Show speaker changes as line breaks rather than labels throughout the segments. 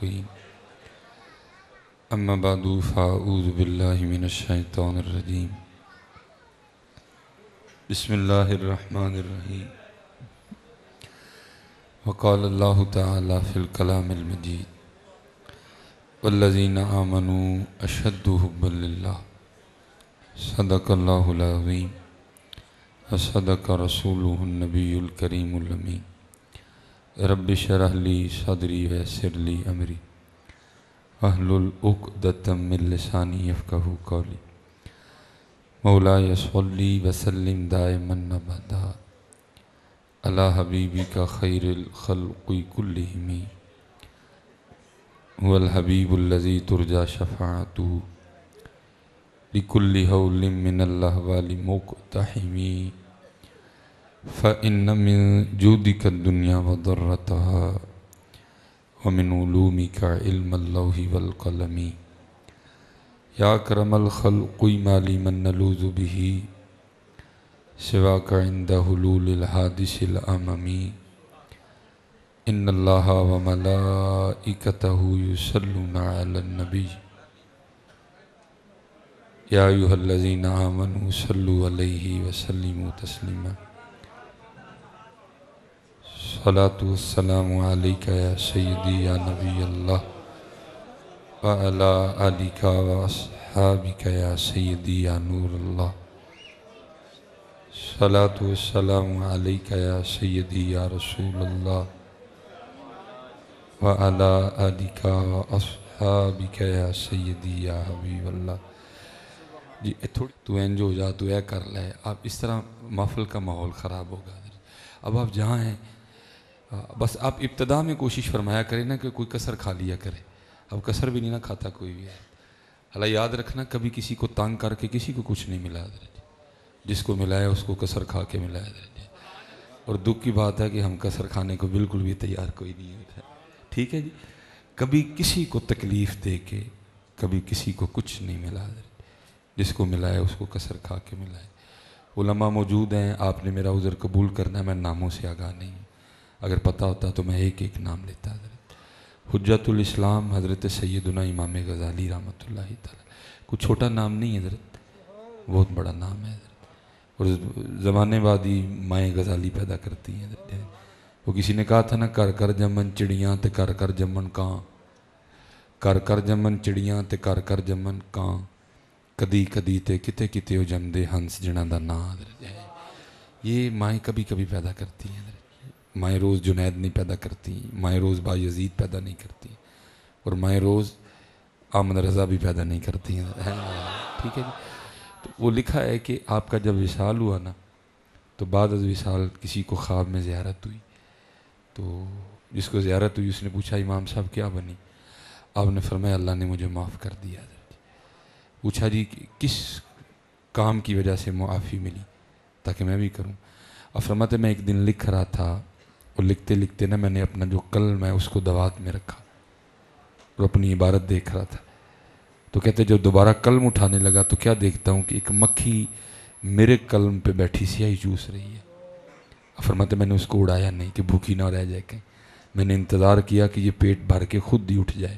المتقين أما بعد فأعوذ بالله من الشيطان الرجيم بسم الله الرحمن الرحيم وقال الله تعالى في الكلام المجيد والذين آمنوا أشد حبا لله صدق الله العظيم وصدق رسوله النبي الكريم الأمين رب اشرح لي صدري ويسر لي أمري واحلل عقدة من لساني يفقهوا قولي مولاي صل وسلم دائما أبدا على حبيبك خير الخلق كلهم هو الحبيب الذي ترجى شفاعته لكل هول من الأهوال مقتحم فإن من جودك الدنيا وضرتها ومن علومك علم اللوح والقلم يا أكرم الخلق ما لي من نلوذ به سواك عند حلول الحادث الأمم إن الله وملائكته يصلون على النبي يا أيها الذين آمنوا صلوا عليه وسلموا تسليما الصلاة والسلام عليك يا سيدي يا نبي الله وعلى آلك وأصحابك يا سيدي يا نور الله الصلاة والسلام عليك يا سيدي يا رسول الله وعلى آلك وأصحابك يا سيدي يا حبيب الله جی تو انج ہو جا تو اے کر لے آپ اس طرح محفل کا ماحول خراب ہوگا اب آپ جہاں ہیں بس آپ ابتدا میں کوشش فرمایا کریں نا کہ کوئی کسر کھا لیا کرے اب کسر بھی نہیں نہ کھاتا کوئی بھی ہے اللہ یاد رکھنا کبھی کسی کو تنگ کر کے کسی کو کچھ نہیں ملا جس کو ملا ہے اس کو کسر کھا کے ملایا اور دکھ کی بات ہے کہ ہم کسر کھانے کو بالکل بھی تیار کوئی نہیں ہوتا ٹھیک ہے جی کبھی کسی کو تکلیف دے کے کبھی کسی کو کچھ نہیں ملا جس کو ملا ہے اس کو کسر کھا کے ملا ہے علماء موجود ہیں آپ نے میرا عذر قبول کرنا ہے میں ناموں سے آگاہ نہیں ہوں اگر پتہ ہوتا تو میں ایک ایک نام لیتا حضرت حجت الاسلام حضرت سیدنا امام غزالی رحمۃ اللہ تعالی کچھ چھوٹا نام نہیں ہے حضرت بہت بڑا نام ہے حضرت اور زمانے بعد ہی مائیں غزالی پیدا کرتی ہیں حضرت وہ کسی نے کہا تھا نا کر کر جمن چڑیاں تے کر کر جمن کان کر کر جمن چڑیاں تے کر کر جمن کان کدی کدی تے کتے کتے ہو جمدے ہنس جنہاں دا نا حضرت یہ مائیں کبھی کبھی پیدا کرتی ہیں حضرت مائیں روز جنید نہیں پیدا کرتی مائیں روز بایزید پیدا نہیں کرتی اور مائیں روز آمد رضا بھی پیدا نہیں کرتی ہیں ٹھیک ہے جی تو وہ لکھا ہے کہ آپ کا جب وصال ہوا نا تو بعد از وصال کسی کو خواب میں زیارت ہوئی تو جس کو زیارت ہوئی اس نے پوچھا امام صاحب کیا بنی آپ نے فرمایا اللہ نے مجھے معاف کر دیا پوچھا جی کس کام کی وجہ سے معافی ملی تاکہ میں بھی کروں اب فرماتے میں ایک دن لکھ رہا تھا اور لکھتے لکھتے نا میں نے اپنا جو قلم ہے اس کو دوات میں رکھا اور اپنی عبارت دیکھ رہا تھا تو کہتے جب دوبارہ قلم اٹھانے لگا تو کیا دیکھتا ہوں کہ ایک مکھی میرے قلم پہ بیٹھی سیاہی چوس رہی ہے اب فرماتے میں نے اس کو اڑایا نہیں کہ بھوکی نہ رہ جائے کہیں میں نے انتظار کیا کہ یہ پیٹ بھر کے خود ہی اٹھ جائے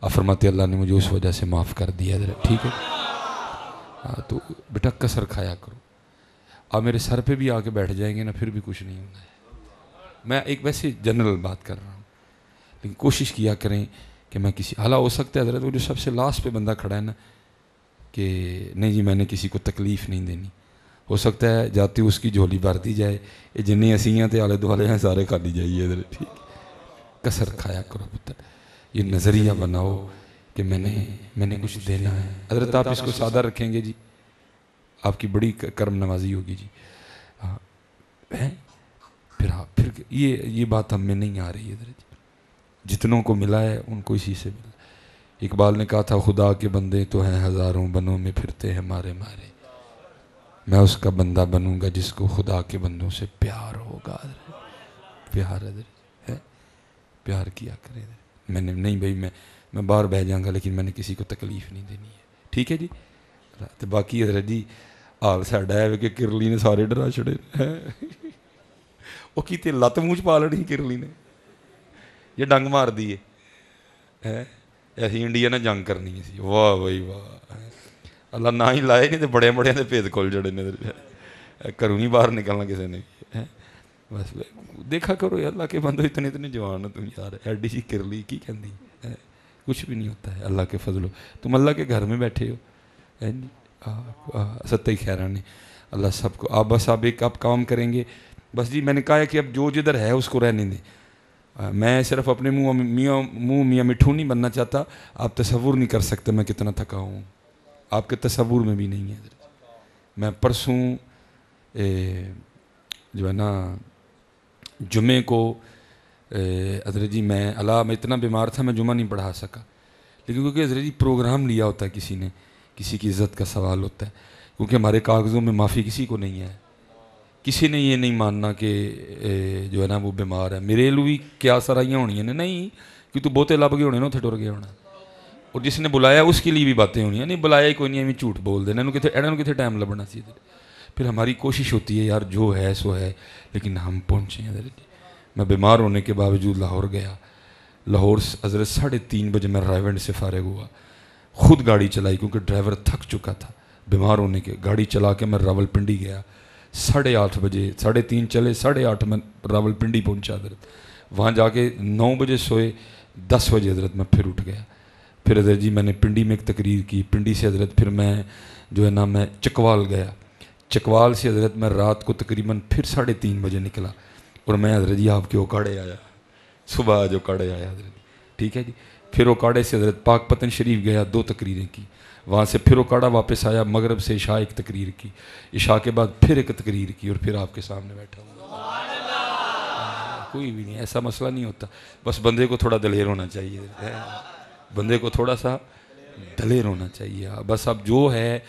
اب فرماتے اللہ نے مجھے اس وجہ سے معاف کر دیا ٹھیک ہے تو بیٹا کسر کھایا کرو آپ میرے سر پہ بھی آ کے بیٹھ جائیں گے نا پھر بھی کچھ نہیں ہونا ہے میں ایک ویسے جنرل بات کر رہا ہوں لیکن کوشش کیا کریں کہ میں کسی حالہ ہو سکتا ہے حضرت وہ جو سب سے لاسٹ پہ بندہ کھڑا ہے نا کہ نہیں جی میں نے کسی کو تکلیف نہیں دینی ہو سکتا ہے جاتی اس کی جھولی بھر دی جائے یہ جنہیں اسیاں تے آلے دوالے ہیں سارے کھالی جائیے حضرت ٹھیک کسر کھایا کرو پتر یہ نظریہ بناؤ کہ میں نے کچھ دینا ہے حضرت آپ اس کو سادہ رکھیں گے جی آپ کی بڑی کرم نوازی ہوگی جی پھر یہ بات ہم میں نہیں آ رہی ہے حضرت جتنوں کو ملا ہے ان کو اسی سے ملا اقبال نے کہا تھا خدا کے بندے تو ہیں ہزاروں بنوں میں پھرتے ہیں مارے مارے میں اس کا بندہ بنوں گا جس کو خدا کے بندوں سے پیار ہوگا پیار حضرت ہے پیار کیا کرے میں نے نہیں بھائی میں باہر بہ جاؤں گا لیکن میں نے کسی کو تکلیف نہیں دینی ہے ٹھیک ہے جی تو باقی حضرت جی حال ساڈا ہے کہ کرلی نے سارے ڈرا چھڑے وہ کیتے لت منہ چ پا لڑی کرلی نے یہ ڈنگ مار دیے ہے ایسی انڈیا نے جنگ کرنی سی، واہ بھائی واہ، اللہ نہ ہی لائے نہیں تو بڑے بڑے دے بھید کھل جڑے نے، گھروں نہیں باہر نکلنا کسی نے، بس دیکھا کرو اللہ کے بندو اتنے اتنے جوان ہو تم یار، ایڈی سی کرلی کی کہندی ہے، کچھ بھی نہیں ہوتا ہے اللہ کے فضل ہو، تم اللہ کے گھر میں بیٹھے ہو، ستائی خیران نے اللہ سب کو، آپ بس آپ ایک آپ کام کریں گے بس جی، میں نے کہا ہے کہ اب جو جدھر ہے اس کو رہنے دیں، میں صرف اپنے منہ میاں مٹھو نہیں بننا چاہتا، آپ تصور نہیں کر سکتے میں کتنا تھکا ہوں، آپ کے تصور میں بھی نہیں ہے۔ میں پرسوں جو ہے نا جمعے کو حضرت جی میں اتنا بیمار تھا میں جمعہ نہیں پڑھا سکا، لیکن کیونکہ حضرت جی پروگرام لیا ہوتا ہے کسی نے، کسی کی عزت کا سوال ہوتا ہے، کیونکہ ہمارے کاغذوں میں معافی کسی کو نہیں ہے، کسی نے یہ نہیں ماننا کہ جو ہے نا وہ بیمار ہے، میرے لو بھی کیا سرائیاں ہونی ہیں نہیں کہ تو بہتے لب گئے ہونے نا اتنے ٹر گیا ہونا، اور جس نے بلایا اس کے لیے بھی باتیں ہونی ہیں، نہیں بلایا ہی کوئی نہیں ہمیں جھوٹ بول دینا، انہوں کتنے ٹائم لبنا سی، پھر ہماری کوشش ہوتی ہے یار جو ہے سو ہے، لیکن ہم پہنچے ہیں حضرت جی، میں بیمار ہونے کے باوجود لاہور گیا، لاہور حضرت 3:30 بجے میں رائیونڈ سے فارغ ہوا، خود گاڑی چلائی کیونکہ ڈرائیور تھک چکا تھا بیمار ہونے کے، گاڑی چلا کے میں راول پنڈی گیا، 8:30 بجے 3:30 چلے 8:30 میں راول پنڈی پہنچا حضرت، وہاں جا کے 9 بجے سوئے، 10 بجے حضرت میں پھر اٹھ گیا، پھر حضرت جی میں نے پنڈی میں ایک تقریر کی، پنڈی سے حضرت پھر میں جو ہے نا میں چکوال گیا، چکوال سے حضرت میں رات کو تقریباً پھر 3:30 بجے نکلا، اور میں حضرت جی آپ کے اوکاڑے آیا، صبح جو اوکاڑے آیا حضرت، ٹھیک ہے جی، پھر اوکاڑے سے حضرت پاک پتن شریف گیا، 2 تقریریں کی، وہاں سے پھر اوکاڑا واپس آیا، مغرب سے عشاء ایک تقریر کی، عشاء کے بعد پھر ایک تقریر کی، اور پھر آپ کے سامنے بیٹھا ہوں، کوئی بھی نہیں ایسا مسئلہ نہیں ہوتا، بس بندے کو تھوڑا دلیر ہونا چاہیے، بندے کو تھوڑا سا دلیر ہونا چاہیے، بس اب جو ہے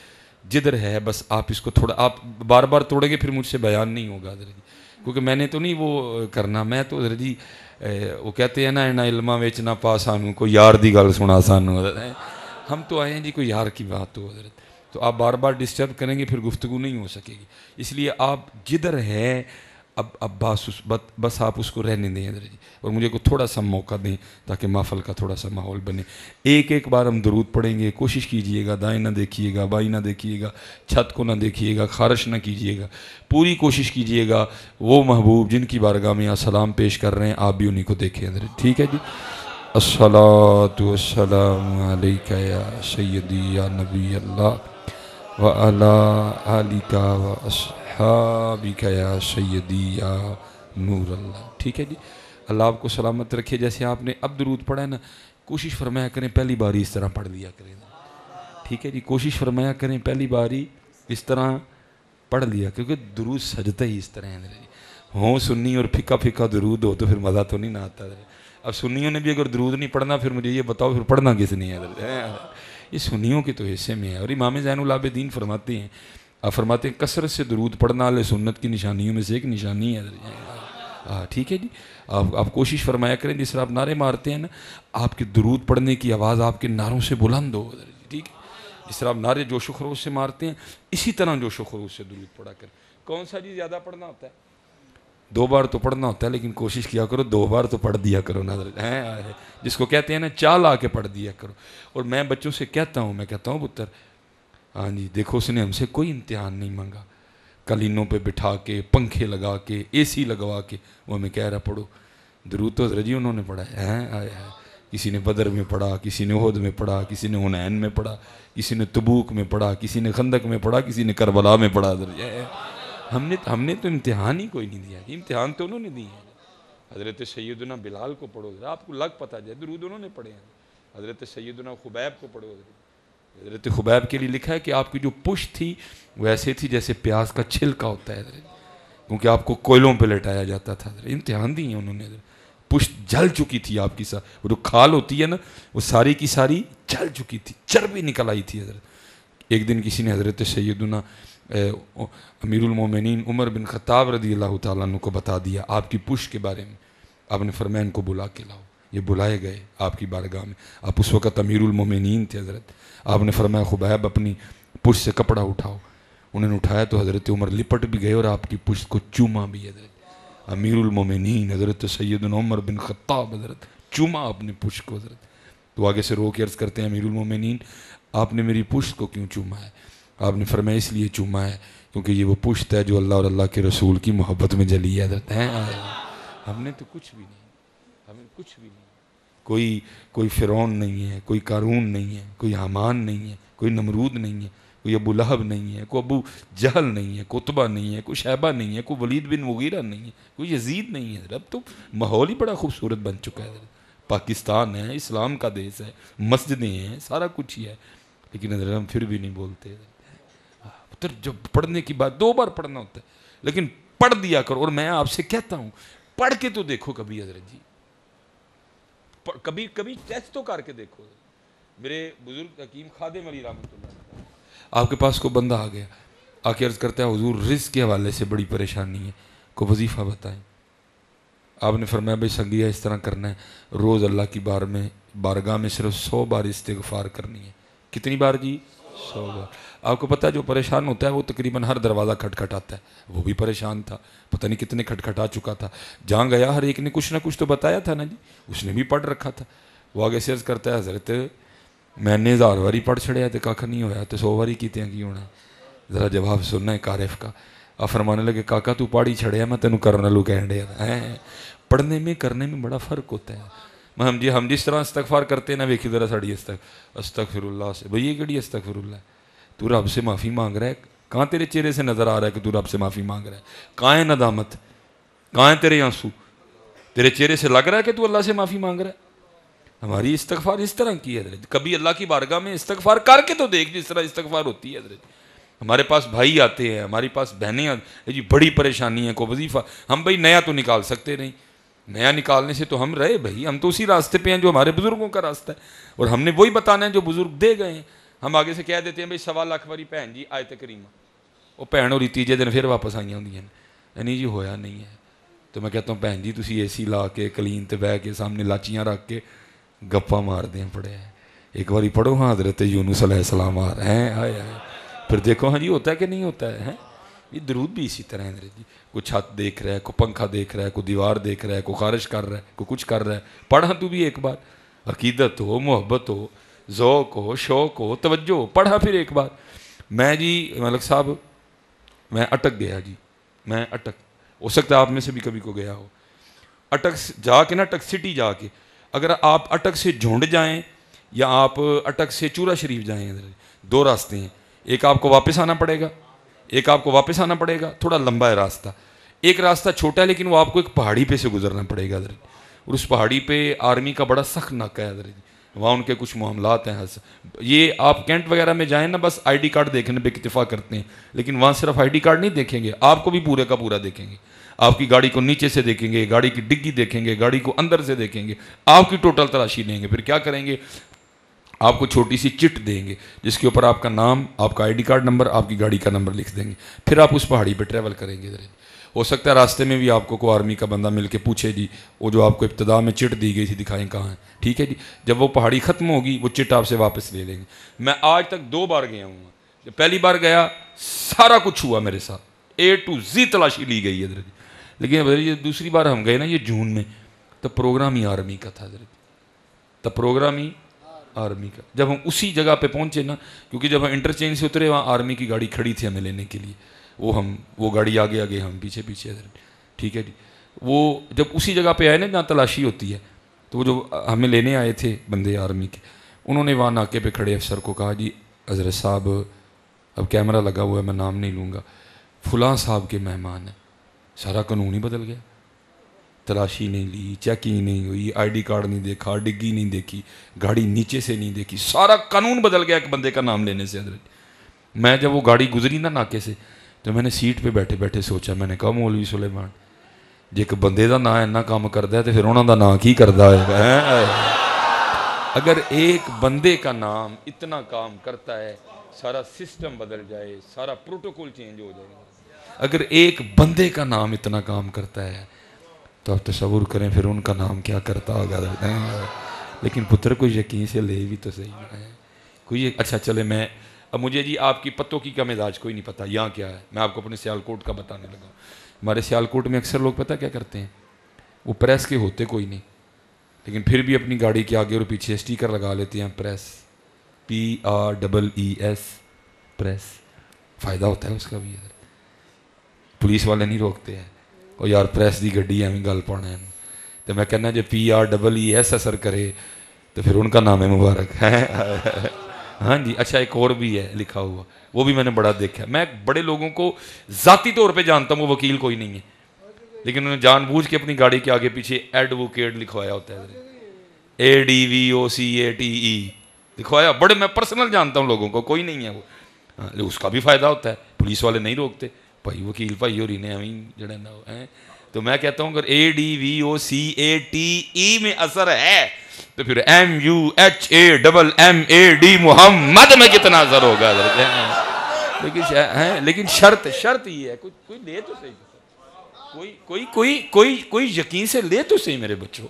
جدھر ہے بس آپ اس کو تھوڑا، آپ بار بار توڑیں گے پھر مجھ سے بیان نہیں ہوگا حضرت جی، کیونکہ میں نے تو نہیں وہ کرنا، میں تو حضرت جی وہ کہتے ہیں نا علماں وچ نہ پا سانو کوئی یار دی گل سنا سانو، ہم تو آئے ہیں جی کوئی یار کی بات ہو حضرت، تو آپ بار بار ڈسٹرب کریں گے پھر گفتگو نہیں ہو سکے گی، اس لیے آپ جدھر ہے اب بس آپ اس کو رہنے دیں حضرت جی، اور مجھے کو تھوڑا سا موقع دیں تاکہ محفل کا تھوڑا سا ماحول بنے، ایک بار ہم درود پڑھیں گے، کوشش کیجئے گا دائیں نہ دیکھیے گا بائیں نہ دیکھیے گا، چھت کو نہ دیکھیے گا، خارش نہ کیجئے گا، پوری کوشش کیجئے گا وہ محبوب جن کی بارگاہ میں سلام پیش کر رہے ہیں آپ بھی انہی کو دیکھیں حضرت، ٹھیک ہے جی، الصلاۃ والسلام علیکہ یا سیدی یا نبی اللہ وعلی آلک واصحابک یا سیدی یا نور اللہ، ٹھیک ہے جی، اللہ آپ کو سلامت رکھے، جیسے آپ نے اب درود پڑھا ہے نا، کوشش فرمایا کریں پہلی باری اس طرح پڑھ لیا کریں، ٹھیک ہے جی، کوشش فرمایا کریں پہلی باری اس طرح پڑھ لیا، کیونکہ درود سجدہ ہی اس طرح ہے، ہوں سنی اور پھکا پھکا درود ہو تو پھر مزہ تو نہیں نہ آتا، اب سنیوں نے بھی اگر درود نہیں پڑھنا پھر مجھے یہ بتاؤ پھر پڑھنا کس نے ہے، یہ سنیوں کے تو حصے میں ہے، اور امام زین العابدین فرماتے ہیں، آپ فرماتے ہیں کثرت سے درود پڑھنا اہل سنت کی نشانیوں میں سے ایک نشانی ہے، ٹھیک ہے جی، آپ کوشش فرمایا کریں جس طرح آپ نعرے مارتے ہیں نا، آپ کے درود پڑھنے کی آواز آپ کے نعروں سے بلند ہو، ٹھیک ہے، جس طرح آپ نعرے جوش و خروش سے مارتے ہیں اسی طرح جوش و خروش سے درود پڑھا کریں، کون سا جی زیادہ پڑھنا ہوتا ہے؟ 2 بار تو پڑھنا ہوتا ہے، لیکن کوشش کیا کرو 2 بار تو پڑھ دیا کرو نا، جس کو کہتے ہیں نا چال آ کے پڑھ دیا کرو، اور میں بچوں سے کہتا ہوں، میں کہتا ہوں پتر ہاں جی دیکھو اس نے ہم سے کوئی امتحان نہیں مانگا، قالینوں پہ بٹھا کے پنکھے لگا کے اے سی لگوا کے وہ ہمیں کہہ رہا پڑھو، درود تو حضرت جی انہوں نے پڑھا ہے، کسی نے بدر میں پڑھا، کسی نے احد میں پڑھا، کسی نے حنین میں پڑھا، کسی نے تبوک میں پڑھا، کسی نے خندق میں پڑھا، کسی نے کربلا میں پڑھا، حضرت جی ہم نے تو امتحان ہی کوئی نہیں دیا، امتحان تو انہوں نے دی ہے، حضرت سیدنا بلال کو پڑھو، آپ کو لگ پتہ جائے درود انہوں نے پڑھے ہیں، حضرت سیدنا خبیب کو پڑھو، حضرت خبیب کے لیے لکھا ہے کہ آپ کی جو پشت تھی وہ ایسے تھی جیسے پیاز کا چھلکا ہوتا ہے، کیونکہ آپ کو کوئلوں پہ لٹایا جاتا تھا، امتحان دی ہیں انہوں نے، پشت جل چکی تھی آپ کی، وہ جو کھال ہوتی ہے نا وہ ساری کی ساری جل چکی تھی، چربی نکل آئی تھی حضرت، ایک دن کسی نے حضرت سیدنا امیر المومنین عمر بن خطاب رضی اللہ تعالیٰ عنہ کو بتا دیا آپ کی پشت کے بارے میں، آپ نے فرمایا ان کو بلا کے لاؤ، یہ بلائے گئے آپ کی بارگاہ میں، آپ اس وقت امیر المومنین تھے حضرت، آپ نے فرمایا خبیب اپنی پشت سے کپڑا اٹھاؤ، انہوں نے اٹھایا تو حضرت عمر لپٹ بھی گئے اور آپ کی پشت کو چوما بھی، حضرت امیر المومنین حضرت سیدنا عمر بن خطاب حضرت چوما اپنی پشت کو حضرت، تو آگے سے رو کے عرض کرتے ہیں امیر المومنین آپ نے میری پشت کو کیوں چوما ہے؟ آپ نے فرمایا اس لیے چوما ہے کیونکہ یہ وہ پشت ہے جو اللہ اور اللہ کے رسول کی محبت میں جلی ہے حضرت ہیں۔ ہم نے تو کچھ بھی نہیں، ہمیں کچھ بھی نہیں، کوئی فرعون نہیں ہے، کوئی قارون نہیں ہے، کوئی حامان نہیں ہے، کوئی نمرود نہیں ہے، کوئی ابو لہب نہیں ہے، کوئی ابو جہل نہیں ہے، کوئی عتبہ نہیں ہے، کوئی شیبہ نہیں ہے، کوئی ولید بن مغیرہ نہیں ہے، کوئی یزید نہیں ہے۔ اب تو ماحول ہی بڑا خوبصورت بن چکا ہے، پاکستان ہے، اسلام کا دیس ہے، مسجدیں ہیں، سارا کچھ ہی ہے، لیکن حضرت ہم پھر بھی نہیں بولتے۔ پھر جب پڑھنے کی بات 2 بار پڑھنا ہوتا ہے، لیکن پڑھ دیا کرو۔ اور میں آپ سے کہتا ہوں پڑھ کے تو دیکھو کبھی حضرت جی، کبھی ٹیسٹ تو کر کے دیکھو۔ میرے بزرگ حکیم خادم علی رحمۃ اللہ، آپ کے پاس کو بندہ آ گیا، آ کے عرض کرتا ہے حضور رزق کے حوالے سے بڑی پریشانی ہے، کو وظیفہ بتائیں۔ آپ نے فرمایا بھائی سنگیا اس طرح کرنا ہے، روز اللہ کی بارگاہ میں صرف 100 بار استغفار کرنی ہے۔ کتنی بار جی؟ 100 بار۔ آپ کو پتہ ہے جو پریشان ہوتا ہے وہ تقریباً ہر دروازہ کھٹکھٹاتا ہے، وہ بھی پریشان تھا، پتہ نہیں کتنے کھٹکھٹا چکا تھا، جہاں گیا ہر ایک نے کچھ نہ کچھ تو بتایا تھا نا جی، اس نے بھی پڑھ رکھا تھا۔ وہ آگے سے عرض کرتا ہے حضرت میں نے 1000 باری پڑھ چھڑیا تو کھ نہیں ہویا، تو 100 باری کیتے ہیں کی ہونا ہے؟ ذرا جواب سننا ہے کارف کا۔ آپ فرمانے لگے کاکا تو پاڑی چھڑیا میں تینوں کرنا لو کہن ڈیا ہے۔ پڑھنے میں کرنے میں بڑا فرق ہوتا ہے۔ ہم جس طرح استغفار کرتے ہیں نا، ویکھی ذرا ساڑی استغفر اللہ سے، بھئی یہ کیڑی استغفر اللہ ہے؟ تو رب سے معافی مانگ رہا ہے، کہاں تیرے چہرے سے نظر آ رہا ہے کہ تو رب سے معافی مانگ رہا ہے؟ کہاں ہے ندامت؟ کہاں ہے تیرے آنسو؟ تیرے چہرے سے لگ رہا ہے کہ تو اللہ سے معافی مانگ رہا ہے؟ ہماری استغفار اس طرح کی ہے حضرت، کبھی اللہ کی بارگاہ میں استغفار کر کے تو دیکھ جس طرح استغفار ہوتی ہے حضرت۔ ہمارے پاس بھائی آتے ہیں، ہمارے پاس بہنیں آتے جی بڑی پریشانی ہے، کو وظیفہ، ہم بھائی نیا تو نکال سکتے نہیں، نیا نکالنے سے تو ہم رہے بھائی، ہم تو اسی راستے پہ ہیں جو ہمارے بزرگوں کا راستہ ہے، اور ہم نے وہی بتانا ہے جو بزرگ دے گئے ہیں۔ ہم آگے سے کہہ دیتے ہیں بھائی 1.25 لاکھ واری بھین جی آیت کریمہ، وہ بھین اور تیجے دن پھر واپس آئی ہوں نہیں جی ہویا نہیں ہے۔ تو میں کہتا ہوں بھین جی تسی اے سی لا کے کلین تے بہ کے سامنے لاچیاں رکھ کے گپا مار دیں پڑے ہیں، ایک باری پڑھو ہاں حضرت یونس علیہ السلام آ رہے ہیں، آئے آئے پھر دیکھو ہاں جی ہوتا ہے کہ نہیں ہوتا ہے۔ یہ درود بھی اسی طرح ہے حضرت جی، کوئی چھت دیکھ رہا ہے، کوئی پنکھا دیکھ رہا ہے، کوئی دیوار دیکھ رہا ہے، کوئی خارش کر رہا ہے، کوئی کچھ کر رہا ہے، پڑھا تو بھی ایک بار، عقیدت ہو، محبت ہو، ذوق ہو، شوق ہو، توجہ ہو، پڑھا پھر ایک بار۔ میں جی ملک صاحب میں اٹک گیا جی، میں اٹک، ہو سکتا ہے آپ میں سے بھی کبھی کو گیا ہو، اٹک جا کے نا، اٹک سٹی جا کے، اگر آپ اٹک سے جھونڈ جائیں یا آپ اٹک سے چورا شریف جائیں، 2 راستے ہیں، ایک آپ کو واپس آنا پڑے گا، تھوڑا لمبا ہے راستہ، ایک راستہ چھوٹا ہے لیکن وہ آپ کو ایک پہاڑی پہ سے گزرنا پڑے گا حضرت، اور اس پہاڑی پہ آرمی کا بڑا سخت ناکہ ہے حضرت، وہاں ان کے کچھ معاملات ہیں۔ یہ آپ کینٹ وغیرہ میں جائیں نا بس آئی ڈی کارڈ دیکھنے پہ اکتفا کرتے ہیں، لیکن وہاں صرف آئی ڈی کارڈ نہیں دیکھیں گے، آپ کو بھی پورے کا پورا دیکھیں گے، آپ کی گاڑی کو نیچے سے دیکھیں گے، گاڑی کی ڈگی دیکھیں گے، گاڑی کو اندر سے دیکھیں گے، آپ کی ٹوٹل تلاشی لیں گے۔ پھر کیا کریں گے، آپ کو چھوٹی سی چٹ دیں گے جس کے اوپر آپ کا نام، آپ کا آئی ڈی کارڈ نمبر، آپ کی گاڑی کا نمبر لکھ دیں گے، پھر آپ اس پہاڑی پہ ٹریول کریں گے۔ ہو سکتا ہے راستے میں بھی آپ کو کوئی آرمی کا بندہ مل کے پوچھے جی وہ جو آپ کو ابتدا میں چٹ دی گئی تھی دکھائیں کہاں ہے، ٹھیک ہے جی، جب وہ پہاڑی ختم ہوگی وہ چٹ آپ سے واپس لے لیں گے۔ میں آج تک 2 بار گیا ہوں، جب پہلی بار گیا سارا کچھ ہوا میرے ساتھ، A to Z تلاشی لی گئی حضرت، لیکن حضرت دوسری بار ہم گئے نا یہ جون میں، تب پروگرام ہی آرمی کا تھا حضرت، تب پروگرام ہی آرمی کا۔ جب ہم اسی جگہ پہ پہنچے نا، کیونکہ جب ہم انٹرچینج سے اترے وہاں آرمی کی گاڑی کھڑی تھی ہمیں لینے کے لیے، وہ گاڑی آگے آگے ہم پیچھے پیچھے حضرت، ٹھیک ہے جی۔ وہ جب اسی جگہ پہ آئے نا جہاں تلاشی ہوتی ہے، تو وہ جو ہمیں لینے آئے تھے بندے آرمی کے، انہوں نے وہاں ناکے پہ کھڑے افسر کو کہا جی حضرت صاحب اب کیمرہ لگا ہوا ہے میں نام نہیں لوں گا، فلاں صاحب کے مہمان ہیں۔ سارا قانون ہی بدل گیا، تلاشی نہیں لی، چیکنگ نہیں ہوئی، آئی ڈی کارڈ نہیں دیکھا، ڈگی نہیں دیکھی، گاڑی نیچے سے نہیں دیکھی، سارا قانون بدل گیا ایک بندے کا نام لینے سے حضرت۔ میں جب وہ گاڑی گزری نا ناکے سے تو میں نے سیٹ پہ بیٹھے بیٹھے سوچا، میں نے کہا مولوی سلیمان جی ایک بندے دا نام اینا کام کردا ہے تو پھر انہوں دا نام کی کردا ہے؟ اگر ایک بندے کا نام اتنا کام کرتا ہے، سارا سسٹم بدل جائے، سارا پروٹوکول چینج ہو جائے، اگر ایک بندے کا نام اتنا کام کرتا ہے تو آپ تصور کریں پھر ان کا نام کیا کرتا ہوگا۔ لیکن پتر کو یقین سے لے بھی تو صحیح ہے کوئی۔ اچھا چلے میں اب مجھے جی آپ کی پتوں کی کا مزاج کوئی نہیں پتہ یہاں کیا ہے، میں آپ کو اپنے سیالکوٹ کا بتانے لگا۔ ہمارے سیالکوٹ میں اکثر لوگ پتہ کیا کرتے ہیں، وہ پریس کے ہوتے کوئی نہیں، لیکن پھر بھی اپنی گاڑی کے آگے اور پیچھے اسٹیکر لگا لیتے ہیں پریس، PRES پریس. فائدہ ہوتا ہے اس کا بھی. پولیس والے نہیں روکتے ہیں اور یار پریس دی گڈی ایویں گل پانا ہے تو میں کہنا جب PRES اثر کرے تو پھر ان کا نام ہے مبارک ہے. ہاں جی. اچھا ایک اور بھی ہے لکھا ہوا، وہ بھی میں نے بڑا دیکھا. میں بڑے لوگوں کو ذاتی طور پہ جانتا ہوں، وہ وکیل کوئی نہیں ہے، لیکن انہوں نے جان بوجھ کے اپنی گاڑی کے آگے پیچھے ایڈوکیٹ لکھوایا ہوتا ہے، ADVOCATE لکھوایا. بڑے میں پرسنل جانتا ہوں لوگوں کو، کوئی نہیں ہے وہ. اس کا بھی فائدہ ہوتا ہے، پولیس والے نہیں روکتے. بھائی وکیل بھائی ہو رہی نے ہمیں جڑے نا ہیں. تو میں کہتا ہوں اگر ADVOCATE میں اثر ہے تو پھر MUHAMMAD محمد میں کتنا اثر ہوگا. لیکن شرط یہ ہے کوئی لے تو صحیح، کوئی یقین سے لے تو صحیح میرے بچوں.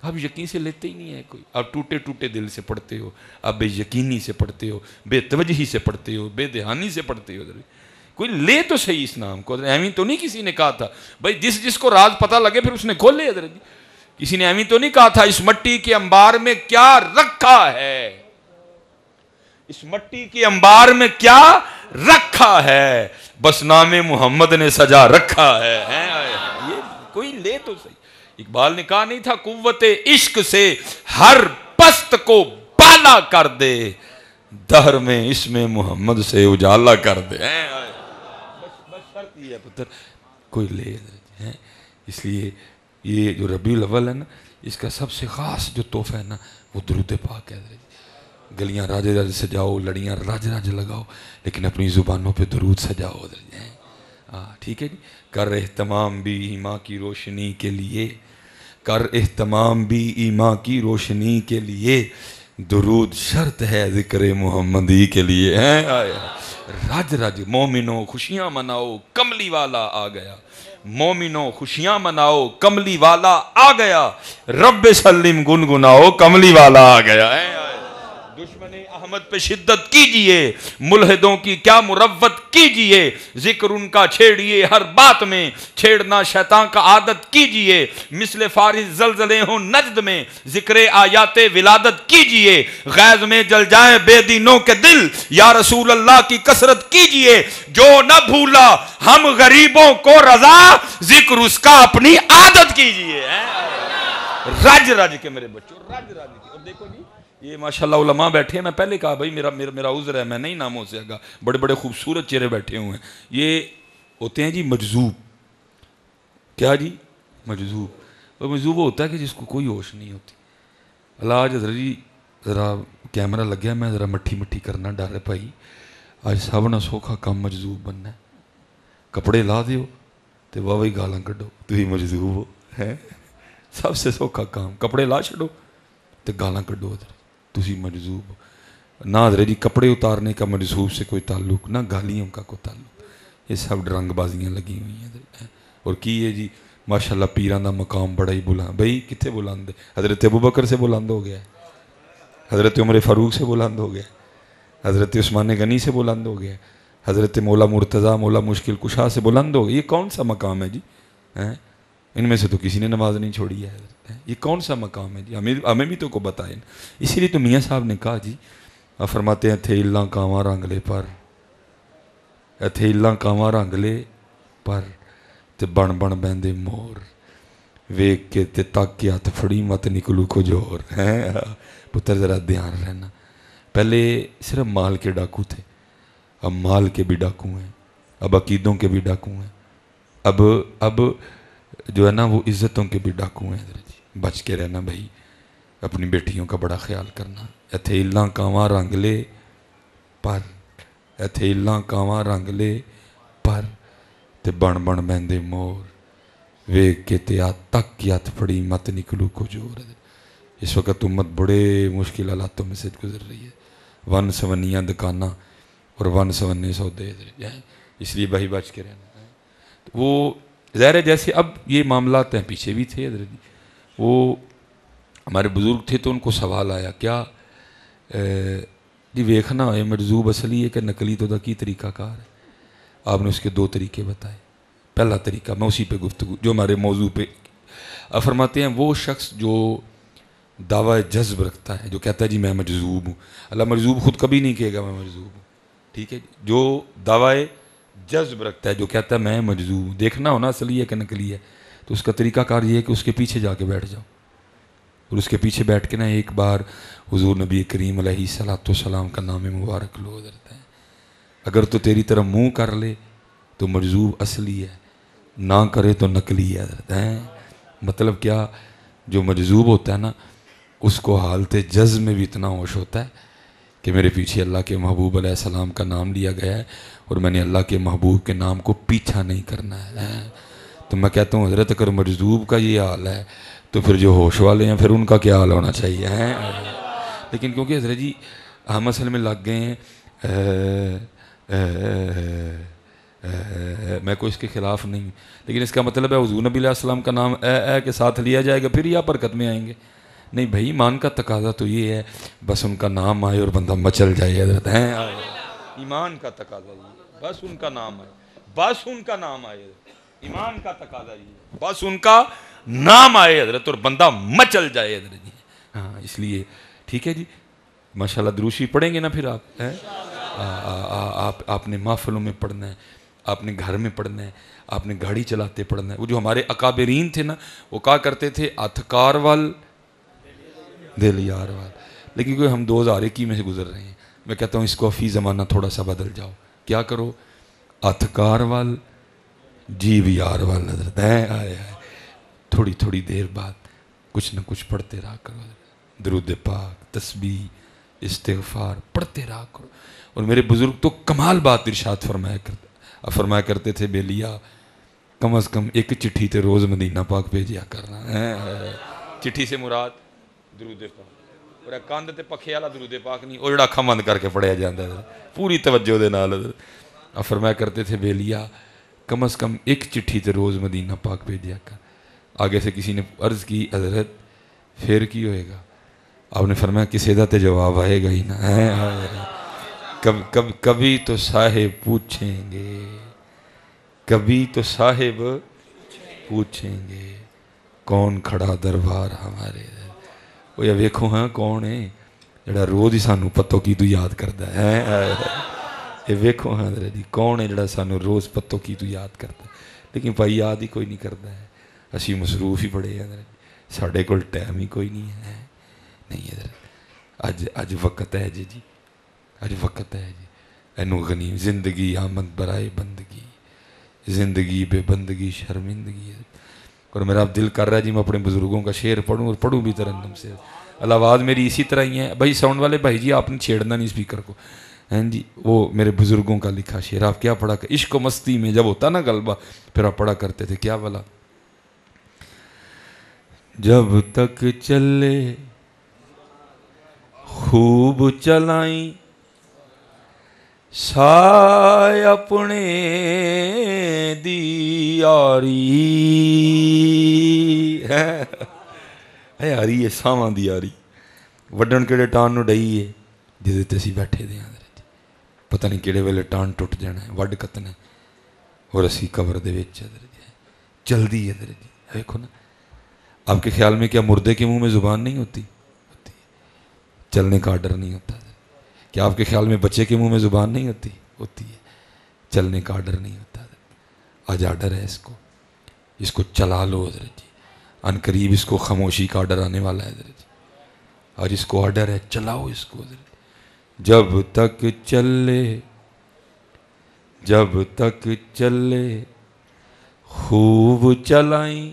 اب یقین سے لیتے ہی نہیں ہے کوئی. اب ٹوٹے دل سے پڑھتے ہو، اب بے یقینی سے پڑھتے ہو، بے توجہی سے پڑھتے ہو، بے دہانی سے پڑھتے ہو. کوئی لے تو صحیح اس نام کو. ایویں تو نہیں کسی نے کہا تھا بھائی جس کو راز پتہ لگے پھر اس نے کھول لے. کسی نے ایویں تو نہیں کہا تھا اس مٹی کے انبار میں کیا رکھا ہے، اس مٹی کے انبار میں کیا رکھا ہے، بس نام محمد نے سجا رکھا ہے. یہ کوئی لے تو صحیح. اقبال نے کہا نہیں تھا قوت عشق سے ہر پست کو بالا کر دے، دہر میں اس میں محمد سے اجالا کر دے. بس شرط یہ ہے پتر کوئی لے. اس لیے یہ جو ربیع الاول ہے نا، اس کا سب سے خاص جو تحفہ ہے نا وہ درود پاک ہے. گلیاں راج راج سجاؤ، لڑیاں راج راج لگاؤ، لیکن اپنی زبانوں پہ درود سجاؤ. ٹھیک ہے جی. کر اہتمام بھی ایمان کی روشنی کے لیے، کر اہتمام بھی ایمان کی روشنی کے لیے، درود شرط ہے ذکر محمدی کے لیے. راج راج مومنوں خوشیاں مناؤ کملی والا آ گیا، مومنوں خوشیاں مناؤ کملی والا آ گیا، رب سلم گنگناؤ کملی والا آ گیا. دشمن احمد پہ شدت کیجئے، ملحدوں کی کیا مروت کیجئے، ذکر ان کا چھیڑیے ہر بات میں، چھیڑنا شیطان کا عادت کیجئے، مثل فارس زلزلے ہوں نجد میں، ذکر آیات ولادت کیجئے، غیظ میں جل جائیں بے دینوں کے دل، یا رسول اللہ کی کثرت کیجئے، جو نہ بھولا ہم غریبوں کو رضا، ذکر اس کا اپنی عادت کیجئے. رج رج کے میرے بچوں، رج رج کے. اور دیکھو جی یہ ماشاءاللہ علماء بیٹھے ہیں. میں پہلے کہا بھائی میرا عذر ہے، میں نہیں ناموں سے آگا. بڑے بڑے خوبصورت چہرے بیٹھے ہوئے ہیں. یہ ہوتے ہیں جی مجذوب. کیا جی؟ مجذوب. اور مجذوب وہ ہوتا ہے کہ جس کو کوئی ہوش نہیں ہوتی. اللہ آج حضرت جی ذرا کیمرہ لگ گیا، میں ذرا مٹھی کرنا ڈر ہے بھائی. آج سب نہ سوکھا کام مجذوب بننا ہے. کپڑے لا دیو تو واہ گالاں کڈو، تو ہی مجذوب ہو. سب سے سوکھا کام کپڑے لا چھڑو تو گالاں کڈو، تسی مجذوب ہو. نہ حضرت جی کپڑے اتارنے کا مجذوب سے کوئی تعلق، نہ گالیوں کا کوئی تعلق. یہ سب ڈرنگ بازیاں لگی ہوئی ہیں. اور کی ہے جی ماشاءاللہ پیران دا مقام بڑا ہی بلند. بھائی کتنے بلند ہے؟ حضرت ابوبکر سے بلند ہو گیا ہے، حضرت عمر فاروق سے بلند ہو گیا، حضرت عثمان غنی سے بلند ہو گیا، حضرت مولا مرتضیٰ مولا مشکل کشا سے بلند ہو گیا. یہ کون سا مقام ہے جی؟ ان میں سے تو کسی نے نماز نہیں چھوڑی ہے. یہ کون سا مقام ہے جی؟ ہمیں بھی تو کو بتائیں. اسی لیے تو میاں صاحب نے کہا جی، فرماتے ہیں تھے اللہ کاواں رنگ لے پر، تھے اللہ کاواں رنگ لے پر تے بن بہندے مور، ویک کے تے تک کے ہاتھ پھڑی مت نکلو کو جور. پتر ذرا دھیان رہنا. پہلے صرف مال کے ڈاکو تھے، اب مال کے بھی ڈاکو ہیں، اب عقیدوں کے بھی ڈاکو ہیں، اب جو ہے نا وہ عزتوں کے بھی ڈاکو ہیں. بچ کے رہنا بھائی، اپنی بیٹیوں کا بڑا خیال کرنا. ایتھے اللہ کاواں رنگ لے پر، ایتھے اللہ کاواں رنگ لے پر تے بن بہندے مور، ویک کے تے تک کی ہاتھ پھڑی مت نکلو کو جور. اس وقت امت بڑے مشکل حالاتوں میں سے گزر رہی ہے. ون سونیاں دکاناں اور ون سونے سودے. اس لیے بھائی بچ کے رہنا. وہ ظاہر ہے جیسے اب یہ معاملات ہیں، پیچھے بھی تھے حضرت جی. وہ ہمارے بزرگ تھے تو ان کو سوال آیا کیا جی ویکھنا ہوئے مجذوب اصلی ہے کہ نقلی تو دا کی طریقہ کار ہے. آپ نے اس کے 2 طریقے بتائے. پہلا طریقہ میں اسی پہ گفتگو جو ہمارے موضوع پہ فرماتے ہیں، وہ شخص جو دعوی جذب رکھتا ہے، جو کہتا ہے جی میں مجذوب ہوں. اللہ مجذوب خود کبھی نہیں کہے گا میں مجذوب ہوں. ٹھیک ہے جی. جو دعوی جذب رکھتا ہے، جو کہتا ہے میں مجذوب ہوں، دیکھنا ہونا اصلی ہے کہ نقلی ہے، تو اس کا طریقہ کار یہ ہے کہ اس کے پیچھے جا کے بیٹھ جاؤ، اور اس کے پیچھے بیٹھ کے نا ایک بار حضور نبی کریم علیہ الصلوۃ والسلام کا نام مبارک لو. حضرت ہے اگر تو تیری طرف منہ کر لے تو مجذوب اصلی ہے، نہ کرے تو نقلی ہے. حضرت ہے مطلب کیا؟ جو مجذوب ہوتا ہے نا اس کو حالت جذب میں بھی اتنا ہوش ہوتا ہے کہ میرے پیچھے اللہ کے محبوب علیہ السلام کا نام لیا گیا ہے اور میں نے اللہ کے محبوب کے نام کو پیچھا نہیں کرنا ہے. تو میں کہتا ہوں حضرت اگر مجذوب کا یہ حال ہے تو پھر جو ہوش والے ہیں پھر ان کا کیا حال ہونا چاہیے. لیکن کیونکہ حضرت جی ہم اصل میں لگ گئے ہیں میں کوئی اس کے خلاف نہیں، لیکن اس کا مطلب ہے حضور نبی علیہ السلام کا نام اے کے ساتھ لیا جائے گا پھر یا برکت میں آئیں گے؟ نہیں بھائی، ایمان کا تقاضا تو یہ ہے بس ان کا نام آئے اور بندہ مچل جائے. حضرت ہیں ایمان کا تقاضا یہ، بس ان کا نام آئے، بس ان کا نام آئے. ایمان کا تقاضا یہ، بس ان کا نام آئے حضرت اور بندہ مچل جائے. حضرت جی ہاں اس لیے ٹھیک ہے جی. ماشاءاللہ دروشی پڑھیں گے نا پھر آپ نے محفلوں میں پڑھنا ہے، آپ نے گھر میں پڑھنا ہے، آپ نے گاڑی چلاتے پڑھنا ہے. وہ جو ہمارے اکابرین تھے نا وہ کہا کرتے تھے اتھکار وال دل یار وال. لیکن کوئی ہم 2021 میں سے گزر رہے ہیں، میں کہتا ہوں اس کو فی زمانہ تھوڑا سا بدل جاؤ. کیا کرو؟ اتھکار وال جی بھی یار وال. حضرت آئے تھوڑی تھوڑی دیر بعد کچھ نہ کچھ پڑھتے رہا کرو. درود پاک، تسبیح، استغفار پڑھتے رہا کرو. اور میرے بزرگ تو کمال بات ارشاد فرمایا کرتے تھے بیلیا کم از کم ایک چٹھی تے روز مدینہ پاک بھیجیا کرنا. چٹھی سے مراد درود پاک، اور کاند تے پکھے والا درود پاک نہیں، وہ جڑا اکھاں بند کر کے پڑھیا جاتا ہے پوری توجہ دے نال. فرمایا کرتے تھے بیلیا کم از کم ایک چٹھی تے روز مدینہ پاک بھیجیا کر. آگے سے کسی نے عرض کی حضرت پھر کی ہوئے گا؟ آپ نے فرمایا کسی دا تے جواب آئے گا ہی نا. کبھی تو صاحب پوچھیں گے، کبھی تو صاحب پوچھیں گے کون کھڑا دربار ہمارے. وہ یا ویکھو ہاں کون ہے جڑا روز ہی سانو پتو کی تو یاد کرتا ہے. یہ ویکھو ہاں جی کون ہے جڑا سانو روز پتو کی تو یاد کرتا ہے. لیکن بھائی یاد ہی کوئی نہیں کرتا ہے، اسی مصروف ہی بڑے ہیں، ساڈے کول ٹائم ہی کوئی نہیں ہے. نہیں حضرت اج وقت ہے جی اج وقت ہے جی. اینو غنی زندگی آمد برائے بندگی، زندگی بے بندگی شرمندگی. اور میرا اب دل کر رہا ہے جی میں اپنے بزرگوں کا شعر پڑھوں اور پڑھوں بھی ترنم سے. آواز میری اسی طرح ہی ہے. بھائی ساؤنڈ والے بھائی جی آپ نے چھیڑنا نہیں اسپیکر کو. ہیں جی وہ میرے بزرگوں کا لکھا شعر آپ کیا پڑھا کر عشق و مستی میں جب ہوتا نا غلبہ پھر آپ پڑھا کرتے تھے. کیا بلا جب تک چلے خوب چلائیں سائے اپنے دی یاری ہے یاری ہے ساواں دی یاری وڈن کہڑے ٹان نو ڈئی ہے جہدے تے اسی بیٹھے دے ہاں. پتہ نہیں کہڑے ویلے ٹان ٹوٹ جانا ہے وڈ کتنا اور اسی قبر دے وچ جلدی ہے. دیکھو نا آپ کے خیال میں کیا مردے کے منہ میں زبان نہیں ہوتی؟ چلنے کا آرڈر نہیں ہوتا. کیا آپ کے خیال میں بچے کے منہ میں زبان نہیں ہوتی؟ ہوتی ہے. چلنے کا آرڈر نہیں ہوتا. آج آرڈر ہے اس کو چلا لو حضرت جی. ان قریب اس کو خاموشی کا آرڈر آنے والا ہے حضرت جی. آج اس کو آرڈر ہے چلاؤ اس کو حضرت. جب تک چلے خوب چلائیں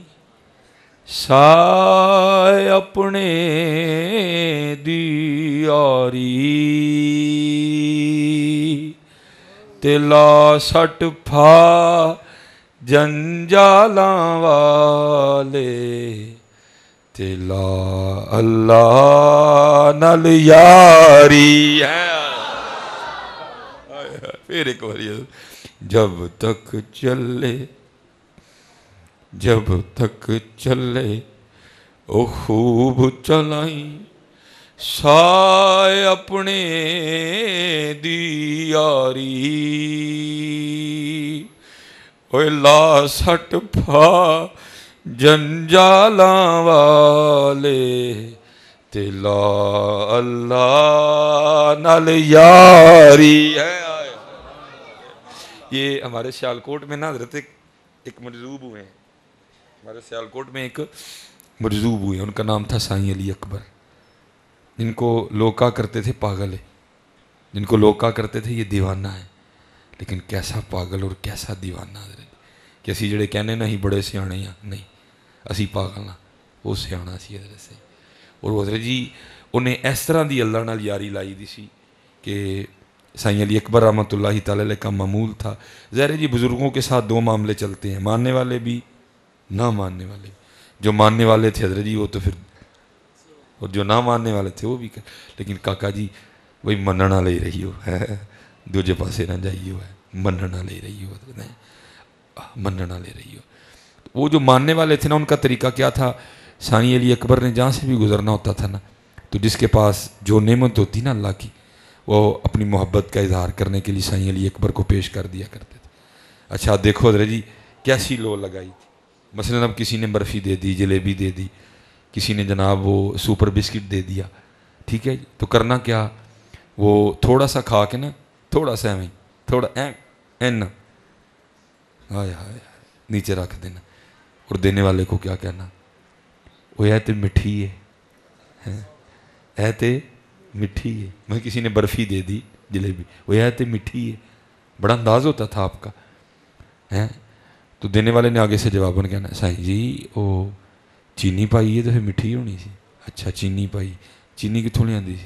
سائے اپنے دی یاری تلا سٹ پھا جنجالاں والے تلا اللہ نال یاری ہے. پھر ایک بار جب تک چلے او خوب چلائیں سائے اپنے دی یاری اوے لا سٹ پھا جنجالاں والے تے لا اللہ نال یاری ہے. یہ ہمارے سیالکوٹ میں نا حضرت ایک مجذوب ہوئے ہیں، ہمارے سیالکوٹ میں ایک مجذوب ہوئے ہیں، ان کا نام تھا سائیں علی اکبر، جن کو لوگ کہا کرتے تھے پاگل ہے، جن کو لوگ کہا کرتے تھے یہ دیوانہ ہے. لیکن کیسا پاگل اور کیسا دیوانہ حضرت کہ اسی جڑے کہنے نا ہی بڑے سیانے ہیں، نہیں اسی پاگل نہ وہ سیانا سی حضرت سے. اور وہ حضرت جی انہیں اس طرح دی اللہ نال یاری لائی دی سی کہ سائیں علی اکبر رحمۃ اللہ تعالی علیہ کا معمول تھا. ظاہر جی بزرگوں کے ساتھ دو معاملے چلتے ہیں، ماننے والے بھی نہ ماننے والے بھی. جو ماننے والے تھے حضرت جی وہ تو پھر، اور جو نہ ماننے والے تھے وہ بھی لیکن کاکا جی وہی مننا لے رہی ہو ہے، دوجے پاسے نہ جائیے ہو ہے، مننا لے رہی ہو، مننا لے رہی ہو. وہ جو ماننے والے تھے نا ان کا طریقہ کیا تھا، سائیں علی اکبر نے جہاں سے بھی گزرنا ہوتا تھا نا تو جس کے پاس جو نعمت ہوتی نا اللہ کی وہ اپنی محبت کا اظہار کرنے کے لیے سائیں علی اکبر کو پیش کر دیا کرتے تھے. اچھا دیکھو حضرت جی کیسی لو لگائی تھی. مثلا اب کسی نے برفی دے دی، جلیبی دے دی، کسی نے جناب وہ سوپر بسکٹ دے دیا، ٹھیک ہے تو کرنا کیا، وہ تھوڑا سا کھا کے نا تھوڑا سا ایویں تھوڑا این ہائے ہائے نیچے رکھ دینا، اور دینے والے کو کیا کہنا، وہ ہے تو مٹھی ہے تو مٹھی ہے. میں کسی نے برفی دے دی جلیبی، وہ ہے تو مٹھی ہے، بڑا انداز ہوتا تھا آپ کا ہے. تو دینے والے نے آگے سے جواباً کہنا سائیں جی وہ چینی پائی ہے تو پھر مٹھی ہونی سی. اچھا چینی پائی، چینی کتوں لیا سی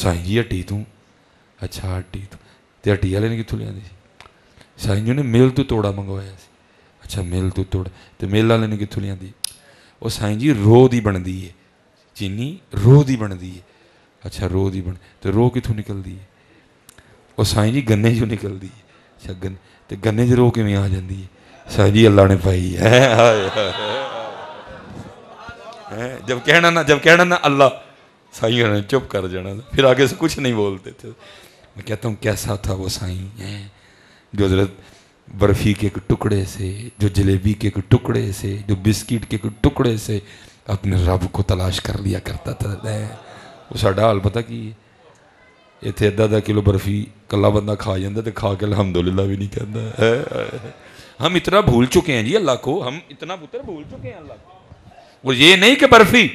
سائیں جی ہٹی تو. اچھا ہٹی تو ہٹی والے نے کتوں لیا سی سائیں جی نے میل تو توڑا منگوایا سی. اچھا میل تو توڑا تو میل والے نے کتوں لیا. وہ سائیں جی رو دی بنتی ہے چینی، رو دی بنتی ہے. اچھا رو دی بن تو رو کتوں نکلتی ہے. وہ سائیں جی گنے چوں نکلتی ہے. اچھا گنے تو گنے چ رو کیویں آ جاتی ہے. سائیں جی اللہ نے پائی ہے. جب کہنا نا اللہ سائیں نے چپ کر جانا، پھر آگے سے کچھ نہیں بولتے تھے. میں کہتا ہوں کیسا تھا وہ سائیں جو حضرت برفی کے ایک ٹکڑے سے، جو جلیبی کے ایک ٹکڑے سے، جو بسکٹ کے ایک ٹکڑے سے اپنے رب کو تلاش کر لیا کرتا تھا. وہ ساڈا حال پتہ کی ہے، اتنے ادھا کلو برفی کلا بندہ کھا جاتا تو کھا کے الحمدللہ بھی نہیں کہتا. ہم اتنا بھول چکے ہیں جی اللہ کو، ہم اتنا پتر بھول چکے ہیں اللہ کو. وہ یہ نہیں کہ برفی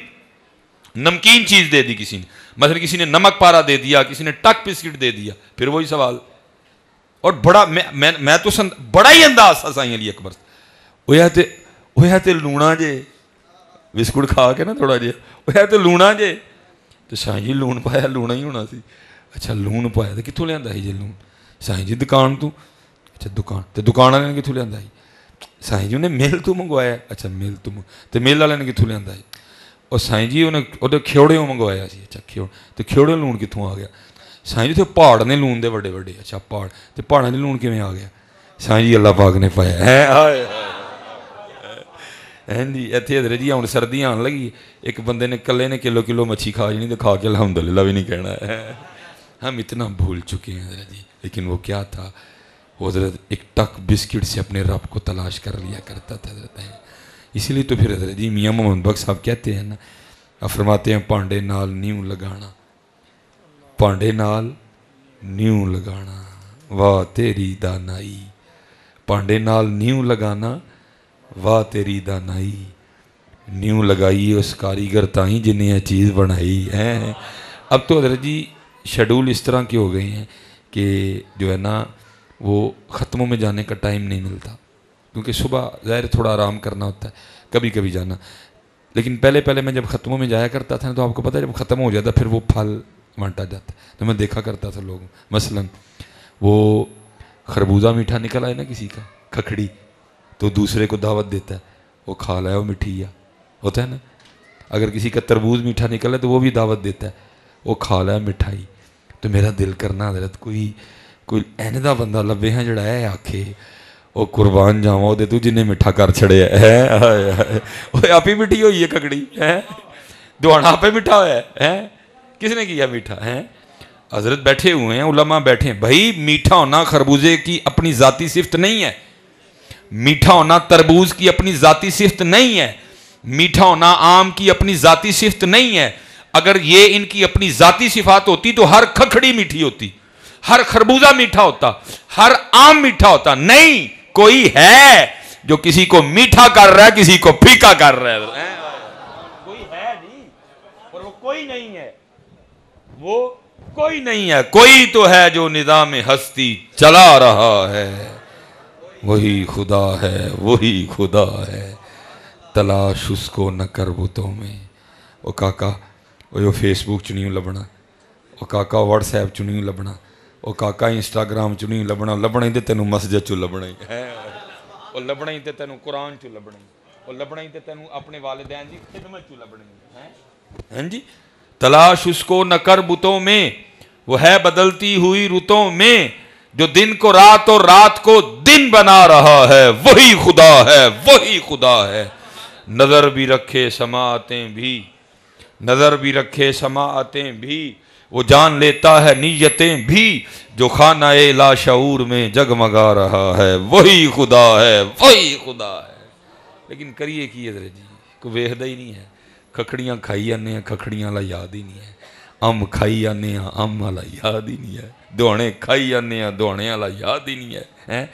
نمکین چیز دے دی کسی نے، مثلا کسی نے نمک پارا دے دیا، کسی نے ٹک بسکٹ دے دیا، پھر وہی سوال. اور بڑا میں تو بڑا ہی انداز تھا سائیں علی اکبر. وہ ہے تے لونا جے بسکٹ کھا کے نا تھوڑا جہا، وہ ہے تے لونا جے تو سائیں جی لون پایا لونا ہی ہونا سی. اچھا لون پایا تو کتوں لیا جی لون؟ سائیں جی دکان تو. اچھا دکان تو دکان والے نے کتوں لیا جی؟ سائیں جی انہیں میل تو منگوایا. اچھا میل تو میل والے نے کتوں لیا جی؟ اور سائیں جی انہیں وہ کھیوڑیوں منگوایا سی. اچھا کھیوڑ تو کھیوڑے لون کتوں آ گیا؟ سائیں جی تو پہاڑ نے لون دے بڑے بڑے. اچھا پہاڑ تو پہاڑوں نے لون کیویں آ گیا؟ سائیں جی اللہ پاک نے پایا ہے. جی اتنے حضرت جی ہوں سردیاں آن لگی، ایک بندے نے کلے نے کلو مچھی کھا جانی تو کھا کے الحمدللہ بھی نہیں کہنا ہے. ہم اتنا بھول چکے ہیں حضرت جی. لیکن وہ کیا تھا، وہ حضرت ایک ٹک بسکٹ سے اپنے رب کو تلاش کر لیا کرتا تھا حضرت. اسی لیے تو پھر حضرت جی میاں محمد بخش صاحب کہتے ہیں نا، فرماتے ہیں پانڈے نال نیو لگانا، پانڈے نال نیو لگانا واہ تیری دانائی، پانڈے نال نیو لگانا واہ تیری دانائی، نیو لگائی اس کاریگر تائیں جنہیں یہ چیز بنائی ہے. اب تو حضرت جی شیڈول اس طرح کے ہو گئے ہیں کہ جو ہے نا وہ ختموں میں جانے کا ٹائم نہیں ملتا، کیونکہ صبح ظاہر تھوڑا آرام کرنا ہوتا ہے، کبھی کبھی جانا. لیکن پہلے میں جب ختموں میں جایا کرتا تھا نا تو آپ کو پتہ ہے جب ختم ہو جاتا پھر وہ پھل بانٹا جاتا تو میں دیکھا کرتا تھا لوگوں. مثلا وہ خربوزہ میٹھا نکل آئے نا کسی کا، کھکھڑی، تو دوسرے کو دعوت دیتا ہے، وہ کھا لایا وہ مٹھیا ہوتا ہے نا. اگر کسی کا تربوز میٹھا نکلا تو وہ بھی دعوت دیتا ہے، وہ کھا لایا مٹھائی. تو میرا دل کرنا حضرت کوئی این دا بندہ لبے ہیں جڑا ہے آکھے وہ قربان جاواں دے تو جنہیں میٹھا کر چھڑے ہے، وہ آپ ہی میٹھی ہوئی ہے ککڑی ہے، دوانا آپ ہی میٹھا ہوا ہے، کس نے کیا میٹھا ہے؟ حضرت بیٹھے ہوئے ہیں، علماء بیٹھے ہیں. بھائی میٹھا ہونا خربوزے کی اپنی ذاتی صفت نہیں ہے، میٹھا ہونا تربوز کی اپنی ذاتی صفت نہیں ہے، میٹھا ہونا آم کی اپنی ذاتی صفت نہیں ہے.
اگر یہ ان کی اپنی ذاتی صفات ہوتی تو ہر کھکھڑی میٹھی ہوتی، ہر خربوزہ میٹھا ہوتا، ہر آم میٹھا ہوتا. نہیں، کوئی ہے جو کسی کو میٹھا کر رہا ہے، کسی کو پھیکا کر رہا ہے. کوئی ہے جی، اور وہ کوئی نہیں ہے، وہ کوئی نہیں ہے. کوئی تو ہے جو نظام ہستی چلا رہا ہے، وہی خدا ہے، وہی خدا ہے. تلاش اس کو نہ کر بتوں میں. او کاکا وہ فیس بک چ نہیں لبنا، او کاکا واٹس ایپ چ نہیں لبنا، او کاکا انسٹاگرام چ نہیں لبنا. لبنا ہی تے تینوں مسجد چ لبنا ہی ہے، او لبنا ہی تے تینوں قرآن چ لبنا ہی، او لبنا ہی تے تینوں اپنے والدین دی خدمت چ لبنا ہی. ہیں جی، تلاش اس کو نہ کر بتوں میں، وہ ہے بدلتی ہوئی رتوں میں. جو دن کو رات اور رات کو دن بنا رہا ہے، وہی خدا ہے، وہی خدا ہے. نظر بھی رکھے سماعتیں بھی، نظر بھی رکھے سماعتیں بھی، وہ جان لیتا ہے نیتیں بھی. جو خانہ لاشعور میں جگمگا رہا ہے، وہی خدا ہے، وہی خدا ہے. لیکن کریے کی ادھر جی، کوئی ویکھدا ہی نہیں ہے. کھکھڑیاں کھائی جانے ہیں، کھکھڑیاں والا یاد ہی نہیں ہے. ام کھائی جانے ہیں، ام والا یاد ہی نہیں ہے. دوہنے کھائی جانے ہیں، دوہنے والا یاد ہی نہیں ہے.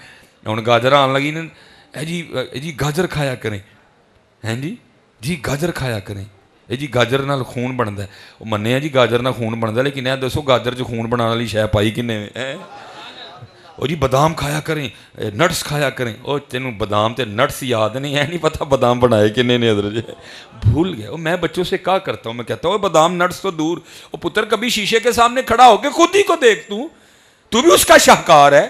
ہن گاجر آن لگی نا، جی گاجر کھایا کریں. ہیں جی گاجر کھایا کریں. جی گاجر نال خون بنتا ہے. وہ منیا جی گاجر نال خون بنتا ہے، لیکن یہ دسو گاجر چ خون بنا والی شے پائی کنے میں؟ وہ جی بادام کھایا کریں، نٹس کھایا کریں. وہ تینوں بادام تے نٹس یاد نہیں پتہ بادام بنائے کنے نے ادھر جی، بھول گئے. میں بچوں سے کہا کرتا ہوں، میں کہتا ہوں بادام نٹس تو دور. وہ پتر کبھی شیشے کے سامنے کھڑا ہو کے خود ہی کو دیکھ، تو بھی اس کا شاہکار ہے.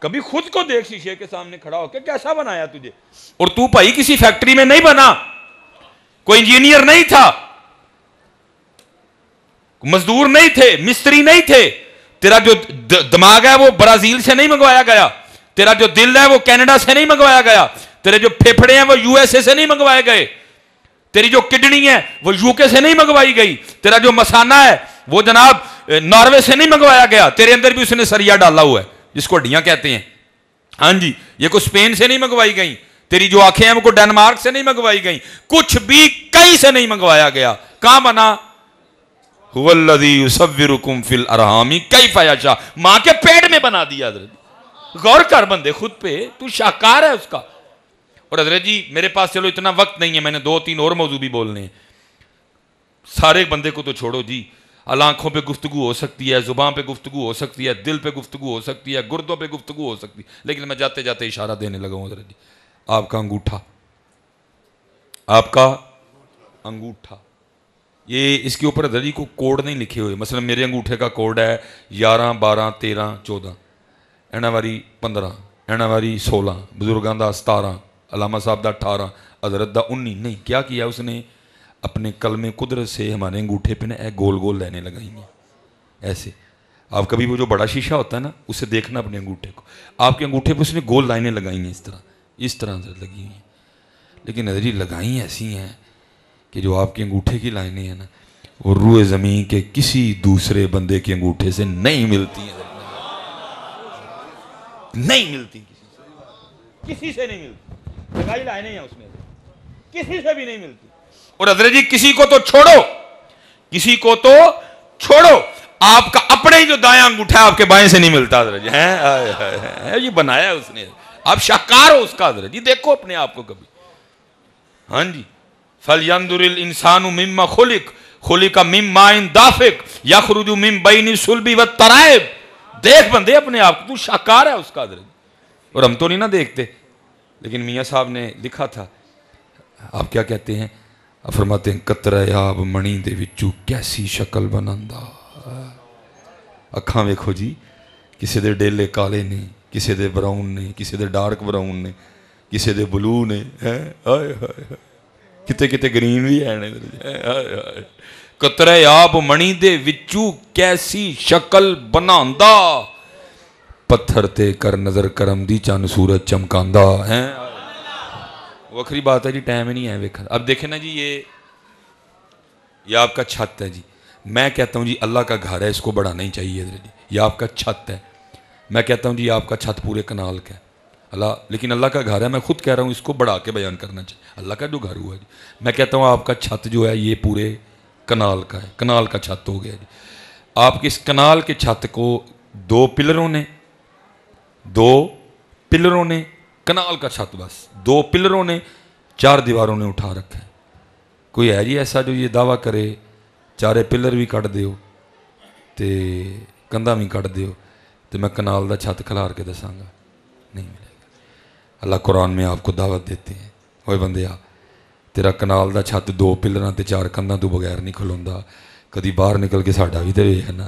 کبھی خود کو دیکھ شیشے کے سامنے کھڑا ہو کے، کیسا بنایا تجھے. اور تو بھائی کسی فیکٹری میں نہیں بنا، کوئی انجینئر نہیں تھا، مزدور نہیں تھے، مستری نہیں تھے. تیرا جو دماغ ہے وہ برازیل سے نہیں منگوایا گیا، تیرا جو دل ہے وہ کینیڈا سے نہیں منگوایا گیا، تیرے جو پھیپھڑے ہیں وہ یو ایس اے سے نہیں منگوائے گئے، تیری جو کڈنی ہے وہ یو کے سے نہیں منگوائی گئی، تیرا جو مسانہ ہے وہ جناب ناروے سے نہیں منگوایا گیا. تیرے اندر بھی اس نے سریا ڈالا ہوا ہے جس کو ہڈیاں کہتے ہیں. ہاں جی، یہ کوئی اسپین سے نہیں منگوائی گئی. تیری جو آنکھیں ہیں وہ کوئی ڈنمارک سے نہیں منگوائی گئی. کچھ بھی کہیں سے نہیں منگوایا گیا. کہاں بنا؟ هو الذی یصورکم فی الارحام کیف یشاء. ماں کے پیٹ میں بنا دیا. حضرت غور کر بندے خود پہ، تو شاہکار ہے اس کا. اور حضرت جی میرے پاس چلو اتنا وقت نہیں ہے، میں نے 2-3 اور موضوع بھی بولنے ہیں. سارے بندے کو تو چھوڑو جی، آنکھوں پہ گفتگو ہو سکتی ہے، زبان پہ گفتگو ہو سکتی ہے، دل پہ گفتگو ہو سکتی ہے، گردوں پہ گفتگو ہو سکتی ہے. لیکن میں جاتے جاتے اشارہ دینے لگا ہوں حضرت جی، آپ کا انگوٹھا، آپ کا انگوٹھا، یہ اس کے اوپر حضرت جی کو کوڈ نہیں لکھے ہوئے. مثلا میرے انگوٹھے کا کوڈ ہے 11 12 13 14، اینا واری 15، اینا واری 16، بزرگاں دا 17، علامہ صاحب دا 18، حضرت دا 19. نہیں، کیا کیا اس نے؟ اپنے کلمِ قدرت سے ہمارے انگوٹھے پہ نا گول گول لائنیں لگائی ہیں ایسے. آپ کبھی وہ جو بڑا شیشہ ہوتا ہے نا اسے دیکھنا اپنے انگوٹھے کو، آپ کے انگوٹھے پہ اس نے گول لائنیں لگائی ہیں اس طرح سے لگی ہوئی ہیں. لیکن حضرت جی لگائی ایسی ہیں کہ جو آپ کے انگوٹھے کی لائنیں ہیں نا وہ روئے زمین کے کسی دوسرے بندے کے انگوٹھے سے نہیں ملتی ہیں. نہیں ملتی، کسی سے نہیں ملتی. لگائی لائنیں ہیں اس میں، کسی سے بھی نہیں ملتی. اور حضرت جی کسی کو تو چھوڑو، کسی کو تو چھوڑو، آپ کا اپنے ہی جو دایاں انگوٹھا ہے آپ کے بائیں سے نہیں ملتا. حضرت جی ہیں یہ بنایا اس نے، آپ شاہکار ہو اس کا. حضرت جی دیکھو اپنے آپ کو کبھی. ہاں جی، فَلْيَنْظُرِ الْإِنسَانُ مِمَّا خُلِقَ مِن مَّاءٍ دَافِقٍ يَخْرُجُ مِن بَيْنِ الصُّلْبِ وَالتَّرَائِبِ. دیکھ بندے اپنے آپ کو، تو شاہکار ہے اس کا. حضرت اور ہم تو نہیں نہ دیکھتے، لیکن میاں صاحب نے لکھا تھا. آپ کیا کہتے ہیں؟ فرماتے ہیں قطرہ آب منی دے وچوں کیسی شکل بناندا. اکھاں ویکھو جی، کسی دے ڈیلے کالے نے، کسی دے براؤن نے، کسی دے ڈارک براؤن نے، کسی دے بلو نے، کتے کتے گرین بھی ہیں. قطرہ آب منی دے وچوں کیسی شکل بناندا، پتھر تے کر نظر کرم دی چند سورج چمکاندا. ہیں وکری بات ہے جی، ٹائم ہی نہیں ہے ویکھن. اب دیکھیں نا جی، یہ آپ کا چھت ہے جی. میں کہتا ہوں جی اللہ کا گھر ہے، اس کو بڑھانا ہی چاہیے. حضرت جی یہ آپ کا چھت ہے. میں کہتا ہوں جی آپ کا چھت پورے کنال کا ہے اللہ، لیکن اللہ کا گھر ہے. میں خود کہہ رہا ہوں اس کو بڑھا کے بیان کرنا چاہیے. اللہ کا جو گھر ہوا ہے جی، میں کہتا ہوں آپ کا چھت جو ہے یہ پورے کنال کا ہے, کنال کا چھت ہو گیا جی. آپ کے اس کنال کے چھت کو دو پلروں نے کنال کا چھت, بس دو پلروں نے 4 دیواروں نے اٹھا رکھا ہے. کوئی ہے جی ایسا جو یہ دعویٰ کرے چارے پلر بھی کٹ دیو تے کندھا بھی کٹ دیو تو میں کنال دا چھت کھلار کے دساں گا, نہیں ملے گا. اللہ قرآن میں آپ کو دعوت دیتے ہیں, اوے بندیا تیرا کنال دا چھت 2 پلراں تے 4 کندھاں تو بغیر نہیں کھلوندا, کدی باہر نکل کے ساڈا بھی تے ویکھنا.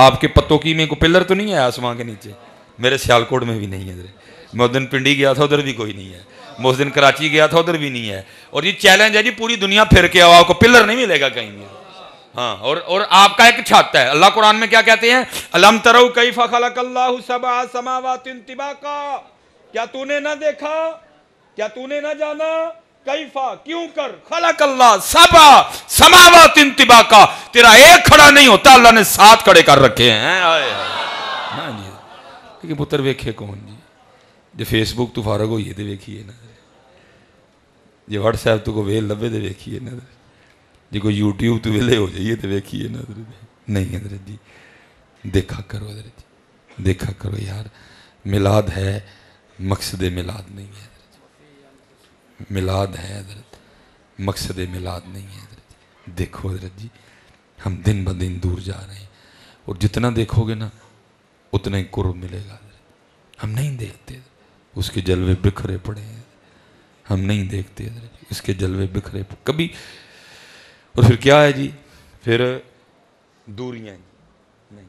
آپ کے پتوکی میں کوئی پلر تو نہیں ہے آسمان کے نیچے؟ میرے سیالکوٹ میں بھی نہیں ہے. میں اس دن پنڈی گیا تھا, ادھر بھی کوئی نہیں ہے. میں اس دن کراچی گیا تھا, ادھر بھی نہیں ہے. اور یہ چیلنج ہے جی, پوری دنیا پھر کے آؤ, آپ کو پلر نہیں ملے گا کہیں بھی. ہاں, اور آپ کا ایک چھت ہے. اللہ قرآن میں کیا کہتے ہیں؟ الم تروا کیف خلق اللہ سبع سماوات طباقا, کیا تو نے نہ دیکھا, کیا تو نے نہ جانا, کیفا کیوں کر, خلق اللہ سبع سماوات طباقا, تیرا ایک کھڑا نہیں ہوتا, اللہ نے 7 کھڑے کر رکھے ہیں. ہاں جی, لیکن پتر ویکھے کون جی, جو فیس بک تو فارغ ہوئی ہے تو ویکھیے نا, جی واٹس ایپ تو کو ویل لبے تو ویکھیے نا, جی کوئی یوٹیوب تو ویلے ہو جائیے تو ویکھیے نا. نہیں حضرت جی, دیکھا کرو حضرت جی, دیکھا کرو یار. میلاد ہے, مقصد میلاد نہیں ہے حضرت جی. میلاد ہے حضرت, مقصد میلاد نہیں ہے حضرت جی. دیکھو حضرت جی, ہم دن بدن دور جا رہے ہیں, اور جتنا دیکھو گے نا اتنا ہی قرب ملے گا. ہم نہیں دیکھتے اس کے جلوے بکھرے پڑے ہیں, ہم نہیں دیکھتے اس کے جلوے بکھرے پڑے کبھی. اور پھر کیا ہے جی, پھر دوریاں جی. نہیں,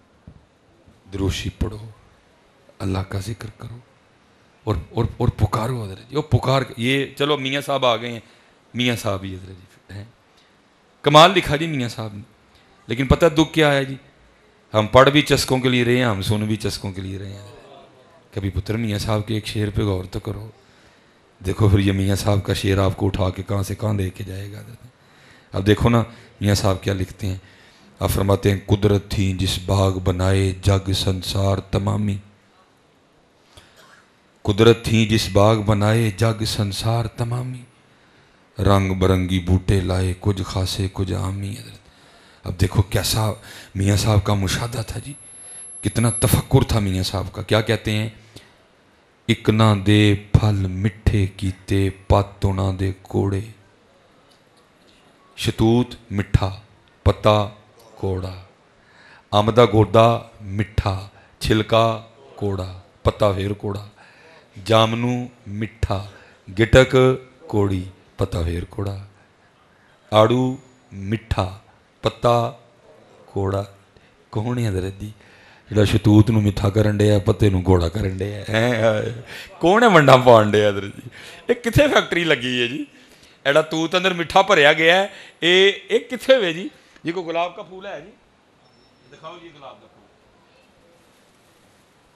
دروشی پڑھو, اللہ کا ذکر کرو, اور پکارو حضرت جی. وہ پکار, یہ چلو میاں صاحب آ گئے ہیں, میاں صاحب ہی حضرت جی ہیں, کمال لکھا جی میاں صاحب نے. لیکن پتہ دکھ کیا ہے جی, ہم پڑھ بھی چسکوں کے لیے رہے ہیں, ہم سن بھی چسکوں کے لیے رہے ہیں. کبھی پتر میاں صاحب کے ایک شعر پہ غور تو کرو. دیکھو پھر یہ میاں صاحب کا شعر آپ کو اٹھا کے کہاں سے کہاں لے کے جائے گا. اب دیکھو نا میاں صاحب کیا لکھتے ہیں. آپ فرماتے ہیں, قدرت تھی جس باغ بنائے جگ سنسار تمامی, قدرت تھی جس باغ بنائے جگ سنسار تمامی, رنگ برنگی بوٹے لائے کچھ خاصے کچھ عامی. اب دیکھو کیسا میاں صاحب کا مشاہدہ تھا جی, کتنا تفکر تھا میاں صاحب کا. کیا کہتے ہیں, اک نہ دے پھل مٹھے کیتے پتوں نہ دے کوڑے, شتوت مٹھا پتا کوڑا, آمدہ گودا مٹھا چھلکا کوڑا پتا پھر کوڑا, جامنو مٹھا گٹک کوڑی پتا پھر کوڑا, آڑو مٹھا پتا کوڑا. کون ہے حضرت جی جڑا شتوت نو میٹھا کرن ڈیا پتے نو گوڑا کرن ڈیا؟ کون ہے منڈا پان ڈیا حضرت جی؟ یہ کتنے فیکٹری لگی ہے جی, ایڈا توت اندر میٹھا بھریا گیا ہے, یہ کتنے ہوئے جی؟ یہ کوئی گلاب کا پھول ہے جی, دکھاؤ جی گلاب کا پھول,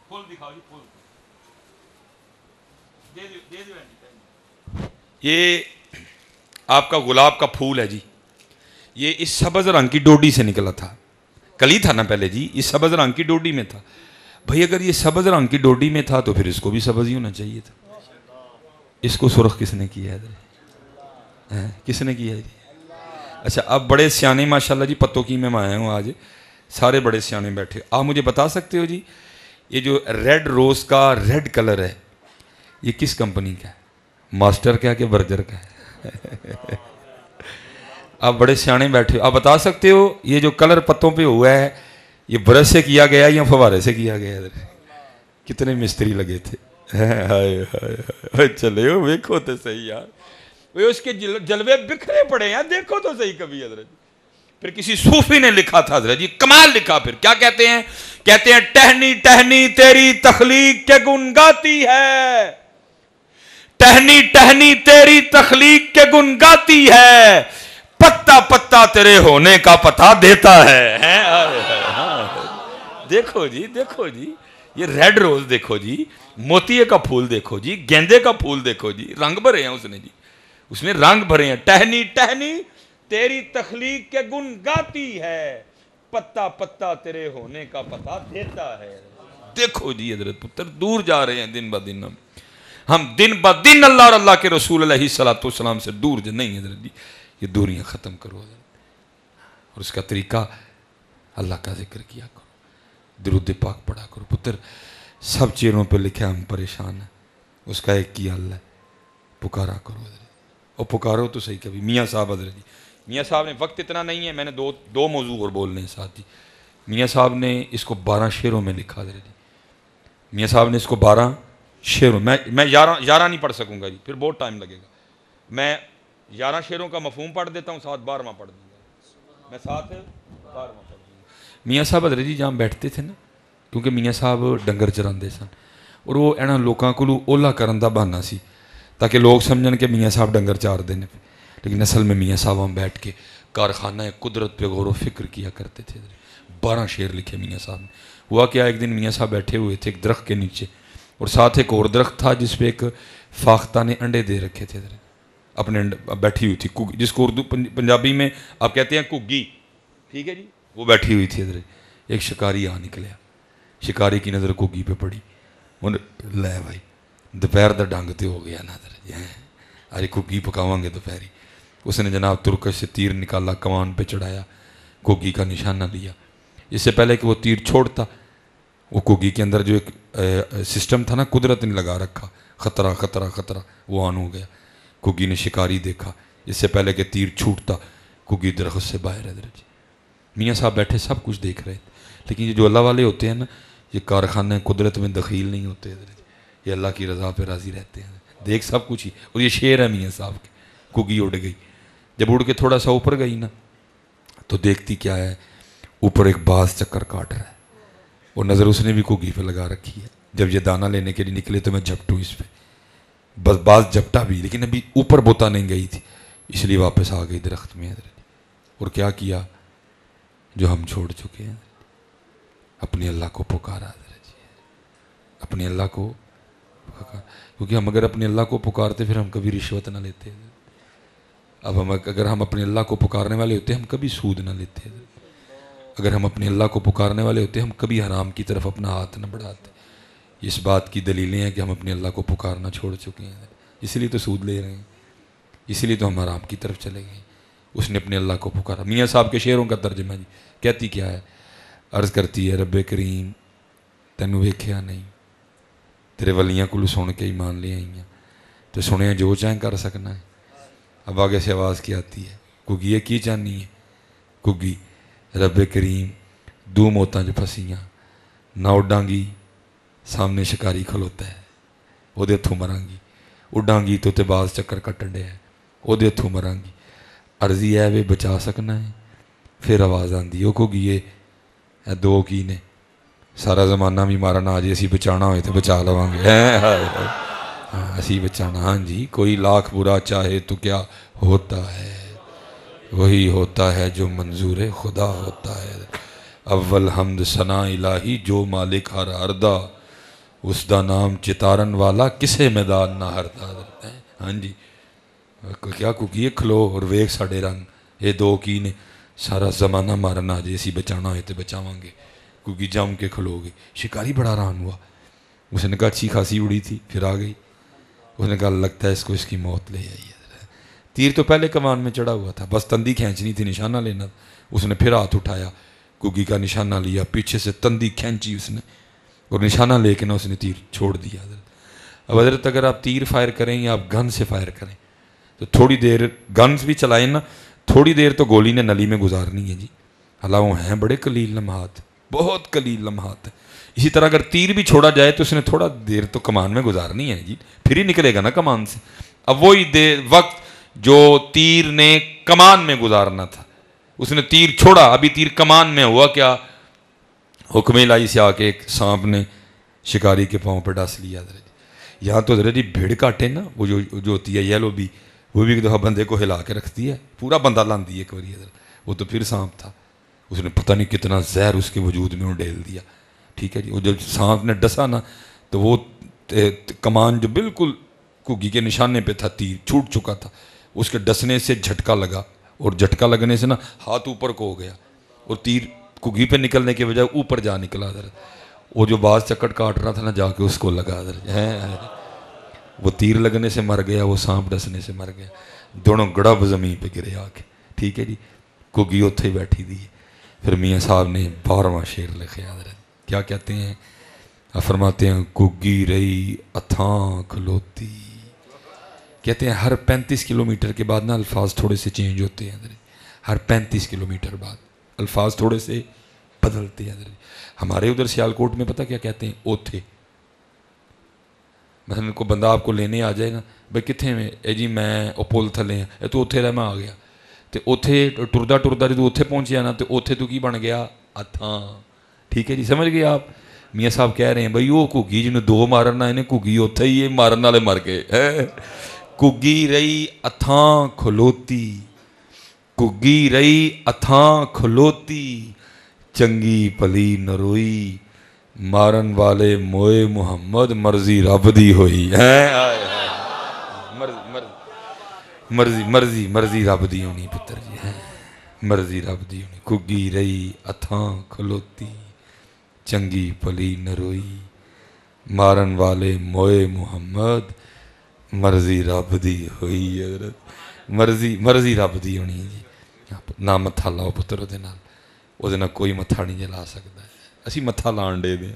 پھول دکھاؤ جی, پھول دے دو. یہ آپ کا گلاب کا پھول ہے جی, یہ اس سبز رنگ کی ڈوڈی سے نکلا تھا. کلی تھا نا پہلے جی, اس سبز رنگ کی ڈوڈی میں تھا. بھائی اگر یہ سبز رنگ کی ڈوڈی میں تھا تو پھر اس کو بھی سبز ہی ہونا چاہیے تھا. اس کو سرخ کس نے کیا ہے, کس نے کیا ہے جی؟ اچھا, اب بڑے سیانے ماشاءاللہ جی پتوں کی میں آیا ہوں آج, سارے بڑے سیانے بیٹھے. آپ مجھے بتا سکتے ہو جی, یہ جو ریڈ روز کا ریڈ کلر ہے یہ کس کمپنی کا ہے, ماسٹر کا کہ برجر کا ہے؟ آپ بڑے سیانے بیٹھے, آپ بتا سکتے ہو یہ جو کلر پتوں پہ ہوا ہے یہ برش سے کیا گیا یا فوارے سے کیا گیا؟ کتنے مستری لگے تھے. چلے ہو دیکھو تو صحیح یار, اس کے جلوے بکھرے پڑے ہیں, دیکھو تو صحیح کبھی حضرت. پھر کسی صوفی نے لکھا تھا حضرت جی, کمال لکھا. پھر کیا کہتے ہیں, کہتے ہیں ٹہنی ٹہنی تیری تخلیق کے گن گاتی ہے, ٹہنی ٹہنی تیری تخلیق کے گن گاتی ہے, پتا پتا تیرے ہونے کا پتا دیتا ہے. دیکھو جی, دیکھو جی, یہ ریڈ روز دیکھو جی, موتیے کا پھول دیکھو جی, گیندے کا پھول دیکھو جی, رنگ بھرے ہیں اس نے جی, اس میں رنگ بھرے ہیں. ٹہنی ٹہنی تیری تخلیق کے گن گاتی ہے, پتا پتا تیرے ہونے کا پتا دیتا ہے. دیکھو جی حضرت پتر, دور جا رہے ہیں دن با دن. ہم دن بہ دن اللہ اور اللہ کے رسول علیہ الصلوۃ والسلام سے دور جو نہیں ہے جی، یہ دوریاں ختم کرو اور اس کا طریقہ اللہ کا ذکر کیا کرو، درود پاک پڑھا کرو۔ پتر سب چہروں پہ لکھا ہم پریشان ہیں، اس کا ایک ہی حل ہے، پکارا کرو اور پکارو تو صحیح کبھی۔ میاں صاحب حضرت جی، میاں صاحب نے وقت اتنا نہیں ہے، میں نے دو موضوع اور بولنے ہیں ساتھ جی۔ میاں صاحب نے اس کو 12 شعروں میں لکھا حضرت جی، میاں صاحب نے اس کو 12 شعروں میں 11 نہیں پڑھ سکوں گا جی، پھر بہت ٹائم لگے گا۔ میں 11 شعروں کا مفہوم پڑھ دیتا ہوں، ساتھ 12واں پڑھ دوں گا، میں ساتھ 12واں پڑھ دوں گا۔ میاں صاحب حضرت جی جہاں بیٹھتے تھے نا، کیونکہ میاں صاحب ڈنگر چراندے سن اور وہ اینا لوکاں کو اولا کرن دا بہانا سی تاکہ لوگ سمجھن کہ میاں صاحب ڈنگر چار دینے پہ، لیکن اصل میں میاں صاحب ہم بیٹھ کے کارخانہ قدرت پہ غور و فکر کیا کرتے تھے۔ 12 شعر لکھے میاں صاحب نے۔ ہوا کیا، ایک دن میاں صاحب بیٹھے ہوئے تھے ایک درخت کے نیچے، اور ساتھ ایک اور درخت تھا جس پہ ایک فاختہ نے انڈے دے رکھے تھے، اپنے بیٹھی ہوئی تھی، جس کو اردو پنجابی میں آپ کہتے ہیں کگی، ٹھیک ہے جی، وہ بیٹھی ہوئی تھی۔ ایک شکاری آ نکلیا، شکاری کی نظر کگی پہ پڑی، لے بھائی دوپہر دا ڈنگ تے ہو گیا نا آج کگی پکاواں گے دوپہری۔ اس نے جناب ترکش سے تیر نکالا، کمان پہ چڑھایا، کگی کا نشانہ لیا۔ اس سے پہلے کہ وہ تیر چھوڑتا، وہ کگی کے اندر جو ایک سسٹم تھا نا قدرت نے لگا رکھا، خطرہ خطرہ خطرہ، وہ آن ہو گیا۔ کگی نے شکاری دیکھا، اس سے پہلے کہ تیر چھوٹتا کگی درخت سے باہر ہے۔ جی میاں صاحب بیٹھے سب کچھ دیکھ رہے تھے، لیکن یہ جو اللہ والے ہوتے ہیں نا، یہ کارخانہ قدرت میں دخیل نہیں ہوتے، یہ اللہ کی رضا پہ راضی رہتے ہیں، دیکھ سب کچھ ہی۔ اور یہ شعر ہے میاں صاحب کے۔ کگی اڑ گئی، جب اڑ کے تھوڑا سا اوپر گئی نا تو دیکھتی کیا ہے، اوپر ایک باز چکر کاٹ رہا ہے، اور نظر اس نے بھی کگی پہ لگا رکھی ہے۔ جب یہ دانہ لینے کے لیے نکلے تو میں جھپٹوں اس پہ، بس باز جھپٹا بھی، لیکن ابھی اوپر بوتا نہیں گئی تھی، اس لیے واپس آ گئی درخت میں۔ اور کیا کیا جو ہم چھوڑ چکے ہیں، اپنے اللہ کو پکارا، اپنے اللہ کو پکارا، کیونکہ ہم اگر اپنے اللہ کو پکارتے پھر ہم کبھی رشوت نہ لیتے۔ اب اگر ہم اپنے اللہ کو پکارنے والے ہوتے ہم کبھی سود نہ لیتے، اگر ہم اپنے اللہ کو پکارنے والے ہوتے ہم کبھی حرام کی طرف اپنا ہاتھ نہ بڑھاتے۔ اس بات کی دلیلیں ہیں کہ ہم اپنے اللہ کو پکارنا چھوڑ چکے ہیں، اسی لیے تو سود لے رہے ہیں، اسی لیے تو ہم حرام کی طرف چلے گئے۔ اس نے اپنے اللہ کو پکارا۔ میاں صاحب کے شعروں کا ترجمہ جی کہتی کیا ہے، عرض کرتی ہے، رب کریم تینوں ویکھیا نہیں، تیرے ولیاں کو سن کے ایمان لے آئی ہیں، تو سنیا جو چاہیں کر سکنا ہے۔ اب آگے سے آواز کی آتی ہے، کگی کی چاہنی ہے، کگی رب کریم دو موتاں جو پھسیاں، نہ اڈاں گی سامنے شکاری کھلوتا ہے، وہ دے ہتھوں مراں گی، اڈاں گی تو تے باز چکر کٹن ڈے ہے، وہ دے ہتھوں مراں گی، عرضی ہے وے بچا سکنا ہے۔ پھر آواز آندی وہ کگی دو کی نے، سارا زمانہ بھی مارنا آ جے اسی بچانا ہوئے تو بچا لواں گے، ہاں اسی بچانا، ہاں جی کوئی لاکھ برا چاہے تو کیا ہوتا ہے، وہی ہوتا ہے جو منظور خدا ہوتا ہے۔ اول حمد ثنا الہی جو مالک ہر اردا، اس دا نام چتارن والا کسے میدان نہ ہردا۔ ہاں جی کیا کگی کھلو اور ویک ساڑے رنگ، یہ دو کی نے، سارا زمانہ مارنا جے اسی بچانا ہوئے تو بچاواں گے۔ کیونکہ جم کے کھلو گے۔ شکاری بڑا حیران ہوا، اس نے کہا اچھی خاصی اڑی تھی پھر آ گئی۔ اس نے کہا لگتا ہے اس کو اس کی موت لے آئی ہے۔ تیر تو پہلے کمان میں چڑھا ہوا تھا، بس تندی کھینچنی تھی، نشانہ لینا۔ اس نے پھر ہاتھ اٹھایا، کگی کا نشانہ لیا، پیچھے سے تندی کھینچی اس نے، اور نشانہ لے کے نا اس نے تیر چھوڑ دیا۔ اب حضرت اگر آپ تیر فائر کریں یا آپ گن سے فائر کریں تو تھوڑی دیر گنز بھی چلائیں نا، تھوڑی دیر تو گولی نے نلی میں گزارنی ہے جی، حالانکہ وہ ہیں بڑے قلیل لمحات، بہت قلیل لمحات ہے۔ اسی طرح اگر تیر بھی چھوڑا جائے تو اس نے تھوڑا دیر تو کمان میں گزارنی ہے جی، پھر ہی نکلے گا نا کمان سے۔ اب وہی وقت جو تیر نے کمان میں گزارنا تھا، اس نے تیر چھوڑا، ابھی تیر کمان میں، ہوا کیا، حکم الہی سے آ کے ایک سانپ نے شکاری کے پاؤں پہ ڈس لیا۔ یہاں تو ذرا جی بھیڑ کاٹے نا، وہ جو ہوتی ہے یلو بھی، وہ بھی ایک دفعہ بندے کو ہلا کے رکھتی ہے، پورا بندہ لاندی ہے ایک باری، وہ تو پھر سانپ تھا، اس نے پتہ نہیں کتنا زہر اس کے وجود میں ڈیل دیا، ٹھیک ہے جی۔ وہ جب سانپ نے ڈسا نا تو وہ کمان جو بالکل کگی کے نشانے پہ تھا، تیر چھوٹ چکا تھا، اس کے ڈسنے سے جھٹکا لگا، اور جھٹکا لگنے سے نا ہاتھ اوپر کو ہو گیا، اور تیر کگی پہ نکلنے کے بجائے اوپر جا نکلا۔ وہ جو باز چکر کاٹ رہا تھا نا، جا کے اس کو لگا۔ وہ تیر لگنے سے مر گیا، وہ سانپ ڈسنے سے مر گیا، دونوں گڑب زمین پہ گرے آ کے، ٹھیک ہے جی. گگی اتھے بیٹھی دی. پھر میاں صاحب نے 12واں شعر لکھے حضرت. کیا کہتے ہیں؟ فرماتے ہیں گگی رہی اتھاں کھلوتی. کہتے ہیں ہر 35 کلومیٹر کے بعد نا الفاظ تھوڑے سے چینج ہوتے ہیں حضرت. ہر 35 کلومیٹر بعد الفاظ تھوڑے سے بدلتے ہیں حضرت. ہمارے ادھر سیالکوٹ میں پتہ کیا کہتے ہیں؟ اوتھے. مثلا کو بندہ آپ کو لینے آ جائے گا، بھائی کتنے میں؟ اے جی میں او پل تھلے ہیں، اے تو اوتھے رہ میں آ گیا. تو اوتھے ٹردا ٹردا جدو اوتھے پہنچیا نا تو اوتھے تو کی بن گیا؟ اتھاں. ٹھیک ہے جی، سمجھ گئے آپ؟ میاں صاحب کہہ رہے ہیں بھائی وہ گھگی جنہوں 2 مارنا انہیں گھگی اوتھے ہی یہ مارن والے مر گئے. گگی رہی اتھاں کھلوتی، گگی رہی اتھاں کھلوتی، چنگی پلی نروئی، مارن والے موئے محمد، مرضی رب دی ہوئی. مرضی مرضی مرضی رب دی ہونی پتر جی، مرضی رب دی ہونی. گگی رہی اتھاں کھلوتی، چنگی پلی نروئی، مارن والے موئے محمد، مرضی رب دی ہوئی. حضرت مرضی رب دی ہونی جی. نہ متھا لاؤ پتر وہ کوئی متھا نہیں جلا سکتا. اسی متھا لان ڈے دیں،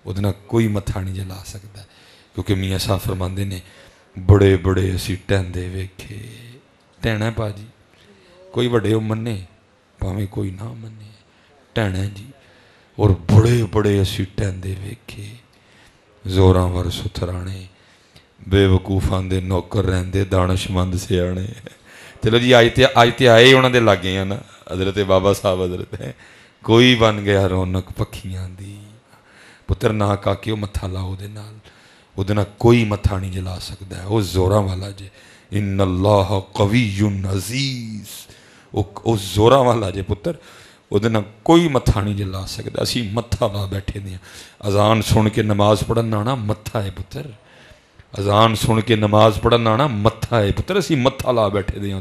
وہ کوئی متھا نہیں جلا سکتا. کیونکہ میاں صاحب فرماندے نے بڑے بڑے اسی ٹہندے ویکھے. ٹہنا پا جی، کوئی بڑے وہ منے پاویں کوئی نہ منے، ٹہنا جی. اور بڑے بڑے اسی ٹہندے ویکھے، زوراں ور ستھرانے، بے وقوفاں دے نوکر رہندے دانش مند سیانے. چلو جی آج تے آئے انہوں دے لگ گئے نا حضرت بابا صاحب. حضرت کوئی بن گیا رونق پکھیاں دی. پتر نہ کاکے وہ متھا لاؤ دے نال، وہ کوئی متھا نہیں جلا سکتا ہے. وہ زوراں والا جے، ان اللہ قوی عزیز، وہ زوراں والا جے پتر، وہ کوئی متھا نہیں جلا سکتا. اسی متھا لا بیٹھے دیا. اذان سن کے نماز پڑھنا نا متھا ہے پتر. اذان سن کے نماز پڑھنا نا متھا ہے پتر. اسی متھا لا بیٹھے دیا.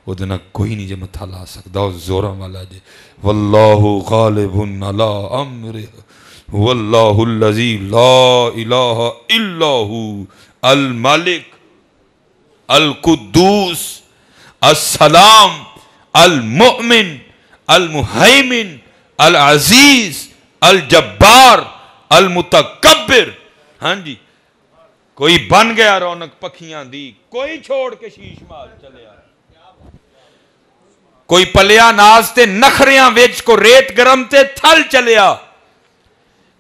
وہ کوئی نہیں جے متھا لا سکتا. وہ زوراں والا جے. واللہ غالب علی امرہ واللہ الذی لا الہ الا ہو الملک القدوس السلام المؤمن المہیمن العزیز الجبار المتکبر. ہاں جی، کوئی بن گیا رونق پکھیاں دی، کوئی چھوڑ کے شیش مال چلیا، کوئی پلیا ناز تے نخریاں ویچ کو ریت گرم تے تھل چلیا،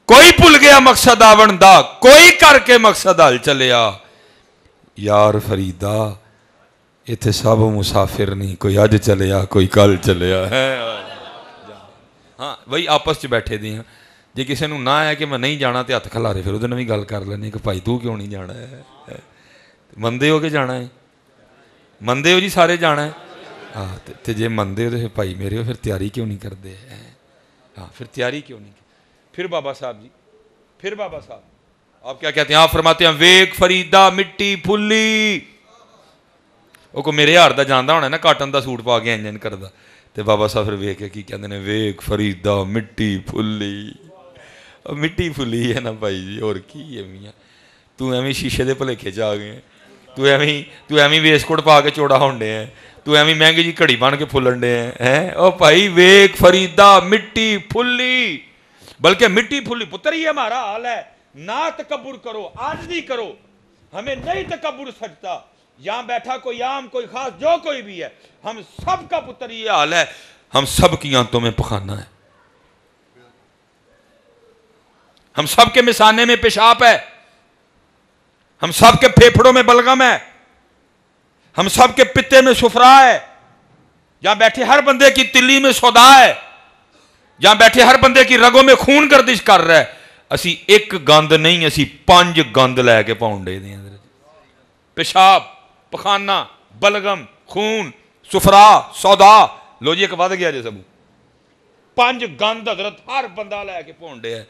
کوئی بھول گیا مقصد آون دا، کوئی کر کے مقصد حل چلیا. یار فریدا اتھے سب مسافر نہیں، کوئی اج چلیا کوئی کل چلیا ہے. ہاں وہی آپس چ بیٹھے دی ہیں. جی کسی نو نہ ہے کہ میں نہیں جانا تے ہاتھ کھلارے پھر وہ بھی گل کر لینے کہ بھائی تو کیوں نہیں جانا ہے؟ مندے ہو کہ جانا ہے؟ مندے ہو جی سارے جانا ہے. ہاں تے جے مندے ہو تو بھائی میرے ہو پھر تیاری کیوں نہیں کرتے؟ ہاں پھر تیاری کیوں نہیں؟ پھر بابا صاحب جی، پھر بابا صاحب آپ کیا کہتے ہیں؟ آپ فرماتے ہیں ویک فریدا مٹی پھلی. وہ کو میرے یار دا جاندا ہونا ہے نا کاٹن دا سوٹ پا کے انجن کردا، تے بابا صاحب پھر ویک کے کی کہندے نے ویک فریدا مٹی پھلی. مٹی پھلی ہے نا بھائی جی، اور کی ہے میاں؟ تو ایویں شیشے دے بھلیکھے چ آ گئے، تو ایویں ویسکوٹ پا کے چوڑا ہونڈے ہیں، تو ایویں مہنگی جی گھڑی بن کے پھلن ڈے ہیں. او بھائی ویک فریدا مٹی پھلی، بلکہ مٹی پھلی پتر یہ ہمارا حال ہے. نہ تکبر کرو، عاجزی کرو، ہمیں نہیں تکبر سجتا. یہاں بیٹھا کوئی عام کوئی خاص جو کوئی بھی ہے، ہم سب کا پتر یہ حال ہے، ہم سب کی آنتوں میں پخانا ہے، ہم سب کے مثانے میں پیشاب ہے، ہم سب کے پھیپھڑوں میں بلغم ہے، ہم سب کے پتے میں سفرا ہے. یہاں بیٹھے ہر بندے کی تلی میں سودا ہے، جہاں بیٹھے ہر بندے کی رگوں میں خون گردش کر رہا ہے. اسی ایک گند نہیں، اسی 5 گند لے کے پاؤنڈے دیں. پیشاب، پخانہ، بلغم، خون، سفرا، سودا. لو جی ایک ود گیا جی سب 5 گند حضرت ہر بندہ لے کے پاؤنڈے ہے.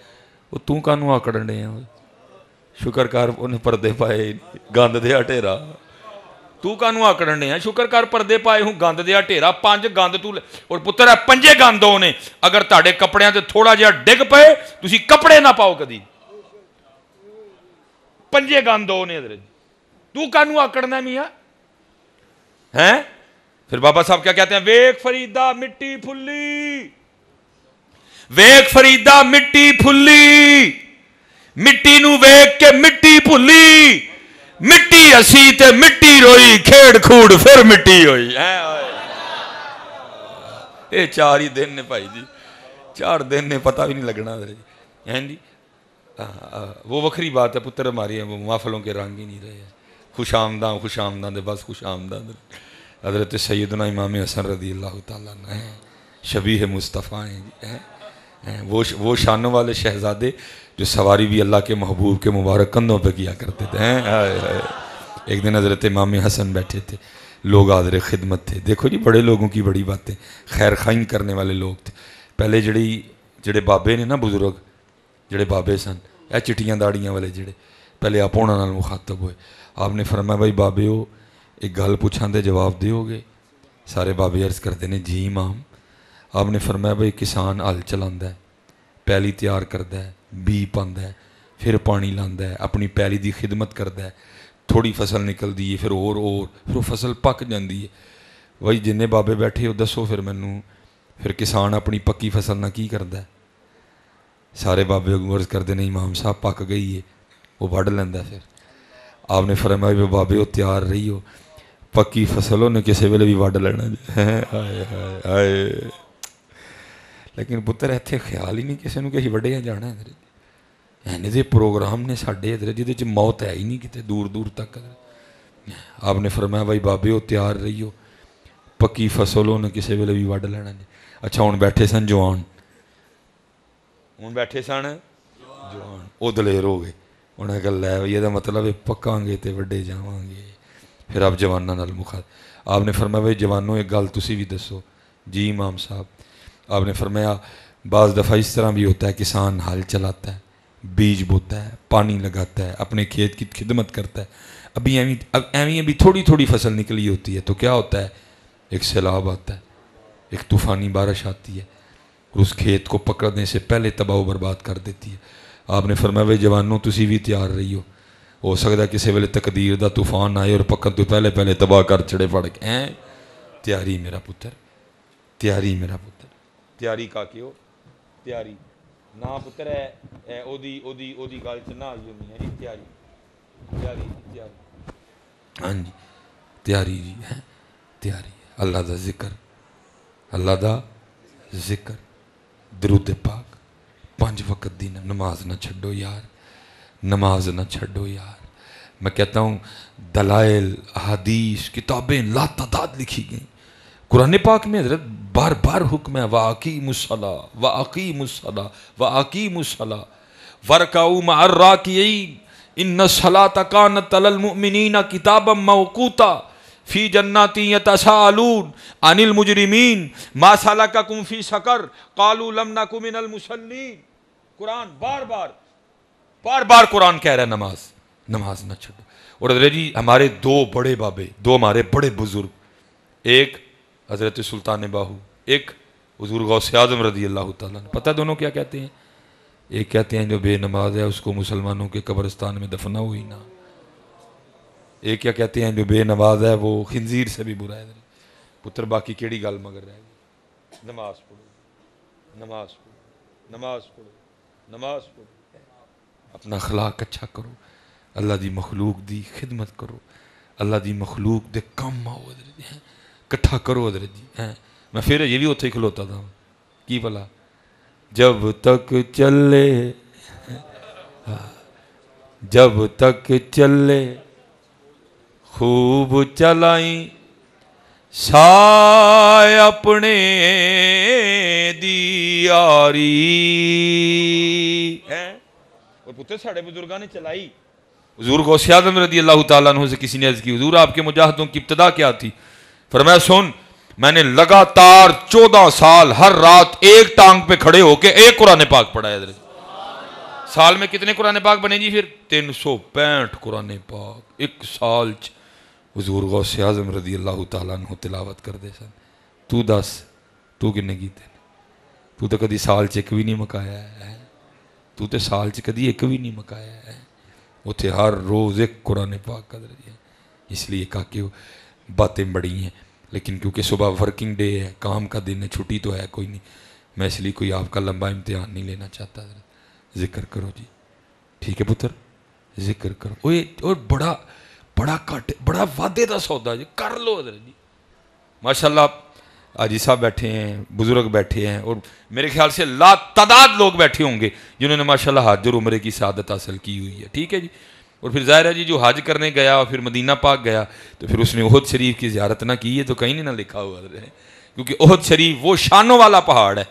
وہ تو کانوں آکڑن ڈے ہیں؟ شکر کر انہیں پردے پائے گند دیا ٹھیرا. تو کانوں آکڑن ڈے ہیں؟ شکر کر پردے پائے ہوں گند دیا ٹھیرا. 5 گند تو اور پتر ہے 5 گند ہونے. اگر تاڑے کپڑیاں تے تھوڑا جہا ڈگ پے تسی کپڑے نہ پاؤ کدی. 5 گند ہونے حضرت. تو کانو آکڑنا میاں ہیں؟ پھر بابا صاحب کیا کہتے ہیں؟ ویک فریدا مٹی پھلی، ویک فریدا مٹی پھلی، مٹی نو ویک کے مٹی پھلی، مٹی اسی تے مٹی روئی، کھیڑ کھوڑ پھر مٹی ہوئی۔ یہ 4 ہی دن نے بھائی جی، 4 دن نے پتہ بھی نہیں لگنا جی۔ وہ وکھری بات ہے پتر، ہماری وہ محفلوں کے رنگ ہی نہیں رہے۔ خوش آمداں خوش آمداں دے بس خوش آمداں۔ حضرت سیدنا امام حسن رضی اللہ تعالیٰ عنہ ہیں، شبیہ مصطفیٰ ہیں، وہ شانوں والے شہزادے جو سواری بھی اللہ کے محبوب کے مبارک کندھوں پہ کیا کرتے تھے۔ ایک دن حضرت امام حسن بیٹھے تھے، لوگ حاضر خدمت تھے۔ دیکھو جی بڑے لوگوں کی بڑی باتیں، خیر خواہی کرنے والے لوگ تھے۔ پہلے جڑے بابے نے نا بزرگ، جڑے بابے سن، اے چٹیاں داڑیاں والے جڑے، پہلے آپ انہاں نال مخاطب ہوئے۔ آپ نے فرمایا بھائی بابے ہو ایک گل پوچھاں دے جواب دیو گے؟ سارے بابے عرض کرتے ہیں جی امام۔ آپ نے فرمایا بھائی کسان ہل چلاندا ہے، پیلی تیار کردا ہے، بی پاندا ہے، پھر پانی لاندا ہے، اپنی پیلی دی خدمت کردا ہے، تھوڑی فصل نکلدی ہے، پھر وہ فصل پک جاندی ہے۔ بھائی جننے بابے بیٹھے ہو دسو پھر مینوں، پھر کسان اپنی پکی فصل نہ کی کردا ہے؟ سارے بابے عرض کرتے ہیں امام صاحب پک گئی ہے، وہ وڈ لینا۔ پھر آپ نے فرمایا بھی بابے ہو تیار رہی ہو، پکی فصل ہو نے کسی ویلے بھی وڈ لینا۔ لیکن پتر اتنے خیال ہی نہیں کسی نے کہ اسی وڈیا جانا ہے۔ اینے دے پروگرام نے ساڈے ادھر جہدے چ موت ہے ہی نہیں کتے دور دور تک۔ آپ نے فرمایا بھائی بابے ہو تیار رہی ہو، پکی فصل ہو نے کسی ویلے بھی وڈ لینا جی۔ اچھا ہوں بیٹھے سن جوان، ہوں بیٹھے سن جوان، وہ دلیر ہو گئے، انہیں کہا لے یہ مطلب ہے پکاں گے تے وڈے جاواں گے۔ پھر آپ جواناں نال مخاطب، آپ نے فرمایا بھائی جوانوں ایک گل تسی بھی دسو۔ جی امام صاحب۔ آپ نے فرمایا بعض دفعہ اس طرح بھی ہوتا ہے کسان ہل چلاتا ہے، بیج بوتا ہے، پانی لگاتا ہے، اپنے کھیت کی خدمت کرتا ہے، ابھی تھوڑی تھوڑی فصل نکلی ہوتی ہے تو کیا ہوتا ہے؟ ایک سیلاب آتا ہے، ایک طوفانی بارش آتی ہے، اس کھیت کو پکڑنے سے پہلے تباہ و برباد کر دیتی ہے۔ آپ نے فرمایا بھائی جوانوں تسی بھی تیار رہی ہو سکتا ہے کسی ویلے تقدیر دا طوفان آئے اور پکڑ تو پہلے تباہ کر چھڑے پڑ کے۔ تیاری میرا پتر، تیاری میرا پتر، تیاری کا کیوں تیاری نہ پتر ہے او دی گل چ نہ آئی ہونی ہے۔ تیاری تیاری تیاری، ہاں جی تیاری جی ہے، تیاری اللہ دا ذکر، اللہ دا ذکر، درود پاک، 5 وقت دی نماز نہ چھڈو یار، نماز نہ چھڈو یار۔ میں کہتا ہوں دلائل احادیث کتابیں لا تعداد لکھی گئیں، قرآن پاک میں حضرت بار بار حکم ہے وَأَقِیمُوا الصَّلَاةَ وَأَقِیمُوا الصَّلَاةَ وَأَقِیمُوا الصَّلَاةَ وَارْكَعُوا مَعَ الرَّاكِعِينَ إِنَّ الصَّلَاةَ كَانَتْ عَلَى الْمُؤْمِنِينَ كِتَابًا مَوْقُوتًا فِي جَنَّاتٍ يَتَسَاءَلُونَ عَنِ الْمُجْرِمِينَ مَا سَلَكَكُمْ فِي سَقَرَ قَالُوا لَمْ نَكُ مِنَ الْمُصَلِّينَ۔ قرآن بار بار قرآن کہہ رہا ہے نماز نہ چھڈو۔ اور حضرت جی ہمارے 2 بڑے بابے، 2 ہمارے بڑے بزرگ، ایک حضرت سلطان باہو، ایک حضور غوث اعظم رضی اللہ تعالیٰ عنہ۔ پتہ دونوں کیا کہتے ہیں؟ ایک کہتے ہیں جو بے نماز ہے اس کو مسلمانوں کے قبرستان میں دفنا ہوئی نہ۔ ایک کیا کہتے ہیں جو بے نماز ہے وہ خنزیر سے بھی برا ہے۔ پتر باقی کیڑی گل مگر رہ گئی؟ نماز پڑھو، نماز پڑھو، نماز پڑھو، نماز پڑھو، اپنا اخلاق اچھا کرو، اللہ دی مخلوق دی خدمت کرو، اللہ دی مخلوق دے کام آؤ، کٹھا کرو حضرت جی۔ میں پھر یہ بھی اتھے کھلوتا تھا کی بلا جب تک چلے، جب تک چلے خوب چلائیں سائے اپنے دیاری۔ اور پتر ساڑھے بزرگاں نے چلائی۔ حضور غوث اعظم رضی اللہ تعالیٰ عنہ سے کسی نے عرض کی حضور آپ کے مجاہدوں کی ابتدا کیا تھی؟ فرمایا سن میں نے لگاتار 14 سال ہر رات ایک ٹانگ پہ کھڑے ہو کے ایک قرآن پاک پڑھا ہے حضرت۔ سال میں کتنے قرآن پاک بنے جی؟ پھر 365 قرآن پاک ایک سال چ حضور غوث اعظم رضی اللہ تعالیٰ عنہ تلاوت کر دے سن۔ تو دس تو کنے کیتے؟ تو تو کدی سال چ ایک بھی نہیں مکایا ہے، تو تے سال چ کدی ایک بھی نہیں مکایا ہے۔ اتھے ہر روز ایک قرآن پاک کا درجہ ہے۔
اس لیے کہا کہ باتیں بڑی ہیں، لیکن کیونکہ صبح ورکنگ ڈے ہے، کام کا دن ہے، چھٹی تو ہے کوئی نہیں، میں اس لیے کوئی آپ کا لمبا امتحان نہیں لینا چاہتا. ذکر کرو جی، ٹھیک ہے پتر، ذکر کرو. اور بڑا بڑا وعدے دا سودا جی، کر لو حضرت جی. ماشاء اللہ حاجی صاحب بیٹھے ہیں، بزرگ بیٹھے ہیں، اور میرے خیال سے لا تعداد لوگ بیٹھے ہوں گے جنہوں نے ماشاء اللہ حج اور عمرے کی سعادت حاصل کی ہوئی ہے. ٹھیک ہے جی. اور پھر ظاہر ہے جی جو حج کرنے گیا اور پھر مدینہ پاک گیا تو پھر اس نے احد شریف کی زیارت نہ کی ہے تو کہیں نہیں نہ لکھا ہوا ہے، کیونکہ احد شریف وہ شانوں والا پہاڑ ہے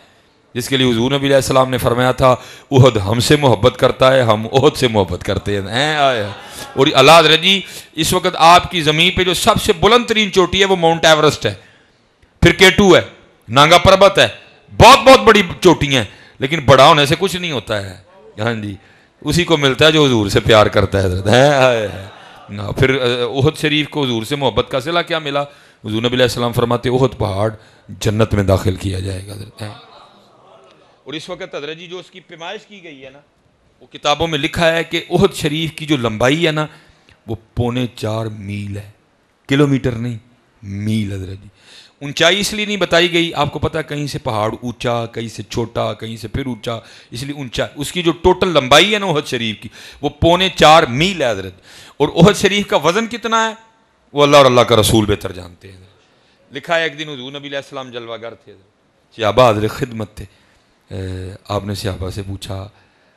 جس کے لیے حضور نبی علیہ السلام نے فرمایا تھا احد ہم سے محبت کرتا ہے، ہم احد سے محبت کرتے ہیں. اور اللہ حضرت جی اس وقت آپ کی زمین پہ جو سب سے بلند ترین چوٹی ہے وہ ماؤنٹ ایورسٹ ہے، پھر K2 ہے، نانگا پربت ہے، بہت بڑی چوٹیاں ہیں، لیکن بڑا ہونے سے کچھ نہیں ہوتا ہے. ہاں جی، اسی کو ملتا ہے جو حضور سے پیار کرتا ہے حضرت. پھر احد شریف کو حضور سے محبت کا صلہ کیا ملا؟ حضور نبی علیہ السلام فرماتے احد پہاڑ جنت میں داخل کیا جائے گا حضرت. اور اس وقت حضرت جی جو اس کی پیمائش کی گئی ہے نا، وہ کتابوں میں لکھا ہے کہ احد شریف کی جو لمبائی ہے نا وہ 4.25 میل ہے، کلومیٹر نہیں، میل حضرت جی. اونچائی اس لیے نہیں بتائی گئی، آپ کو پتہ ہے کہیں سے پہاڑ اونچا، کہیں سے چھوٹا، کہیں سے پھر اونچا، اس لیے اونچا. اس کی جو ٹوٹل لمبائی ہے نا احد شریف کی وہ 4.25 میل ہے حضرت. اور احد شریف کا وزن کتنا ہے وہ اللہ اور اللہ کا رسول بہتر جانتے ہیں. لکھا ہے ایک دن حضور نبی علیہ السلام جلوہ گر تھے، صحابہ حضرت خدمت تھے. آپ نے صحابہ سے پوچھا،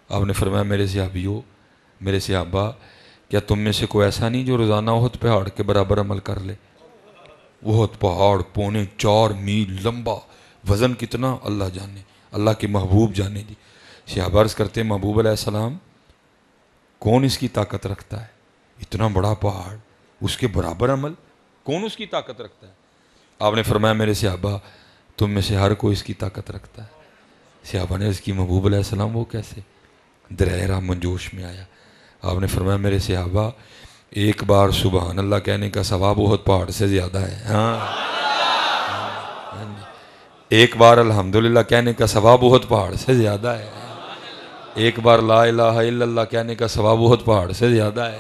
آپ نے فرمایا میرے صحابیوں، میرے صحابہ، کیا تم میں سے کوئی ایسا نہیں جو روزانہ احد پہاڑ کے برابر عمل کر لے؟ احد پہاڑ 4.25 میل لمبا، وزن کتنا اللہ جانے، اللہ کے محبوب جانے. جی صحابہ عرض کرتے ہیں محبوب علیہ السلام کون اس کی طاقت رکھتا ہے؟ اتنا بڑا پہاڑ، اس کے برابر عمل، کون اس کی طاقت رکھتا ہے؟ آپ نے فرمایا میرے صحابہ تم میں سے ہر کوئی اس کی طاقت رکھتا ہے. صحابہ نے اس کی محبوب علیہ السلام وہ کیسے؟ درہرہ منجوش میں آیا. آپ نے فرمایا میرے صحابہ ایک بار سبحان اللہ کہنے کا ثواب احد پہاڑ سے زیادہ ہے. ایک بار الحمدللہ کہنے کا ثواب احد پہاڑ سے زیادہ ہے. ایک بار لا الہ الا اللہ کہنے کا ثواب احد پہاڑ سے زیادہ ہے.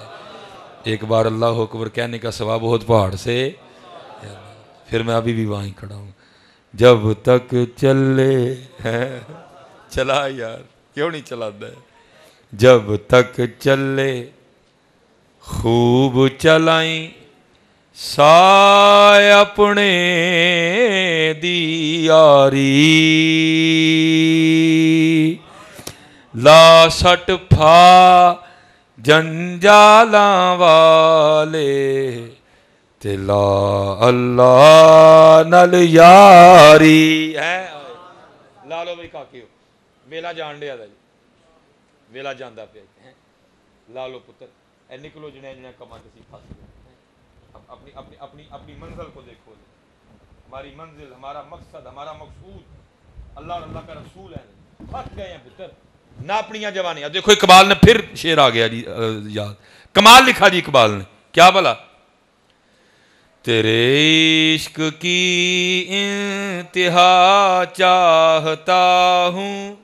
ایک بار اللہ اکبر کہنے کا ثواب احد پہاڑ سے. پھر میں ابھی بھی وہیں کھڑا ہوں. جب تک چلے چلا یار کیوں نہیں چلاتا ہے؟ جب تک چلے خوب چلائیں سائے اپنے دیاری، لا سٹ پھا جنجالاں والے تلا اللہ نل یاری ہے. لالو بھائی کاکیو ویلا جان لیا جی، ویلا جانا پیا. لالو پتر اے نکلو جنہیں جنہیں کما کسی پھنس گئے. اپنی اپنی اپنی اپنی منزل کو دیکھو. ہماری منزل، ہمارا مقصد، ہمارا مقصود اللہ اور اللہ کا رسول ہے. پھنس گئے ہیں پتر نہ اپنی جوانیاں. دیکھو اقبال نے پھر شعر آ گیا جی یاد، کمال لکھا جی اقبال نے. کیا بلا؟ تیرے عشق کی انتہا چاہتا ہوں،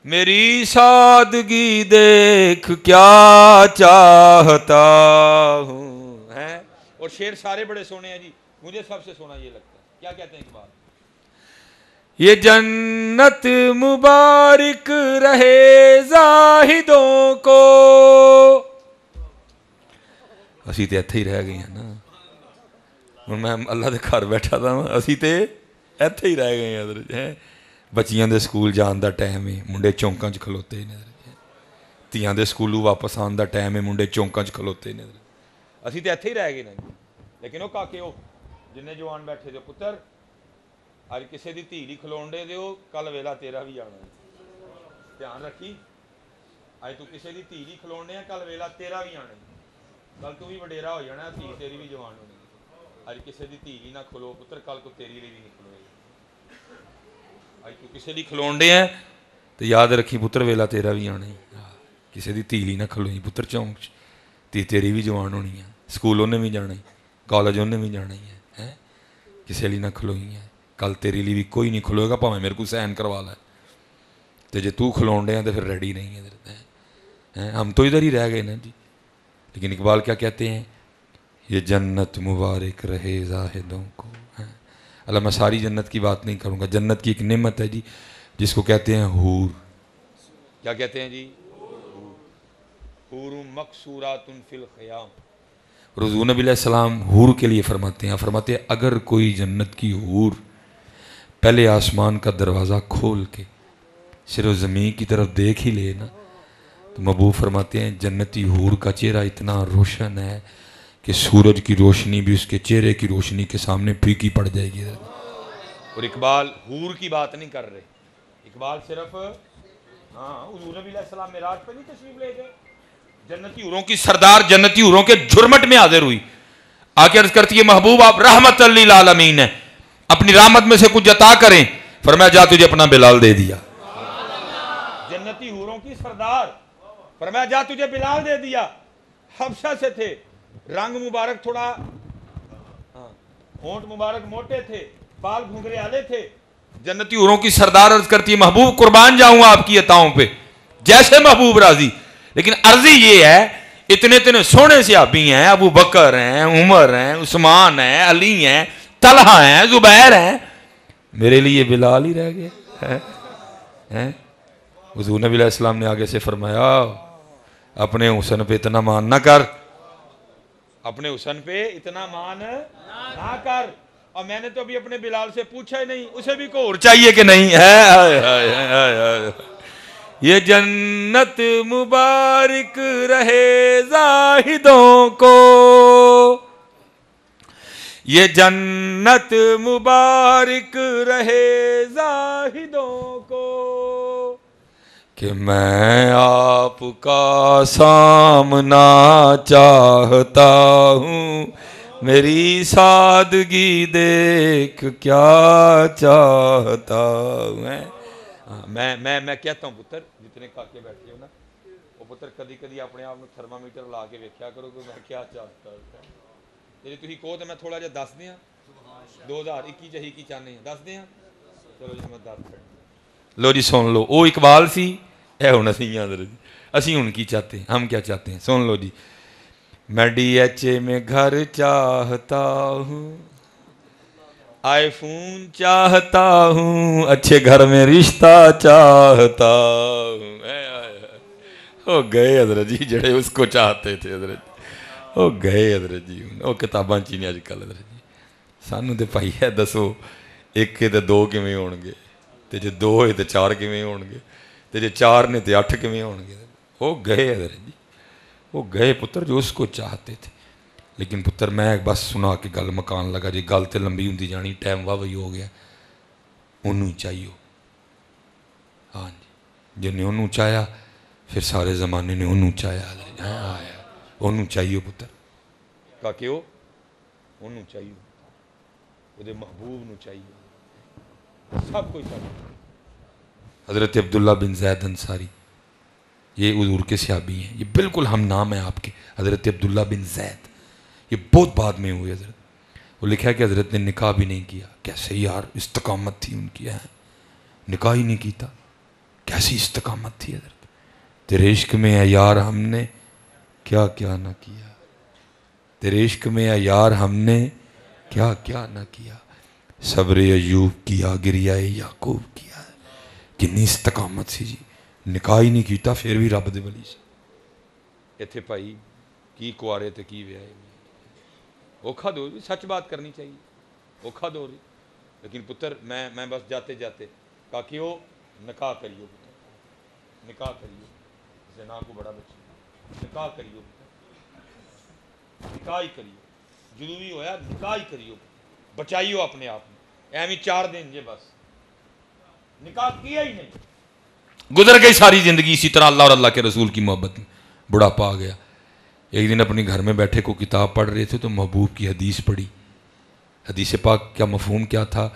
میری سادگی دیکھ کیا چاہتا ہوں. اور شعر سارے بڑے سونے ہیں جی، مجھے سب سے سونا یہ لگتا ہے. کیا کہتے ہیں اقبال؟ یہ جنت مبارک رہے زاہدوں کو. اسی تے ایتھے ہی رہ گئے ہیں نا، میں اللہ دے گھر بیٹھا تھا، اسی تے ایتھے ہی رہ گئے ہیں حضرت. بچیاں دے سکول جان دا ٹائم ہے، منڈے چونکاں چ کھلوتے نے. تیاں دے سکولوں واپس آن دا ٹائم ہے، منڈے چونکاں چ کھلوتے نے. اسی تے ایتھے ہی رہ گئے نا. لیکن وہ کاکے ہو جنہیں جوان بیٹھے دے پتر اج کسے دی دھی نہیں کھلون دے دیو، کل ویلا تیرا بھی آنا. دھیان رکھی، اج تو کسے دی دھی نہیں کھلون دے، کل ویلا تیرا بھی آنا. کل تو بھی وڈیرا ہو جانا، دھی تیری بھی جوان ہونی. اج کسے دی دھی نہ کھلو پتر، کل کو تیری لیے بھی نہیں کھلوے. اج تو کسے دی کھلون دے ہیں تو یاد رکھی پتر ویلا تیرا بھی آنا. کسے دی دھی لی نہ کھلوئی پتر چونک چ، دھی تیری بھی جوان ہونی ہے. سکول انہیں بھی جانا ہی، کالج انہیں بھی جانا ہی ہے. کسے لیے نہ کھلوئی ہے، کل تیری لیے بھی کوئی نہیں کھلوئے گا، پاویں میرے کو سین کروا لے. تو جے تو کھلون دے ہیں تو پھر ریڈی نہیں ہے. ہم تو ادھر ہی رہ گئے نا جی. لیکن اقبال کیا کہتے ہیں؟ یہ جنت مبارک رہے زاہدوں کو. اللہ میں ساری جنت کی بات نہیں کروں گا. جنت کی ایک نعمت ہے جی جس کو کہتے ہیں حور.
کیا کہتے ہیں جی؟ حور مقصورات فی الخیام.
حضور نبی علیہ السلام حور کے لیے فرماتے ہیں, فرماتے ہیں اگر کوئی جنت کی حور پہلے آسمان کا دروازہ کھول کے صرف زمین کی طرف دیکھ ہی لے نا, تو محبوب فرماتے ہیں جنتی حور کا چہرہ اتنا روشن ہے کہ سورج کی روشنی بھی اس کے چہرے کی روشنی کے سامنے پھیکی پڑ جائے گی.
اور اقبال حور کی بات نہیں کر رہے, اقبال صرف حضور نبی علیہ السلام معراج پہ نہیں تشریف لے گئے, جنتی حوروں کی سردار جنتی حوروں کے جھرمٹ میں حاضر ہوئی, آ کے عرض کرتی ہے محبوب آپ رحمت للعالمین ہیں, اپنی رحمت میں سے کچھ عطا کریں. فرمایا جا تجھے اپنا بلال دے دیا. جنتی حوروں کی سردار, فرمایا جا تجھے بلال دے دیا. حبشہ سے تھے, رنگ مبارک تھوڑا, ہونٹ مبارک موٹے تھے, بال گھنگرے والے تھے. جنتی حوروں کی سردار عرض کرتی ہے محبوب قربان جاؤں گا آپ کی عطاؤں پہ, جیسے محبوب راضی. لیکن عرضی یہ ہے اتنے اتنے سونے صحابی ہیں, ابو بکر ہیں, عمر ہیں, عثمان ہیں, علی ہیں, طلحہ ہیں, زبیر ہیں, میرے لیے بلال ہی رہ گئے. حضور نبی علیہ السلام نے آگے سے فرمایا اپنے حسن پہ اتنا مان نہ کر, اپنے حسن پہ اتنا مان نہ کر. اور میں نے تو ابھی اپنے بلال سے پوچھا ہی نہیں, اسے بھی کو اور چاہیے کہ نہیں ہے. یہ جنت مبارک رہے زاہدوں کو, یہ جنت مبارک رہے زاہدوں کو, کہ میں آپ کا سامنا چاہتا ہوں, میری سادگی دیکھ کیا چاہتا ہوں. میں کہتا ہوں پتر جتنے کاکے بیٹھے ہو نا, وہ پتر کدی کدی اپنے آپ میں تھرمامیٹر لا کے ویکھیا کرو کہ میں کیا چاہتا ہوں. جی تھی کہو تو میں تھوڑا جہا دس دیا 2021 چہی کی چاہنے ہیں دس دیا. چلو جی میں دس لو جی سن لو. وہ اقبال سی, اے ہوں اسی ہوں کی چاہتے ہیں, ہم کیا چاہتے ہیں سن لو جی. میں ڈی ایچ اے میں گھر چاہتا ہوں, آئی فون چاہتا ہوں, اچھے گھر میں رشتہ چاہتا ہوں. وہ گئے حضرت جی جڑے اس کو چاہتے تھے حضرت, وہ گئے حضرت جی. وہ کتاباں چی نہیں اج کل حضرت جی. سانو تے پائی ہے دسو ایک تے دو کیویں ہون گے, تے جے دو ہوئے تے چار کیویں ہون گے, تے جے چار نے تے 8 کیویں ہون گے. وہ گئے حضرت جی, وہ گئے پتر جو اس کو چاہتے تھے. لیکن پتر میں بس سنا کے گل مکان لگا جی, گل تے لمبی ہوندی جانی, ٹائم واہ وہی ہو گیا. انہوں چاہیے, ہاں جی, جن نے انہوں چاہیا پھر سارے زمانے نے انہوں چاہیا. انہوں چاہیے پتر کا کیوں انہوں چاہیے, وہ محبوب نو چاہیے, سب کوئی چاہیے. حضرت عبداللہ بن زید انصاری یہ حضور کے صحابی ہیں, یہ بالکل ہم نام ہیں آپ کے. حضرت عبداللہ بن زید یہ بہت بعد میں ہوئے حضرت. وہ لکھا ہے کہ حضرت نے نکاح بھی نہیں کیا. کیسے یار استقامت تھی ان کی, نکاح ہی نہیں کیتا, کیسی استقامت تھی حضرت. تیرے عشق میں ہے یار ہم نے کیا کیا نہ کیا, تیرے عشق میں ہے یار ہم نے کیا کیا نہ کیا. صبر ایوب کیا, گریہ یعقوب کیا, کنی استقامت سی جی. نکاح ہی نہیں کیتا پھر بھی رب دے ولی سے. ایتھے بھائی کی کوارے تے کی ویاہے, اوکھا دور, سچ بات کرنی چاہیے, اوکھا دور. لیکن پتر میں بس جاتے جاتے کاکیو نکاح کریو پتر, نکاح کریو, زنا کو بڑا بچی, نکاح کریو پتر, نکاح ہی کریو, ضروری ہویا نکاح ہی کریو, بچائیو اپنے آپ میں. ایویں 4 دن جے بس نکاح کیا ہی نہیں, گزر گئی ساری زندگی اسی طرح اللہ اور اللہ کے رسول کی محبت میں. بڑھاپا آ گیا. ایک دن اپنے گھر میں بیٹھے کو کتاب پڑھ رہے تھے تو محبوب کی حدیث پڑھی. حدیث پاک کیا مفہوم کیا تھا؟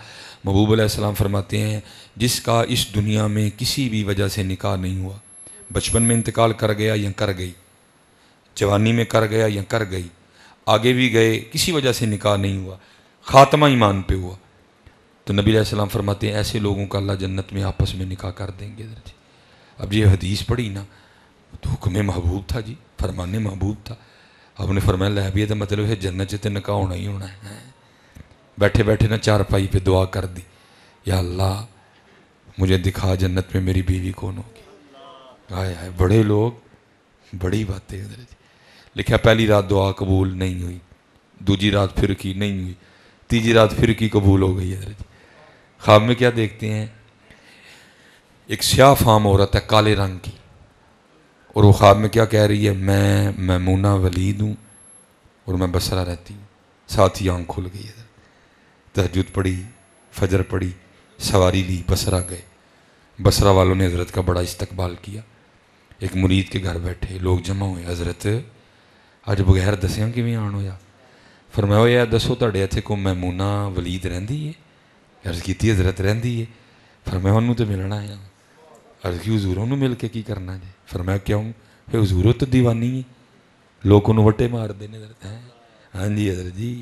محبوب علیہ السلام فرماتے ہیں جس کا اس دنیا میں کسی بھی وجہ سے نکاح نہیں ہوا, بچپن میں انتقال کر گیا یا کر گئی, جوانی میں کر گیا یا کر گئی, آگے بھی گئے, کسی وجہ سے نکاح نہیں ہوا, خاتمہ ایمان پہ ہوا, تو نبی علیہ السلام فرماتے ہیں ایسے لوگوں کا اللہ جنت میں آپس میں نکاح کر دیں گے. اب یہ حدیث پڑھی نا تو حکم محبوب تھا جی, فرمان محبوب تھا.
آپ نے فرمایا لے بھی ہے تو مطلب ہے جنت سے نکاح ہونا ہی ہونا ہے. بیٹھے بیٹھے نا چارپائی پہ دعا کر دی, یا اللہ مجھے دکھا جنت میں میری بیوی کون ہوگی. آئے آئے بڑے لوگ بڑی باتیں حضرت جی. لکھا پہلی رات دعا قبول نہیں ہوئی, دوسری رات پھر کی نہیں ہوئی, تیسری رات پھر کی قبول ہو گئی حضرت جی. خواب میں کیا دیکھتے ہیں, ایک سیاہ فام عورت ہے کالے رنگ کی, اور وہ خواب میں کیا کہہ رہی ہے, میں میمونہ ولید ہوں اور میں بصرہ رہتی ہوں. ساتھ ہی آنکھ کھل گئی حضرت. تہجد پڑھی, فجر پڑھی, سواری لی, بصرہ گئے. بصرہ والوں نے حضرت کا بڑا استقبال کیا. ایک مرید کے گھر بیٹھے, لوگ جمع ہوئے. حضرت اج بغیر دسیاں کیویں آن ہویا؟ فرمایا یا دسو تہاڈے اتھے کوئی میمونہ ولید رہندی ہے؟ عرض کیتی حضرت رہندی ہے. فرمایا انہوں تو ملنا ہے. عرض کی حضور انہوں مل کے کی کرنا جی؟ فرمایا کیوں؟ پھر حضور تو دیوانی ہے, لوگ انہوں وٹے مار دینے. حضرت ہاں جی حضرت جی,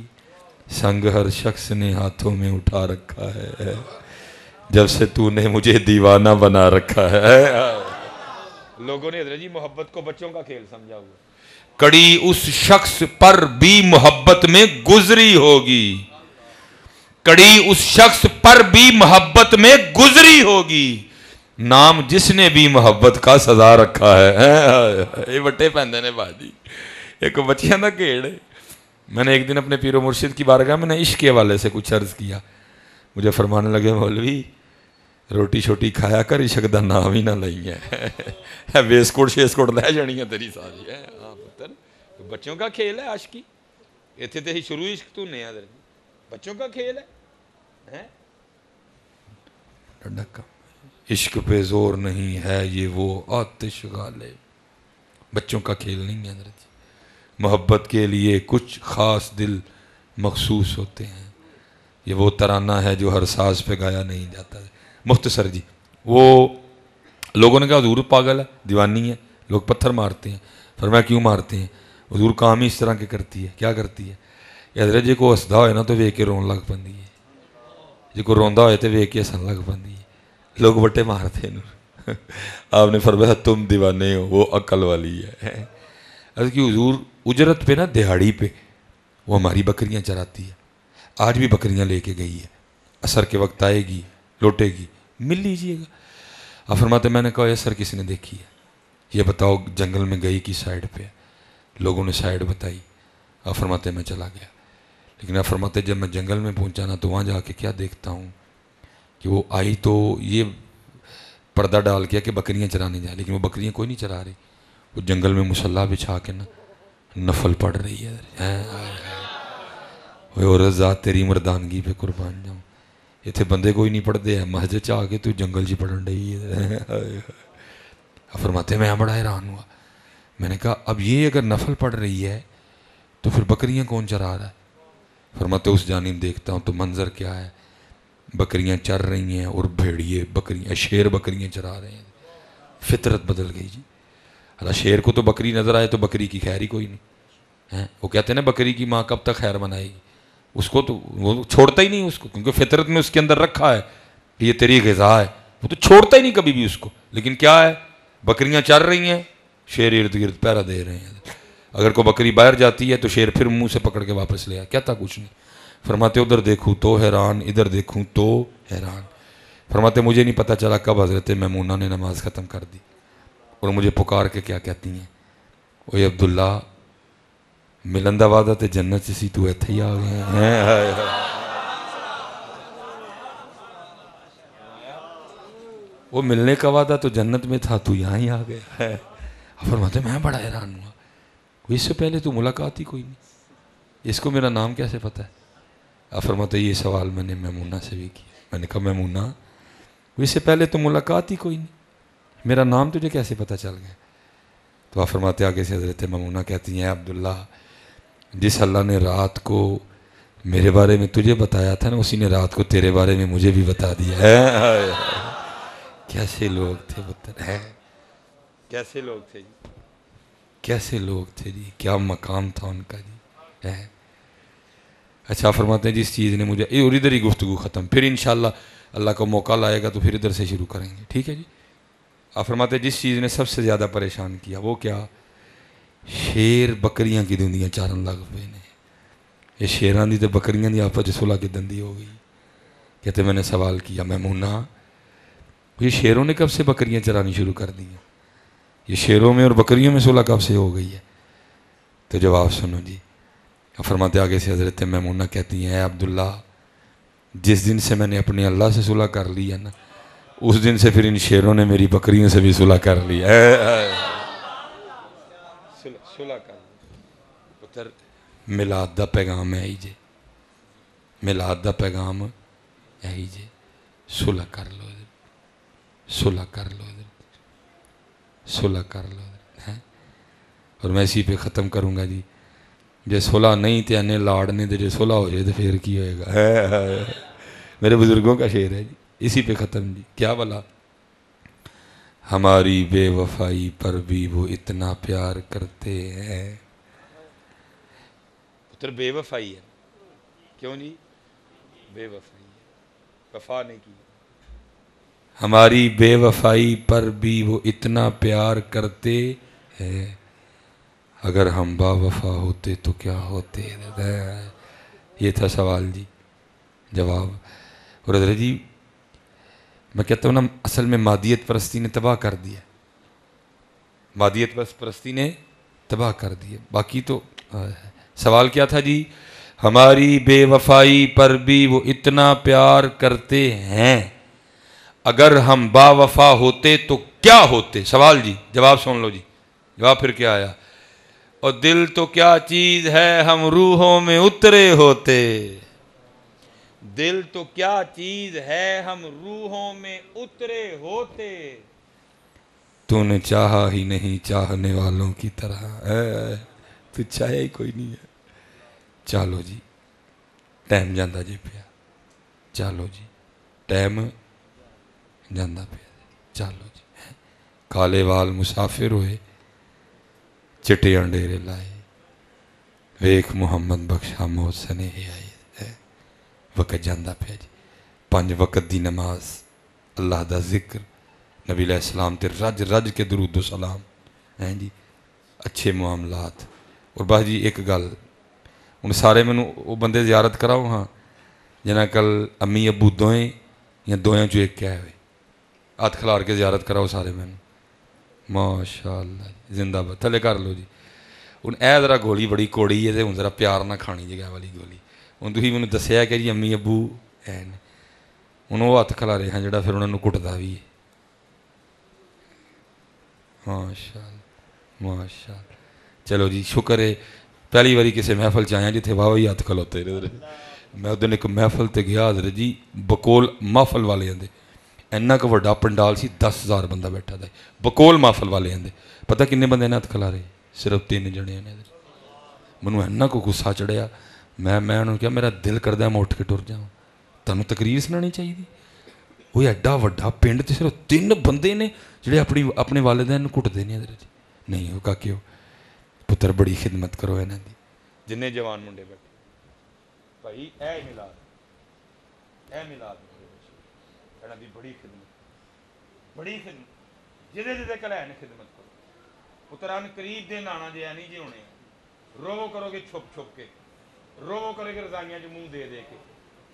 سنگ ہر شخص نے ہاتھوں میں اٹھا رکھا ہے جب سے تو نے مجھے دیوانہ بنا رکھا ہے. لوگوں نے حضرت جی محبت کو بچوں کا کھیل سمجھا ہوا. کڑی اس شخص پر بھی محبت میں گزری ہوگی, کڑی اس شخص پر بھی محبت میں گزری ہوگی, نام جس نے بھی محبت کا سزا رکھا ہے. یہ وٹے پہندے نے باجی, ایک بچیاں دا کھیل ہے. میں نے ایک دن اپنے پیر و مرشد کی بارگاہ میں نے عشق کے حوالے سے کچھ عرض کیا. مجھے فرمانے لگے مولوی روٹی شوٹی کھایا کر, عشق دا نام ہی نہ لئی ہے, ویسکوٹ شیسکوٹ لے جانی ہے تیری ساری ہے. ہاں پتر بچوں کا کھیل ہے عاشقی, اتنے تے ہی شروع عشق تو نہیں ہے, بچوں کا کھیل ہے. عشق پہ زور نہیں ہے یہ وہ آتش غالب, بچوں کا کھیل نہیں ہے حضرت. محبت کے لیے کچھ خاص دل مخصوص ہوتے ہیں, یہ وہ ترانہ ہے جو ہر ساز پہ گایا نہیں جاتا ہے. مختصر جی, وہ لوگوں نے کہا حضور پاگل ہے, دیوانی ہے, لوگ پتھر مارتے ہیں. فرمایا کیوں مارتے ہیں؟ حضور کام ہی اس طرح کے کرتی ہے. کیا کرتی ہے؟ یہ حضرت جی کو ہسدا ہوئے نا تو ویک کے رون لگ پندی ہے, جی کو روندا ہوئے تو ویک کے ہسن لگ پندی ہے. لوگ وٹے مارتے ہیں. آپ نے فرمایا تم دیوانے ہو, وہ عقل والی ہے. حضرت کی حضور اجرت پہ نا دہاڑی پہ وہ ہماری بکریاں چراتی ہے. آج بھی بکریاں لے کے گئی ہے, عصر کے وقت آئے گی, لوٹے گی, مل لیجئے گا. آپ فرماتے میں نے کہا یہ سر کس نے دیکھی ہے, یہ بتاؤ جنگل میں گئی کی سائڈ پہ؟ لوگوں نے سائڈ بتائی. آپ فرماتے میں چلا گیا. لیکن آپ فرماتے جب میں جنگل میں پہنچا نا تو وہاں جا کے کیا دیکھتا ہوں کہ وہ آئی تو یہ پردہ ڈال کیا کہ بکریاں چرانے جائے, لیکن وہ بکریاں کوئی نہیں چرا رہی. وہ جنگل میں مسلح بچھا کے نا نفل پڑھ رہی ہے. اور ذات تیری مردانگی پہ قربان جاؤں, اتنے بندے کوئی نہیں پڑھتے ہیں, مسجد چ آ کے تو جنگل چ پڑھن رہی ہے. فرماتے میں بڑا حیران ہوا. میں نے کہا اب یہ اگر نفل پڑھ رہی ہے تو پھر بکریاں کون چرا رہا ہے؟ فرماتے اس جانب دیکھتا ہوں تو منظر کیا ہے, بکریاں چر رہی ہیں اور بھیڑیے بکریاں, شیر بکریاں چرا رہے ہیں. فطرت بدل گئی جی. اللہ شیر کو تو بکری نظر آئے تو بکری کی خیر ہی کوئی نہیں. وہ کہتے ہیں نا بکری کی ماں کب تک خیر منائے گی, اس کو تو وہ چھوڑتا ہی نہیں اس کو, کیونکہ فطرت میں اس کے اندر رکھا ہے کہ یہ تیری غذا ہے, وہ تو چھوڑتا ہی نہیں کبھی بھی اس کو. لیکن کیا ہے, بکریاں چر رہی ہیں, شیر ارد گرد پہرا دے رہے ہیں. اگر کوئی بکری باہر جاتی ہے تو شیر پھر منہ سے پکڑ کے واپس لے آئے, کہتا کچھ نہیں. فرماتے ادھر دیکھوں تو حیران, ادھر دیکھوں تو حیران. فرماتے مجھے نہیں پتہ چلا کب حضرت میمونہ نے نماز ختم کر دی اور مجھے پکار کے کیا کہتی ہیں, اوے عبداللہ ملن دا وعدہ تے جنت سی, تو ایتھے ہی آ گئے ہیں. وہ ملنے کا وعدہ تو جنت میں تھا, تو یہاں ہی آ گیا ہے. فرماتے میں بڑا حیران ہوا, اس سے پہلے تو ملاقات ہی کوئی نہیں, اس کو میرا نام کیسے پتہ ہے؟ فرماتے یہ سوال میں نے میمونہ سے بھی کیا. میں نے کہا میمونہ اس سے پہلے تو ملاقات ہی کوئی نہیں, میرا نام تجھے کیسے پتہ چل گیا؟ تو آپ فرماتے آگے سے حضرت میمونہ کہتی ہیں عبداللہ جس اللہ نے رات کو میرے بارے میں تجھے بتایا تھا نا, اسی نے رات کو تیرے بارے میں مجھے بھی بتا دیا ہے. کیسے لوگ تھے پتر ہے, کیسے لوگ تھے جی, کیسے لوگ تھے جی, کیا مقام تھا ان کا جی. اچھا فرماتے ہیں جس چیز نے مجھے, اور ادھر ہی گفتگو ختم, پھر انشاءاللہ اللہ کا موقع لائے گا تو پھر ادھر سے شروع کریں گے, ٹھیک ہے جی. آپ فرماتے ہیں جس چیز نے سب سے زیادہ پریشان کیا وہ کیا, شیر بکریاں کی دندیاں چارن لگ پے نے. یہ شیران دی تے بکریاں دی آپس صلح کدن دی ہو گئی. کہتے میں نے سوال کیا میمونہ یہ شیروں نے کب سے بکریاں چرانی شروع کر دی ہیں؟ یہ شیروں میں اور بکریوں میں صلح کب سے ہو گئی ہے؟ تو جواب سنو جی. فرماتے آگے سے حضرت میمونہ کہتی ہیں اے عبداللہ جس دن سے میں نے اپنے اللہ سے صلح کر لی ہے نا اس دن سے پھر ان شیروں نے میری بکریوں سے بھی صلح کر لی ہے. صلح کر لی. پتر میلاد دا پیغام ہے ہی جے. میلاد دا پیغام ہے ہی جے. صلح کر لو صلح کر لو صلح کر لو. اور میں اسی پہ ختم کروں گا جی. جے صلح نہیں تے انے لاڑنے دے جے صلح ہو جائے تو پھر کی ہوئے گا. میرے بزرگوں کا شعر ہے جی. اسی پہ ختم جی. کیا بلا ہماری بے وفائی پر بھی وہ اتنا پیار کرتے ہیں. پتر بے وفائی ہے کیوں جی؟ بے وفائی ہے وفا نہیں کی. ہماری بے وفائی پر بھی وہ اتنا پیار کرتے ہیں. اگر ہم با وفا ہوتے تو کیا ہوتے. یہ تھا سوال جی. جواب اور حضرت جی میں کہتا ہوں نا اصل میں مادیت پرستی نے تباہ کر دیا. مادیت پرستی نے تباہ کر دیا. باقی تو سوال کیا تھا جی؟ ہماری بے وفائی پر بھی وہ اتنا پیار کرتے ہیں اگر ہم با وفا ہوتے تو کیا ہوتے. سوال جی جواب سن لو جی. جواب پھر کیا آیا؟ اور دل تو کیا چیز ہے ہم روحوں میں اترے ہوتے. دل تو کیا چیز ہے ہم روحوں میں اترے ہوتے. تو نے چاہا ہی نہیں چاہنے والوں کی طرح. تو چاہے ہی کوئی نہیں ہے. چالو جی ٹائم جاندہ جی پیا. چالو جی ٹائم جاندہ پیا. چالو جی. کالے وال مسافر ہوئے چٹے انڈیرے لائے ویک محمد بخشا موت سنے ہی آئے. وقت جاندہ پیا جی. 5 وقت دی نماز اللہ دا ذکر نبی علیہ السلام تے رج رج کے درود و سلام ہیں جی. اچھے معاملات. اور بس جی ایک گل ہوں سارے مینوں وہ بندے زیارت کراؤ ہاں جنہاں کل امی ابو دوئیں یا دویاں چو ایک کہے ہوئے ہاتھ کھلار کے زیارت کراؤ سارے مینوں. ماشاء اللہ زندہ باد. تھلے کر لو جی. ہوں اے ذرا گولی بڑی کوڑی ہے ہوں ذرا پیار نہ کھانی جگہ والی گولی. ہوں تھی مینوں دسیا کہ جی امی ابو ہے ہوں وہ ہاتھ کھلارے ہیں جڑا پھر انہوں نے کٹتا بھی ہے. ماشاء اللہ ماشاء اللہ. چلو جی شکر ہے پہلی باری کسی محفل چ آیا جتنے واہ ہاتھ کھلوتے. میں اس دن ایک محفل تے گیا حضرت جی بکول محفل والے آدھے اینا کا وڈا پنڈال سی 10,000 بندہ بیٹھا تھا بکول محفل والے آدھے. پتہ کنے بندے نے ہاتھ کھلارے؟ صرف 3 جنے نے. منوں اینا کو غصہ چڑھیا. میں انہوں نے کہا میرا دل کردہ میں اٹھ کے ٹر جاؤں. تمہیں تقریر سنانی چاہیے. وہ ایڈا وڈا پنڈ تے صرف 3 بندے نے جڑے اپنے والدین کٹتے ہیں. حضرت جی نہیں ہو کاکیو پتر بڑی خدمت کرو انہاں دی. جنہیں جوان منڈے بیٹھے بھائی اے ملاد انہاں دی بڑی خدمت جدے کلین خدمت کرو. پتران قریب دے نانا جے نہیں جے ہونے. رو کرو گے چھپ چھپ کے رو کرے گے رضائیاں جو منہ دے دے کے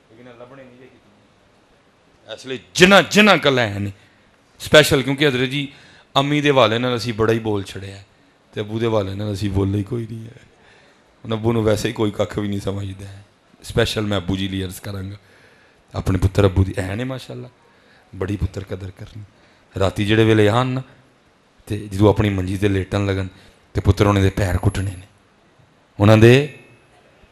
لیکن لبنے نہیں جے کتنے. اس لیے جنہ کلین اسپیشل کیونکہ حضرت جی امی دے والے نال اسی بڑا ہی بول چھڑیا ہے تے ابو دے والے نال اسی بولنا ہی کوئی نہیں ہے. ان ابو نو ویسے ہی کوئی ککھ بھی نہیں سمجھدا ہے. اسپیشل میں ابو جی لی عرض کراں گا اپنے پتر ابو دی ہے نے ماشاءاللہ بڑی پتر قدر کرنی. راتی جڑے ویلے آن نا تے جدوں اپنی منجی تے لیٹن لگن تے پتر انہاں دے پیر کٹنے نے. انہاں دے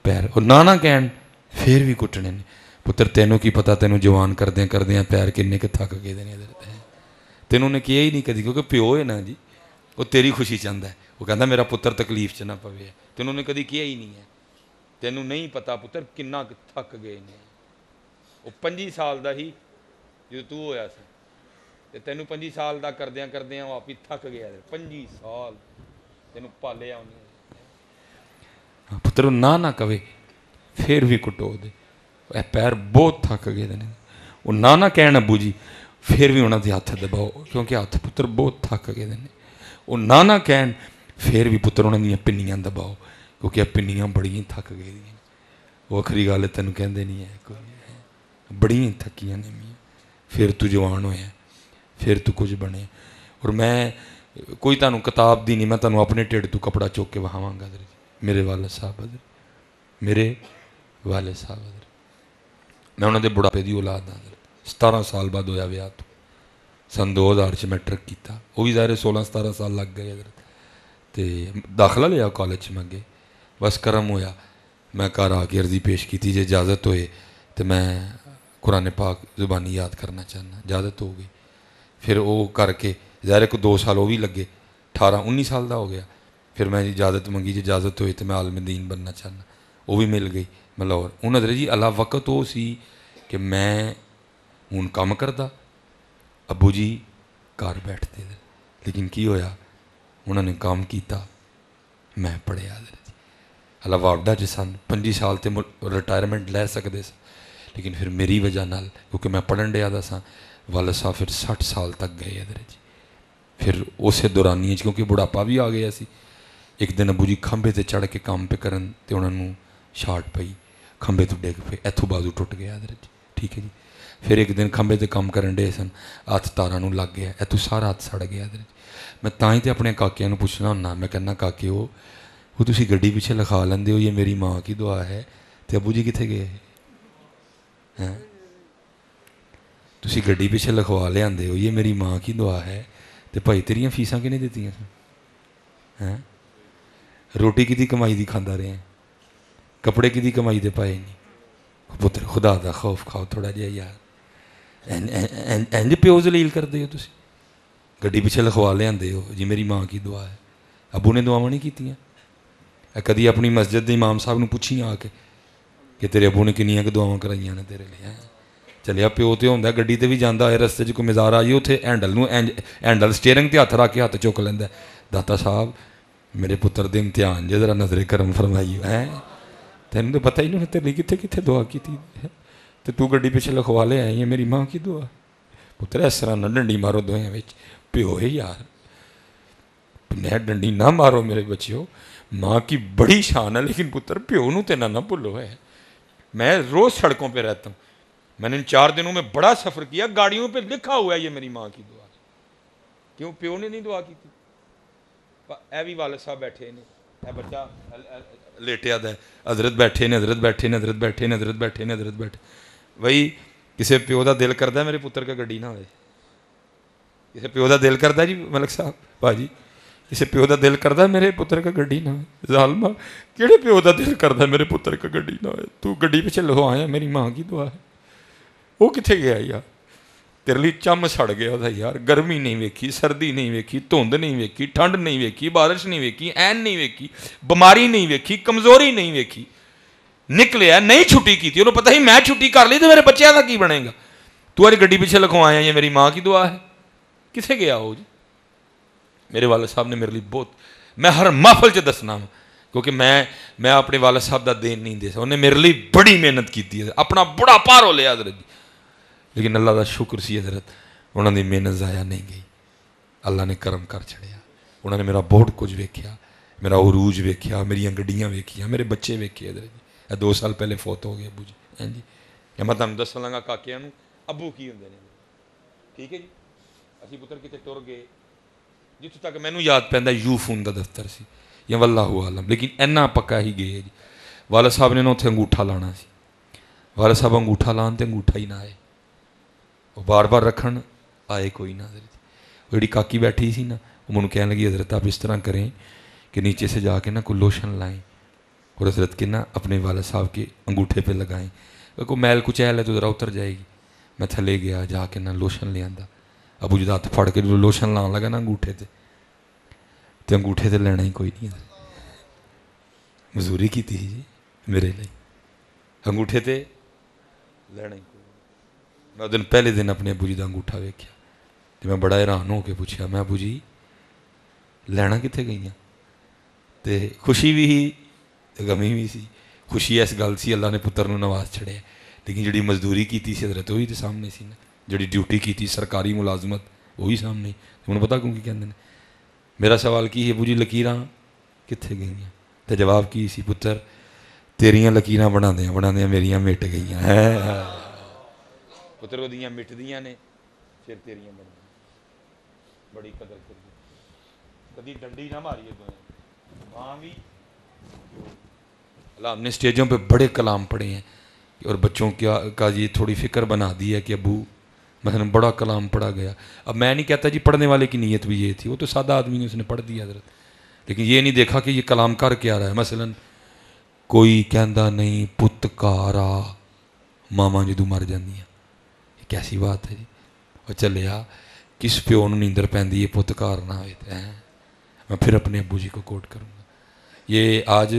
پیر اور نہ کہن پھر بھی کٹنے نے. پتر تینوں کی پتہ تینوں جوان کردیاں پیر کنے کے تھک گئے نے. تینوں نے کیا ہی نہیں کدی کیونکہ پیو ہے نا جی وہ تیری خوشی چاہتا ہے. وہ کہتا میرا پتر تکلیف چ نہ پوے. تینوں نے کدی کیا ہی نہیں ہے. تینوں نہیں پتا پتر کنا تھک گئے نے. وہ 25 سال دا ہی جو تو ہویا سا تے تینوں 25 سال دا کردیاں وہ آپ ہی تھک گیا. 25 سال تینوں پالیا انہیں. پتر نہ کہے پھر بھی کٹو دے. اے پیر بہت تھک گئے نے. وہ نہ کہن ابو جی پھر بھی انہوں نے ہاتھ دباؤ کیونکہ ہاتھ پتر بہت تھک گئے نے. وہ نہ کہن پھر بھی پتر انہوں دیا پنیاں دباؤ کیونکہ یہ پنیاں بڑی تھک گئی دیا وہ آخری گل تینوں کہندے نہیں ہے کوئی بڑی تھکیاں نے میاں پھر تو جوان ہویا پھر تو کچھ بنے اور میں کوئی تانوں کتاب دی نہیں میں تانوں اپنے ٹھڈ تو کپڑا چوک کے وہاواں گا میرے والد صاحب حضرت میرے والد صاحب حضرت میں انہوں دے بڑھاپے دی اولاد ہاں حضرت 17 سال بعد ہویا ویاہ تو سن 2000 میٹرک کیتا وہ بھی ظاہر 16-17 سال لگ گئے حضرت تے داخلہ لیا کالج میں گئے بس کرم ہویا میں گھر آ کے عرضی پیش کی جی اجازت ہوئے تو میں قرآن پاک زبانی یاد کرنا چاہنا اجازت ہو گئی پھر وہ کر کے ظاہر کو 2 سال وہ بھی لگے 18-19 سال دا ہو گیا پھر میں اجازت منگی جی اجازت ہوئی تو میں عالم دین بننا چاہنا وہ بھی مل گئی میں لاہور ہوں حضرت جی اللہ وقت وہ سی کہ میں ہوں کام کردا ابو جی گھر بیٹھتے لیکن کی ہویا انہوں نے کام کیتا میں پڑھیا حضرت جی اللہ واڈا چ سن 25 سال تے ریٹائرمنٹ لے سکتے سن لیکن پھر میری وجہ نال کیونکہ میں پڑھن ڈیا دا سا والد صاحب پھر 60 سال تک گئے حضرت جی پھر اسے دورانی کیونکہ بڑھاپا بھی آ گیا سی ایک دن ابو جی کھمبے تے چڑھ کے کام پہ کرن تے انہوں نے شارٹ پئی کھمبے تو ڈگ پے ایتھوں بازو ٹوٹ گیا حضرت جی ٹھیک ہے جی پھر ایک دن کھمبے تے کام کرن ڈے سن ہاتھ تاراں نوں لگ گیا ایتھوں سارا ہاتھ سڑ گیا حضرت جی میں تاں ہی تے اپنے کاکیاں نوں پوچھنا ہوندا میں کہنا کاکے وہ تسی گڈی پیچھے لکھا لیندے ہو یہ میری ماں کی دعا ہے تے ابو جی کتنے گئے ہیں تسی گڈی پیچھے لکھوا لے آندے ہو یہ میری ماں کی دعا ہے تے بھائی تیریاں فیساں کنے دتیاں سن ہیں روٹی کدی کمائی دی کھاندا رہے ہیں کپڑے کدی کمائی دے پائے نہیں پتر خدا دا خوف کھاؤ تھوڑا جہا یار انج پیو ذلیل کردے ہو تسی گڈی پیچھے لکھوا لے آندے ہو جی میری ماں کی دعا ہے ابو نے دعاواں نہیں کیتیاں کدی اپنی مسجد دے امام صاحب نوں پوچھی آ کے کہ تیرے ابو نے کنیاں کہ دعاواں کرائیاں نے تیرے لیے چلیا پیو تے ہوندا گڈی تے بھی جاندا ہے رستے 'چ کوئی مزار آئی اتنے ہینڈل سٹیئرنگ تے ہاتھ رکھ کے ہاتھ چک لیندا داتا صاحب میرے پتر دے امتحان جے ذرا نظر کرم فرمائی ہے تینوں تو پتہ ہی نہیں تیرے لیے کتنے کتنے دعا کی تھی تو گڈی پیچھے لکھوا لے آئی ہے میری ماں کی دعا پتر اس طرح نہ ڈنڈی مارو دوہیاں وچ پیو ہے یار نہ ڈنڈی نہ مارو میرے بچیو ماں کی بڑی شان ہے لیکن پتر پیو نو تے نہ بھولو ہے میں روز سڑکوں پہ رہتا ہوں میں نے ان 4 دنوں میں بڑا سفر کیا گاڑیوں پہ لکھا ہوا ہے یہ میری ماں کی دعا کیوں پیو نے نہیں دعا کی تھی اے بھی والد صاحب بیٹھے نے اے بچہ لیٹیا دا حضرت بیٹھے نے حضرت بیٹھے نے حضرت بیٹھے نے حضرت بیٹھے نے حضرت بیٹھے بھائی کسی پیو دا دل کردا ہے میرے پتر کا گڈی نہ ہوئے کسی پیو دا دل کردا جی ملک صاحب باجی کسی پیو دا دل کردا میرے پتر کا گڈی نہ ہوئے ظالمہ کیڑے پیو دا دل کردا میرے پتر کا گڈی نہ ہوئے تو گڈی پیچھے لگوایا میری ماں کی دعا ہے وہ کتنے گیا یار تیرے لیے چم سڑ گیا تھا یار گرمی نہیں ویکھی سردی نہیں ویکھی دھند نہیں ویکھی ٹھنڈ نہیں ویکھی بارش نہیں ویکھی این نہیں ویکھی بیماری نہیں ویکھی کمزوری نہیں ویکھی نکلیا نہیں چھٹی کی تھی انہوں پتہ ہی میں چھٹی کر لی تو میرے بچے کا کی بنے گا تو آج گڈی پیچھے لکھوایا یہ میری ماں کی دعا ہے کتنے گیا ہو جی میرے والد صاحب نے میرے لیے بہت میں ہر محفل چ دسنا ہوں کیونکہ میں اپنے والد صاحب دا دین نہیں دے سکتا انہیں میرے لیے بڑی محنت کی ہے اپنا بڑا پار ہو لیا حضرت جی لیکن اللہ دا شکر سی حضرت انہوں نے محنت ضائع نہیں گئی اللہ نے کرم کر چھڑیا انہوں نے میرا بہت کچھ ویکھیا میرا عروج ویکھیا میری گڈیاں ویکھیاں میرے بچے ویکھے حضرت جی 2 سال پہلے فوت ہو گئے ابو جی ہاں جی میں تمہیں دس لگا کاکیاں نوں ابو کی ہوندے نے ٹھیک ہے جی اسی پتر کتے ٹر گئے جتوں تک مینوں یاد پیندا یو فون دا دفتر سی یا واللہ عالم لیکن اینا پکا ہی گئے جی والد صاحب نے نا اتنے انگوٹھا لانا سی والد صاحب انگوٹھا لان تے انگوٹھا ہی نہ آئے وہ بار بار رکھن آئے کوئی نہ حضرت وہ جڑی کاکی بیٹھی سی نا وہ مجھے کہنے لگی حضرت آپ اس طرح کریں کہ نیچے سے جا کے نا کوئی لوشن لائیں اور حضرت کے نا اپنے والد صاحب کے انگوٹھے پہ لگائیں کوئی میل کچیل ہے تو ذرا اتر جائے گی میں تھلے گیا جا کے نا لوشن لے آندا ابو جی ہاتھ پھڑ کے جو لوشن لان لگا نا انگوٹھے تے انگوٹھے تے لینا ہی کوئی نہیں مزدوری کی تھی جی میرے لیے انگوٹھے تے لینا ہی کوئی میں دن پہلے دن اپنے ابو جی کا انگوٹھا ویکھیا تو میں بڑا حیران ہو کے پوچھا میں ابو جی لینا کتنے گئی تے خوشی بھی ہی غمی بھی سی خوشی اس گل سی اللہ نے پتر نوں نواز چھڑیا لیکن جڑی مزدوری کی تھی حضرت وہی تو سامنے سی نا جڑی ڈیوٹی کی تھی سرکاری ملازمت وہی سامنے انہوں پتہ کیوں کہ کہندے نے
میرا سوال کی ابو جی لکیراں کتنے گئی ہیں؟ تو جواب کی سی پتر تیریاں لکیراں بنا میریاں مٹ گئی ہیں پتر وہ دیاں مٹ دیاں نے پھر تیریاں بن بڑی قدر کری کدی ڈنڈی نہ ماری ماں بھی اللہ ہم نے اسٹیجوں پہ بڑے کلام پڑھے ہیں اور بچوں کا یہ تھوڑی فکر بنا دی ہے کہ ابو مثلا بڑا کلام پڑھا گیا. اب میں نہیں کہتا جی پڑھنے والے کی نیت بھی یہ تھی, وہ تو سادہ آدمی نے اس نے پڑھ دیا حضرت, لیکن یہ نہیں دیکھا کہ یہ کلام کر کے آ رہا ہے. مثلا کوئی کہندا نہیں پتکارا ماما جدوں مر جاندیاں, یہ کیسی بات ہے جی. اور چلیا کس پیو نوں نیندر پیندی ہے پتکار نہ ہوئے تے میں پھر اپنے ابو جی کو کوٹ کروں گا. یہ آج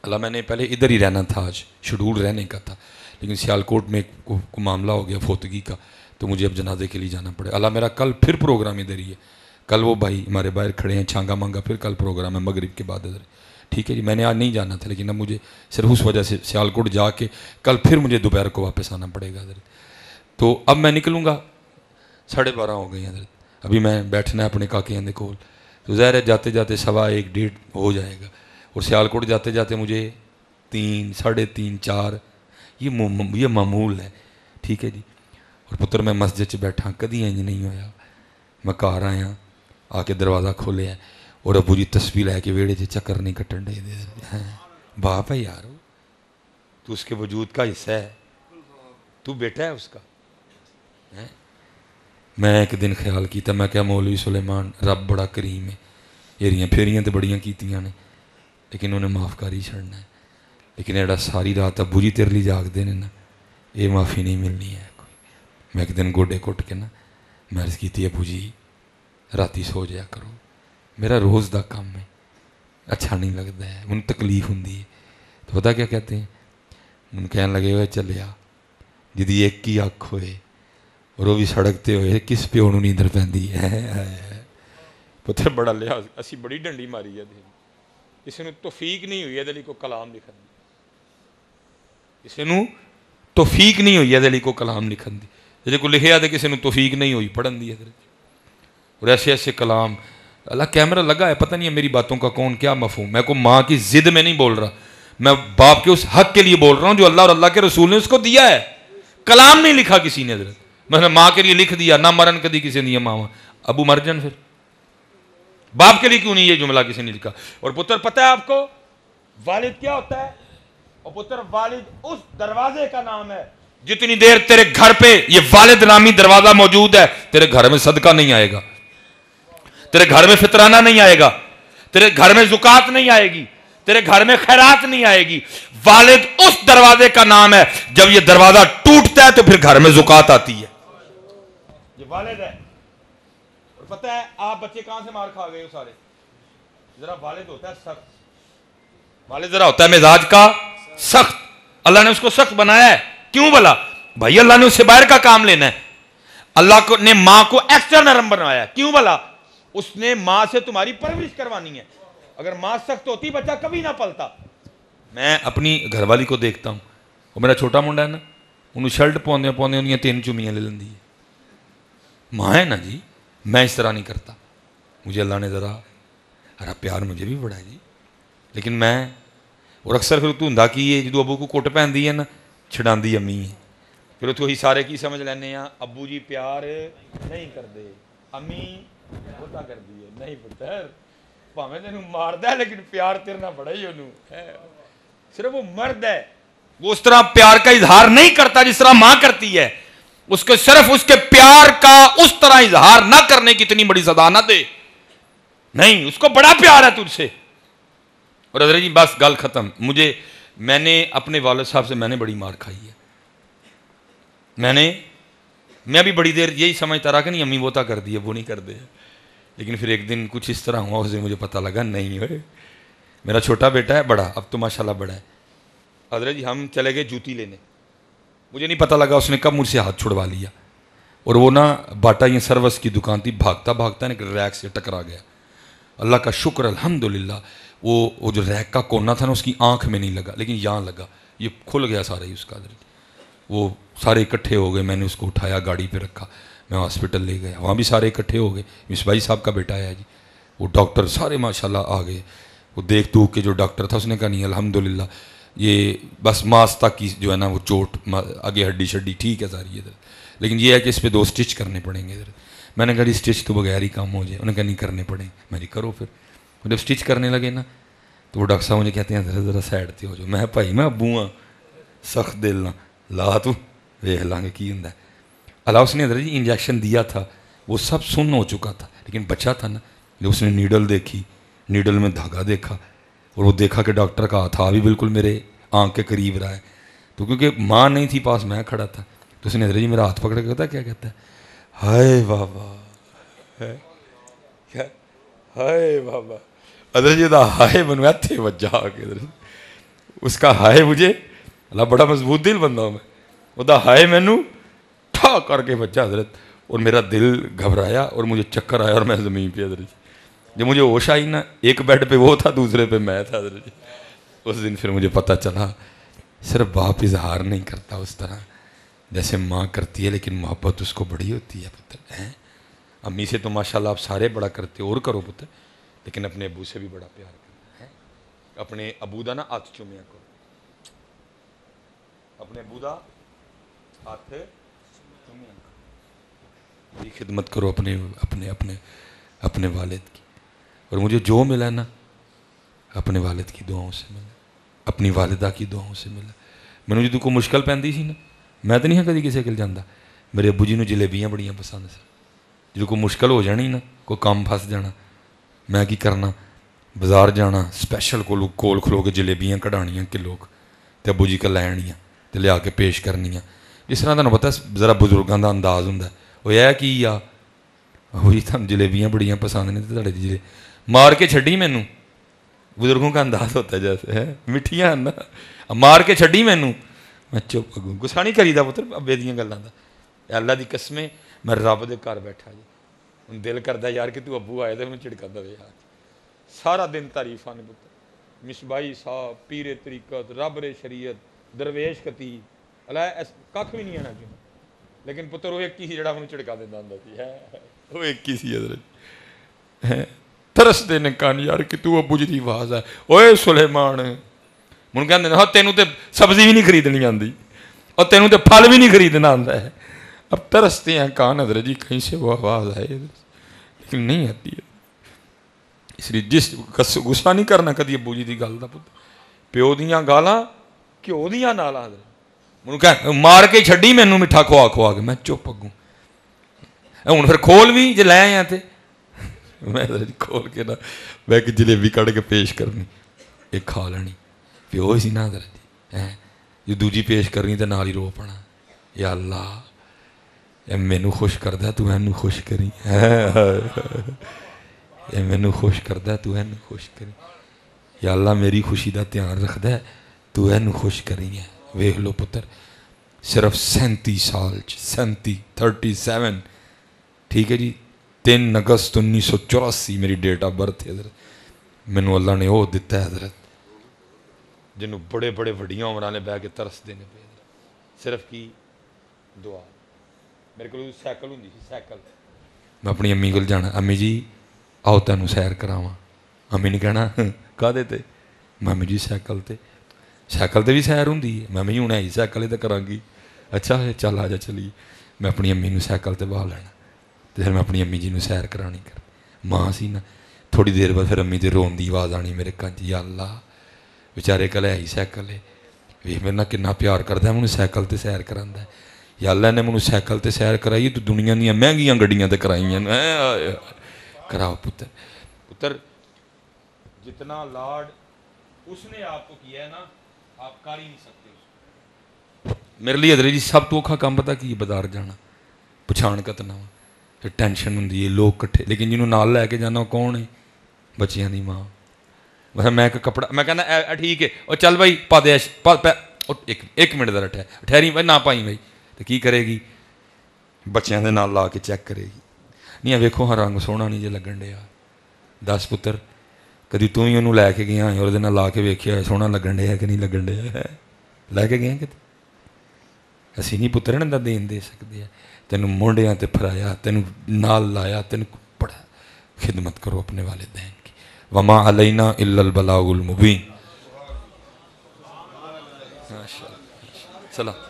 اللہ میں نے پہلے ادھر ہی رہنا تھا, آج شیڈول رہنے کا تھا, لیکن سیالکوٹ میں کو معاملہ ہو گیا فوتگی کا, تو مجھے اب جنازے کے لیے جانا پڑے. اللہ میرا کل پھر پروگرام ادھر ہی ہے. کل وہ بھائی ہمارے باہر کھڑے ہیں چھانگا مانگا, پھر کل پروگرام ہے مغرب کے بعد ادھر. ٹھیک ہے جی, میں نے آج نہیں جانا تھا, لیکن اب مجھے صرف اس وجہ سے سیالکوٹ جا کے کل پھر مجھے دوپہر کو واپس آنا پڑے گا ادھر. تو اب میں نکلوں گا 12:30 ہو گئی حضرت, ابھی میں بیٹھنا ہے اپنے کاکیاں دے کول, تو ظاہر ہے جاتے جاتے 1:15 1:30 ہو جائے گا. اور سیالکوٹ جاتے جاتے مجھے 3 3:30 4 یہ معمول ہے. ٹھیک ہے جی. اور پتر میں مسجد بیٹھا, کدی انج نہیں ہویا. میں گھر آیا, آ کے دروازہ کھولیا اور ابو جی تسبیح لے کے ویڑے چکر نہیں کٹن دے دے. باپ ہے یار, تو اس کے وجود کا حصہ ہے, تو بیٹا ہے اس کا. میں ایک دن خیال کیتا, میں کہا مولوی سلیمان رب بڑا کریم ہے, ہیریاں پھیریاں تو بڑیاں کیتیاں نے لیکن انہیں معاف کر ہی چھڑنا ہے. لیکن ایڈا ساری رات ابو جی تیرے لیے جاگتے ہیں نا, یہ معافی نہیں ملنی ہے کوئی. میں ایک دن گوڈے کٹ کے نا میں عرض کی ابو جی راتی سو جایا کرو, میرا روز دا کام ہے, اچھا نہیں لگتا ہے, انہیں تکلیف ہوں. تو پتہ کیا کہتے ہیں, ان کہنے لگے ہوئے چلیا جدی ایک ہی اکھ ہوئے اور وہ بھی سڑکتے ہوئے کس پیو نوں نیندر پیندی ہے. پتر بڑا لحاظ اسی بڑی ڈنڈی ماری ہے, کسی نے توفیق نہیں ہوئی ہے کو کلام لکھن دی, کسی نے توفیق نہیں ہوئی ہے کو کلام لکھن دی, جی کو لکھیا تو کسی نے توفیق نہیں ہوئی پڑھن دی. اور ایسے ایسے کلام, اللہ کیمرہ لگا ہے, پتہ نہیں ہے میری باتوں کا کون کیا مفہوم. میں کو ماں کی ضد میں نہیں بول رہا, میں باپ کے اس حق کے لیے بول رہا ہوں جو اللہ اور اللہ کے رسول نے اس کو دیا ہے. کلام نہیں لکھا کسی نے حضرت, مثلا ماں کے لیے لکھ دیا نہ مرن کدی کسی نے, ماں ابو مر جان, پھر باپ کے لیے کیوں نہیں یہ جملہ کسی نے لکھا. اور پتر پتہ ہے آپ کو والد کیا ہوتا ہے؟ اور پتر والد اس دروازے کا نام ہے, جتنی دیر تیرے گھر پہ یہ والد نامی دروازہ موجود ہے تیرے گھر میں صدقہ نہیں آئے گا, تیرے گھر میں فطرانہ نہیں آئے گا, تیرے گھر میں زکات نہیں آئے گی, تیرے گھر میں خیرات نہیں آئے گی. والد اس دروازے کا نام ہے, جب یہ دروازہ ٹوٹتا ہے تو پھر گھر میں زکات آتی ہے. یہ والد ہے. اور پتہ ہے آپ بچے کہاں سے مار کھا گئے ہو سارے, ذرا والد ہوتا ہے سخت, والد ذرا ہوتا ہے مزاج کا سخت. اللہ نے اس کو سخت بنایا ہے, کیوں بلا بھائی اللہ نے اس سے باہر کا کام لینا ہے. اللہ کو نے ماں کو ایکسٹرا نرم بنایا ہے, کیوں بلا اس نے ماں سے تمہاری پرورش کروانی ہے. اگر ماں سخت ہوتی بچہ کبھی نہ پلتا. میں اپنی گھر والی کو دیکھتا ہوں, وہ میرا چھوٹا منڈا ہے نا, انہوں شرٹ پوندے پوندے انہیں 3 چومیاں لے لیندی ہے. ماں ہے نا جی, میں اس طرح نہیں کرتا, مجھے اللہ نے ذرا پیار مجھے بھی بڑا ہے جی, لیکن میں اور اکثر پھر دھوندا کی ہے جدو ابو کو کٹ پہندی ہے نا چھڑاندی امی ہے. پھر تو ہی سارے کی سمجھ لینے ہیں ابو جی پیار نہیں کرتے, امی ہوتا کر دی ہے. نہیں پتر پاویں تینوں ماردا ہے لیکن پیار تیرے نال بڑا ہی انہوں ہے. صرف وہ مرد ہے, وہ اس طرح پیار کا اظہار نہیں کرتا جس طرح ماں کرتی ہے. اس کے صرف اس کے پیار کا اس طرح اظہار نہ کرنے کی اتنی بڑی سزا نہ دے, نہیں اس کو بڑا پیار ہے تجھ سے. اور حضرت جی بس گل ختم. میں نے اپنے والد صاحب سے میں نے بڑی مار کھائی ہے. میں بھی بڑی دیر یہی سمجھتا رہا کہ نہیں امی بوتا کر دی ہے, وہ نہیں کر دے. لیکن پھر ایک دن کچھ اس طرح ہوا, اس دن مجھے پتہ لگا نہیں ہوئے میرا چھوٹا بیٹا ہے بڑا, اب تو ماشاءاللہ بڑا ہے. حضرت جی ہم چلے گئے جوتی لینے, مجھے نہیں پتہ لگا اس نے کب مجھ سے ہاتھ چھڑوا لیا. اور وہ نا باٹا یہ سروس کی دکان تھی, بھاگتا بھاگتا نا ریک سے ٹکرا گیا. اللہ کا شکر الحمدللہ وہ جو ریک کا کونا تھا نا اس کی آنکھ میں نہیں لگا, لیکن یہاں لگا, یہ کھل گیا سارا ہی اس کا. حضرت وہ سارے اکٹھے ہو گئے, میں نے اس کو اٹھایا گاڑی پہ رکھا, میں ہاسپٹل لے گیا, وہاں بھی سارے اکٹھے ہو گئے. مصباحی صاحب کا بیٹا ہے جی,
وہ ڈاکٹر سارے ماشاءاللہ آ گئے. وہ دیکھ تو کے جو ڈاکٹر تھا اس نے کہا نہیں الحمدللہ یہ بس ماس تک کی جو ہے نا وہ چوٹ آگے ہڈی شڈی ٹھیک ہے ساری ادھر, لیکن یہ ہے کہ اس پہ 2 اسٹچ کرنے پڑیں گے ادھر. میں نے کہا جی اسٹچ تو بغیر ہی کام ہو جائے. انہوں نے کہا نہیں کرنے پڑیں. میں جی کرو پھر. جب اسٹچ کرنے لگے نا تو وہ ڈاکٹر صاحب مجھے کہتے ہیں ذرا سائڈ تے ہو جاؤ. میں بھائی میں ابو ہاں سخت دل نہ لا تو ویخ لیں گے کی ہوں. اللہ اس نے حضرت جی انجیکشن دیا تھا وہ سب سن ہو چکا تھا, لیکن بچہ تھا نا جب اس نے نیڈل دیکھی, نیڈل میں دھاگا دیکھا اور وہ دیکھا کہ ڈاکٹر کا ہاتھ بھی بالکل میرے آنکھ کے قریب رہا ہے. تو کیونکہ ماں نہیں تھی پاس, میں کھڑا تھا, تو اس نے حضرت جی میرا ہاتھ پکڑ کے کہتا کیا کہتا ہے ہائے بابا ہائے بابا. حضرت جی دا ہائے بنوا تھے وجہ کے اس کا ہائے مجھے اللہ بڑا مضبوط دل بندہ ہوں میں, وہ دا ہائے مینو ٹھا کر کے بچہ حضرت, اور میرا دل گھبرایا اور مجھے چکر آیا اور میں زمین پہ. حضرت جی جب مجھے ہوش آئی نا ایک بیڈ پہ وہ تھا دوسرے پہ میں تھا. حضرت جی اس دن پھر مجھے پتہ چلا صرف باپ اظہار نہیں کرتا اس طرح جیسے ماں کرتی ہے, لیکن محبت اس کو بڑی ہوتی ہے پتر ہیں. امی سے تو ماشاءاللہ آپ سارے بڑا کرتے اور کرو پتر, لیکن اپنے ابو سے بھی بڑا پیار کرنا ہے. اپنے ابو دا نا ہاتھ چومیا کرو, اپنے ابو دا ہاتھ چومیا کرو, بڑی خدمت کرو اپنے اپنے اپنے اپنے والد کی. اور مجھے جو ملا نا اپنے والد کی دعاؤں سے ملا, اپنی والدہ کی دعاؤں سے ملا. میں جدوں کوئی مشکل پہنتی سی نا میں تو نہیں کدی کسی کل جانا. میرے ابو جی نوں جلیبیاں بڑیاں پسند سی. جدوں کوئی مشکل ہو جانی نا کوئی کام پھس جانا میں کی کرنا بازار جانا اسپیشل کول کھلو کے جلیبیاں کڑھانیاں کلو تے ابو جی کو لے آنیاں تے لیا کے پیش کرنیاں. اس طرح تمہیں پتہ ذرا بزرگاں دا انداز ہوندا وہ یہ کی آ وہی تم جلیبیاں بڑیاں پسند نے تے جلے مار کے چھڈی مینوں. بزرگوں کا انداز ہوتا ہے جیسے ہے میٹھیاں نا مار کے چھڈی مینوں میں چپ اگوں گسا نہیں کری دا پتر ابے دیاں گلاں دا. اللہ دی قسمیں میں رب دے گھر بیٹھا جی ہوں دل کردا یار کہ تو ابو آئے تو انہوں چھڑکا دے یار سارا دن تعریفاں نے پتر مصباحی صاحب پیر طریقت رب شریعت درویش خطیب اللہ کھ بھی نہیں آنا کیوں, لیکن پتر وہ ایک ہی جڑا انہوں چھڑکا دیندا ہوندا سی ہے وہ ایک ہی سی. حضرت ترس دے نے کان یار کہ تو ابو جی دی آواز ہے اوئے سلیمان من کہندے نے ہاں تینوں تے سبزی بھی نہیں خریدنی آندی اور تینوں تے پھل بھی نہیں خریدنا آندا ہے. اب ترستے ہیں کان حضرت جی کہیں سے وہ آواز آئے لیکن نہیں آتی ہے. اس لیے جس غصہ نہیں کرنا کدی ابو جی دی گل دا پتر پیو دیاں گالاں گھیو دیاں نالاں منوں کہ مار کے چھڈی مینوں میٹھا کھوا کھوا کے میں چپ اگوں ہوں پھر کھول بھی جے لے آیا تے میں کھول کے نا میں ایک جلیبی کڑھ کے پیش کرنی ایک کھا لینی پیو سی نا حضرت جی جو دوجی پیش کرنی تے نال ہی رو پنا یا اللہ اے مینوں خوش کردا تو اینوں خوش کری اے مینوں خوش کردا تو اینوں خوش کری یا اللہ میری خوشی دا دھیان رکھدا تو اینوں خوش کری ہے. ویکھ لو پتر صرف 37 سال 37 ٹھیک ہے جی 3 اگست 1984 میری ڈیٹ آف برتھ ہے حضرت. مینوں اللہ نے وہ دتا ہے حضرت جنوں بڑے بڑے وڈیاں عمراں نے بہ کے ترس دینے پے صرف کی دعا. میرے کو سائیکل ہوندی سی سائیکل میں اپنی امی کول جانا امی جی آؤ تینوں سیر کراواں. امی نے کہنا کہدے تے ممی جی سائیکل تے بھی سیر ہوندی ہے. ممی ہوں ہے سائیکل تے کراں گی اچھا چل آ جا چلیے. میں اپنی امی نوں سائیکل تے بہا لینا تے پھر میں اپنی امی جی نوں سیر کرانی کر ماں سی نا تھوڑی دیر بعد پھر امی تے رون دی آواز آنی میرے کان یا اللہ بیچارے کل ہے ہی سائیکل ہے ویکھ میرے نال کنا پیار کردا ہے مینوں سائیکل تے سیر کراندا ہے. یا اللہ نے مینوں سائیکل تے سیر کرائی تو دنیا دیاں مہنگیاں گڈیاں تے کرائیاں کراؤ پتر. پتر جتنا لاڈ اس نے آپ کو کیا ہے نا آپ کر ہی نہیں سکتے. میرے لیے حضرت جی سب تو اوکھا کام پتہ کی بازار جانا پچھان کتنا پھر ٹینشن ہوندی ہے لوگ کٹھے, لیکن جنہوں نال لے کے جانا کون ہے بچیاں دی ماں. میں ایک کپڑا میں کہنا ٹھیک ہے اور چل بھائی پا دے ایک منٹ ذرا ٹھہری بھائی نہ پائی بھائی تو کی کرے گی بچیاں دے نال لا کے چیک کرے گی نہیں ویکھو ہاں رنگ سوہنا نہیں جے لگن ڈیا. دس پتر کدی تو ہی انہوں لے کے گیا اور وہ لا کے ویکھیا سوہنا لگن ڈیا کہ نہیں لگن ڈیا لے کے گئے کتے اسی نہیں پتر نے دین دے سکتے ہیں. تینوں مونڈیاں تے پھرایا تینوں نال لایا تینوں بڑا خدمت کرو اپنے والدین کی. وما علینا الا البلاغ المبین. سلام.